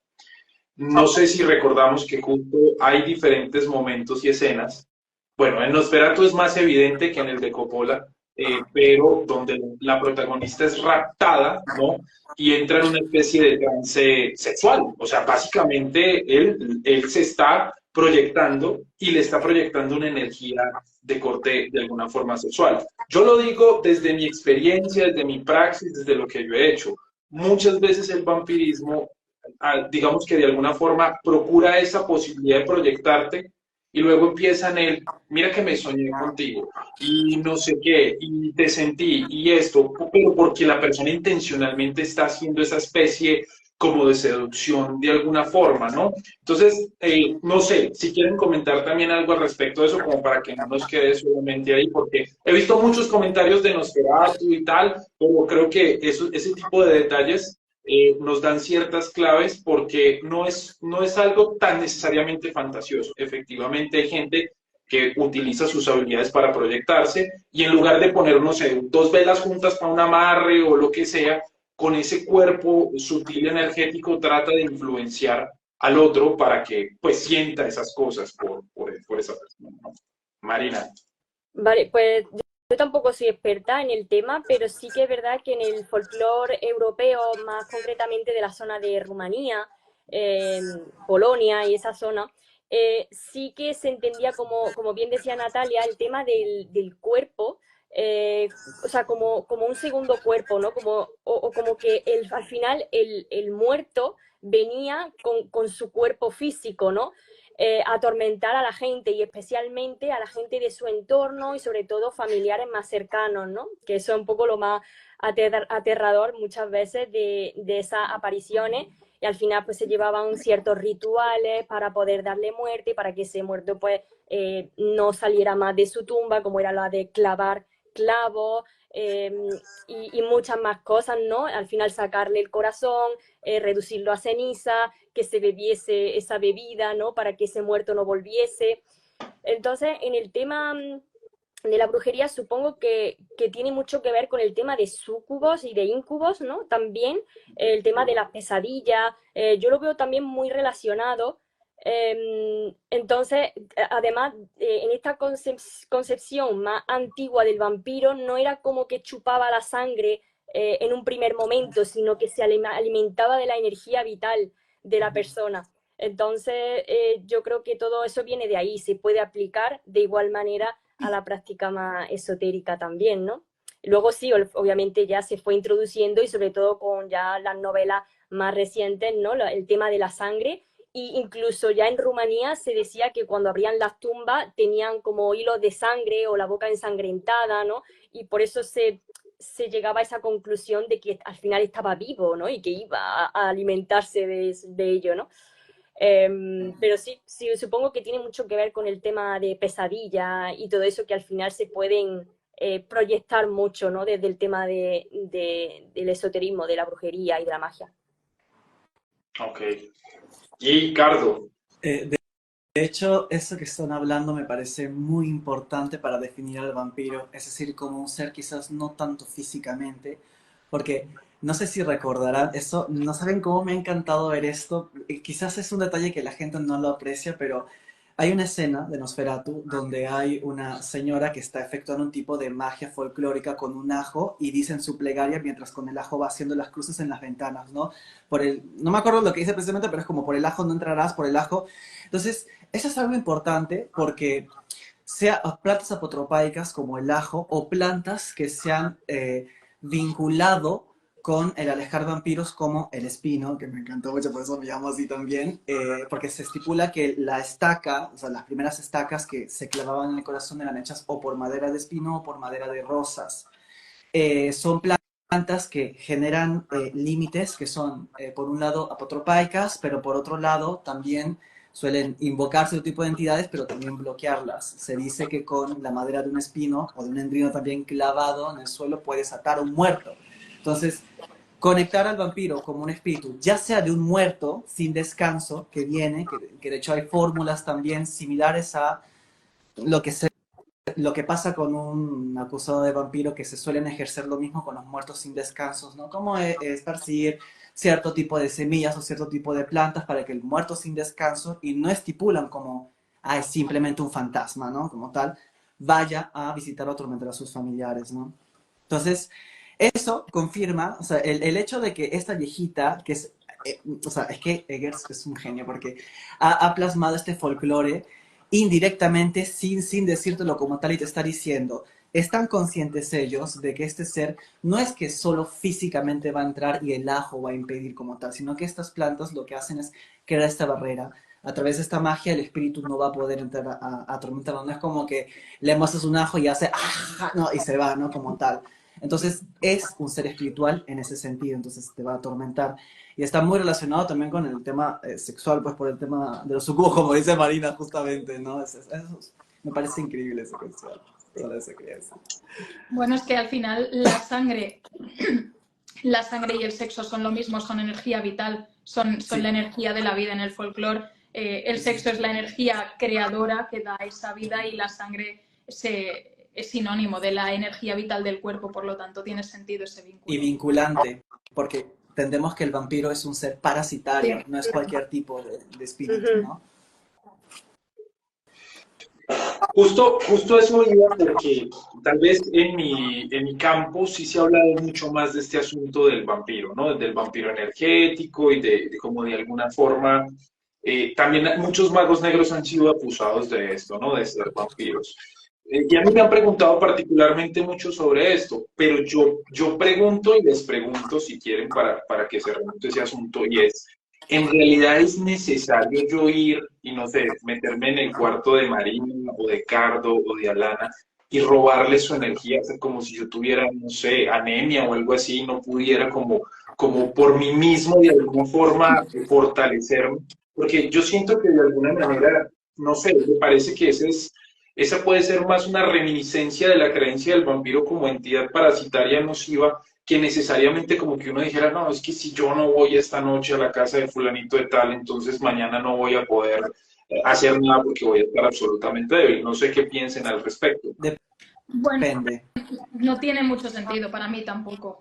no sé si recordamos que justo hay diferentes momentos y escenas. Bueno, en Nosferatu es más evidente que en el de Coppola, pero donde la protagonista es raptada, ¿no? Y entra en una especie de trance sexual. O sea, básicamente él se está proyectando y le está proyectando una energía de corte de alguna forma sexual. Yo lo digo desde mi experiencia, desde mi praxis, desde lo que yo he hecho. Muchas veces el vampirismo, digamos que de alguna forma procura esa posibilidad de proyectarte y luego empiezan mira que me soñé contigo y no sé qué, y te sentí y esto, pero porque la persona intencionalmente está haciendo esa especie como de seducción de alguna forma, ¿no? Entonces, no sé, si quieren comentar también algo al respecto de eso, como para que no nos quede solamente ahí, porque he visto muchos comentarios de Nosferatu y tal, pero creo que ese tipo de detalles nos dan ciertas claves porque no es algo tan necesariamente fantasioso. Efectivamente, hay gente que utiliza sus habilidades para proyectarse y en lugar de poner, no sé, dos velas juntas para un amarre o lo que sea, con ese cuerpo sutil energético trata de influenciar al otro para que pues sienta esas cosas por esa persona, ¿no? Marina. Vale, pues yo tampoco soy experta en el tema, pero sí que es verdad que en el folclore europeo, más concretamente de la zona de Rumanía, Polonia y esa zona, sí que se entendía como bien decía Natalia, el tema del cuerpo, o sea, como un segundo cuerpo, ¿no? O como que al final el muerto venía con su cuerpo físico, ¿no? Atormentar a la gente y especialmente a la gente de su entorno y sobre todo familiares más cercanos, ¿no? Que eso es un poco lo más aterrador muchas veces de esas apariciones y al final pues se llevaban ciertos rituales para poder darle muerte y para que ese muerto pues no saliera más de su tumba, como era la de clavar clavos, y muchas más cosas, ¿no? Al final sacarle el corazón, reducirlo a ceniza, que se bebiese esa bebida, ¿no? Para que ese muerto no volviese. Entonces, en el tema de la brujería, supongo que tiene mucho que ver con el tema de súcubos y de íncubos, ¿no? También el tema de las pesadillas, yo lo veo también muy relacionado. Entonces, además, en esta concepción más antigua del vampiro, no era como que chupaba la sangre en un primer momento, sino que se alimentaba de la energía vital de la persona. Entonces, yo creo que todo eso viene de ahí, se puede aplicar de igual manera a la práctica más esotérica también, ¿no? Luego sí, obviamente ya se fue introduciendo y sobre todo con ya las novelas más recientes, ¿no? El tema de la sangre. Y incluso ya en Rumanía se decía que cuando abrían las tumbas tenían como hilos de sangre o la boca ensangrentada, ¿no? Y por eso se llegaba a esa conclusión de que al final estaba vivo, ¿no? Y que iba a alimentarse de ello, ¿no? Pero sí, supongo que tiene mucho que ver con el tema de pesadilla y todo eso que al final se pueden proyectar mucho, ¿no? Desde el tema del esoterismo, de la brujería y de la magia. Ok. Y Cardo. De hecho, eso que están hablando me parece muy importante para definir al vampiro, es decir, como un ser quizás no tanto físicamente, porque no sé si recordarán eso, no saben cómo me ha encantado ver esto, quizás es un detalle que la gente no lo aprecia, pero Hay una escena de Nosferatu donde hay una señora que está efectuando un tipo de magia folclórica con un ajo y dice en su plegaria mientras con el ajo va haciendo las cruces en las ventanas, ¿no? No me acuerdo lo que dice precisamente, pero es como por el ajo no entrarás, por el ajo. Entonces, eso es algo importante porque sea plantas apotropaicas como el ajo o plantas que se han vinculado con el alejar vampiros como el espino, que me encantó mucho, por eso me llamo así también, porque se estipula que la estaca, o sea, las primeras estacas que se clavaban en el corazón eran hechas o por madera de espino o por madera de rosas. Son plantas que generan límites que son, por un lado, apotropaicas, pero por otro lado también suelen invocar cierto tipo de entidades, pero también bloquearlas. Se dice que con la madera de un espino o de un endrino también clavado en el suelo puedes atar a un muerto. Entonces, conectar al vampiro como un espíritu, ya sea de un muerto sin descanso que viene, que de hecho hay fórmulas también similares a lo que lo que pasa con un acusado de vampiro, que se suelen ejercer lo mismo con los muertos sin descansos, ¿no? Como esparcir cierto tipo de semillas o cierto tipo de plantas para que el muerto sin descanso, y no estipulan como, es simplemente un fantasma, ¿no? Como tal, vaya a visitar o atormentar a sus familiares, ¿no? Entonces, eso confirma, o sea, el hecho de que esta viejita, que es, o sea, es que Eggers es un genio porque ha plasmado este folclore indirectamente, sin decírtelo como tal y te está diciendo, están conscientes ellos de que este ser no es que solo físicamente va a entrar y el ajo va a impedir como tal, sino que estas plantas lo que hacen es crear esta barrera. A través de esta magia el espíritu no va a poder entrar a atormentarlo. No es como que le muestras un ajo y hace no, y se va, ¿no? Como tal. Entonces es un ser espiritual en ese sentido, entonces te va a atormentar. Y está muy relacionado también con el tema sexual, pues por el tema de los sucubos, como dice Marina, justamente, ¿no? Me parece increíble esa cuestión. Solo eso quería decir. Bueno, es que al final la sangre y el sexo son lo mismo, son energía vital, son Sí. la energía de la vida en el folclore. El sexo es la energía creadora que da esa vida y la sangre es sinónimo de la energía vital del cuerpo, por lo tanto tiene sentido ese Y vínculo. vinculante, porque entendemos que el vampiro es un ser parasitario, Sí. no es cualquier tipo de espíritu, ¿no? Justo eso iba porque tal vez en mi campo sí se ha hablado mucho más de este asunto del vampiro, ¿no? Del vampiro energético y de cómo de alguna forma también muchos magos negros han sido acusados de esto, ¿no? De ser vampiros. Y a mí me han preguntado particularmente mucho sobre esto, pero yo pregunto y les pregunto si quieren para que se remonte ese asunto y es, ¿en realidad es necesario yo ir y no sé, meterme en el cuarto de Marina o de Cardo o de Alana y robarle su energía? O sea, como si yo tuviera, no sé, anemia o algo así, y no pudiera como por mí mismo de alguna forma fortalecerme, porque yo siento que de alguna manera, no sé, me parece que esa puede ser más una reminiscencia de la creencia del vampiro como entidad parasitaria nociva que necesariamente como que uno dijera, no, es que si yo no voy esta noche a la casa de fulanito de tal, entonces mañana no voy a poder hacer nada porque voy a estar absolutamente débil. No sé qué piensen al respecto. Bueno, Depende. no tiene mucho sentido para mí tampoco.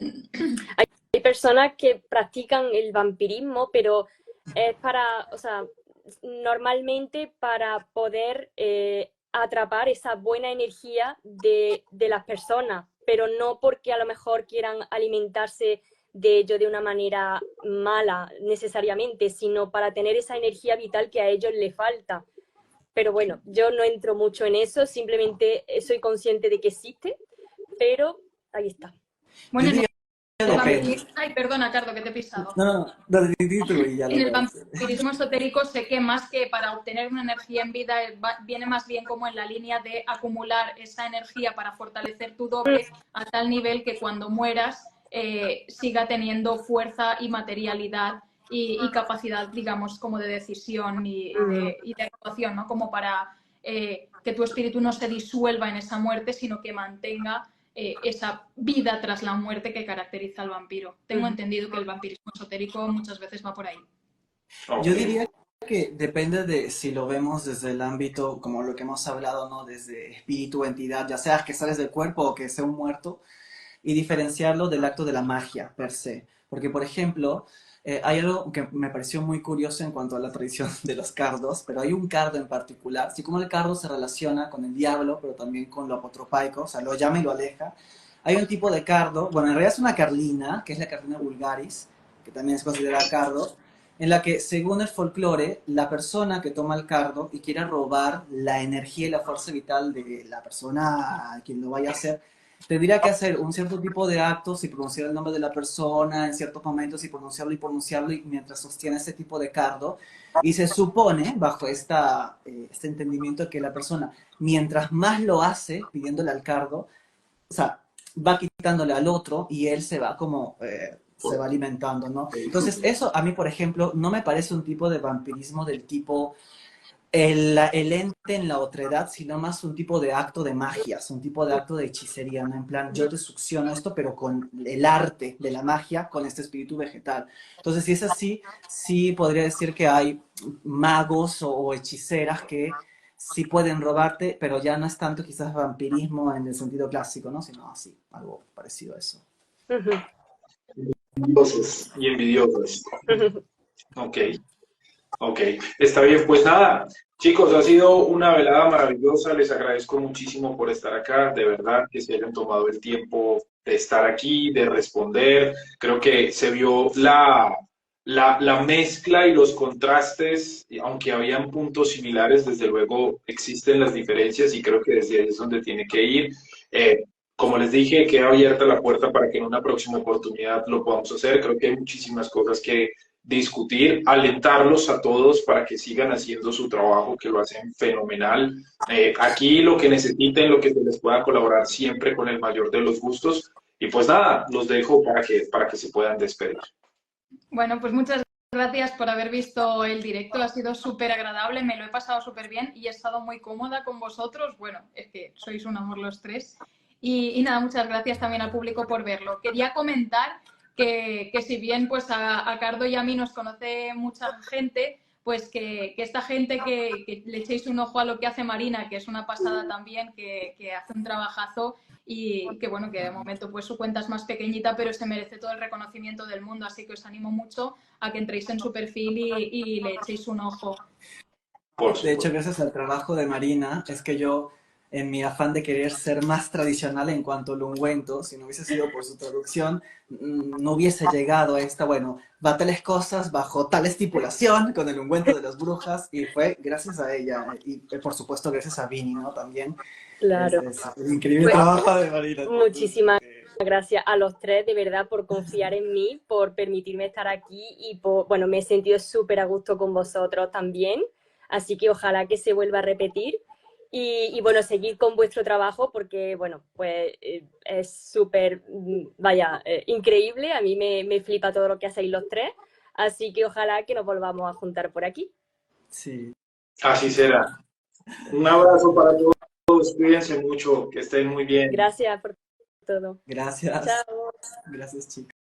Hay personas que practican el vampirismo, pero es para, o sea, normalmente para poder atrapar esa buena energía de las personas, pero no porque a lo mejor quieran alimentarse de ello de una manera mala necesariamente, sino para tener esa energía vital que a ellos les falta. Pero bueno, yo no entro mucho en eso, simplemente soy consciente de que existe, pero ahí está. Bueno, Yo diría que depende. Ay, perdona, Cardo, que te he pisado. No, tú y ya En el lo ves. vampirismo esotérico sé que más que para obtener una energía en vida, viene más bien como en la línea de acumular esa energía para fortalecer tu doble a tal nivel que cuando mueras siga teniendo fuerza y materialidad y capacidad, digamos, como de decisión y de actuación, ¿no? Como para que tu espíritu no se disuelva en esa muerte, sino que mantenga esa vida tras la muerte que caracteriza al vampiro. Tengo entendido que el vampirismo esotérico muchas veces va por ahí. Yo diría que depende de si lo vemos desde el ámbito, como lo que hemos hablado, ¿no? Desde espíritu, entidad, ya sea que sales del cuerpo o que sea un muerto, y diferenciarlo del acto de la magia per se. Porque, por ejemplo, hay algo que me pareció muy curioso en cuanto a la tradición de los cardos, pero hay un cardo en particular, así como el cardo se relaciona con el diablo, pero también con lo apotropaico, o sea, lo llama y lo aleja. Hay un tipo de cardo, bueno, en realidad es una carlina, que es la carlina vulgaris, que también es considerada cardo, en la que, según el folclore, la persona que toma el cardo y quiera robar la energía y la fuerza vital de la persona a quien lo vaya a hacer, tendría que hacer un cierto tipo de actos y pronunciar el nombre de la persona en ciertos momentos y pronunciarlo y mientras sostiene ese tipo de cardo. Y se supone, bajo este entendimiento, que la persona, mientras más lo hace, pidiéndole al cardo, o sea, va quitándole al otro y él se va como, se va alimentando, ¿no? Entonces, eso a mí, por ejemplo, no me parece un tipo de vampirismo del tipo el ente en la otredad, sino más un tipo de acto de magia, un tipo de acto de hechicería, ¿no? En plan, yo te succiono esto, pero con el arte de la magia, con este espíritu vegetal. Entonces, si es así, sí podría decir que hay magos o hechiceras que sí pueden robarte, pero ya no es tanto quizás vampirismo en el sentido clásico, ¿no? Sino así, algo parecido a eso. Ujú. Envidiosos y envidiosas. Ok. Ok, está bien, pues nada, chicos, ha sido una velada maravillosa, les agradezco muchísimo por estar acá, de verdad que se hayan tomado el tiempo de estar aquí, de responder, creo que se vio la mezcla y los contrastes, y aunque habían puntos similares, desde luego existen las diferencias y creo que desde ahí es donde tiene que ir. Como les dije, queda abierta la puerta para que en una próxima oportunidad lo podamos hacer, creo que hay muchísimas cosas que discutir, alentarlos a todos para que sigan haciendo su trabajo, que lo hacen fenomenal. Aquí lo que necesiten, lo que se les pueda colaborar siempre con el mayor de los gustos. Y pues nada, los dejo para que se puedan despedir. Bueno, pues muchas gracias por haber visto el directo. Ha sido súper agradable, me lo he pasado súper bien y he estado muy cómoda con vosotros. Bueno, es que sois un amor los tres. Y nada, muchas gracias también al público por verlo. Quería comentar que si bien pues a Cardo y a mí nos conoce mucha gente, pues que esta gente que le echéis un ojo a lo que hace Marina, que es una pasada también, que hace un trabajazo y que bueno, que de momento pues su cuenta es más pequeñita, pero se merece todo el reconocimiento del mundo, así que os animo mucho a que entréis en su perfil y le echéis un ojo. Por De hecho, supuesto. gracias al trabajo de Marina, es que yo, en mi afán de querer ser más tradicional en cuanto al ungüento, si no hubiese sido por su traducción, no hubiese llegado a esta, bueno, va tales cosas bajo tal estipulación con el ungüento de las brujas, y fue gracias a ella, y por supuesto gracias a Vini, ¿no? También Claro. es el increíble Pues, trabajo de Marina. muchísimas gracias a los tres, de verdad, por confiar en mí, por permitirme estar aquí y por, bueno, me he sentido súper a gusto con vosotros también, así que ojalá que se vuelva a repetir y bueno, seguir con vuestro trabajo porque, bueno, pues es súper, vaya, increíble, a mí me flipa todo lo que hacéis los tres, así que ojalá que nos volvamos a juntar por aquí. Sí. Así será. Un abrazo para todos, cuídense mucho, que estén muy bien. Gracias por todo. Gracias. Chao. Gracias, chicos.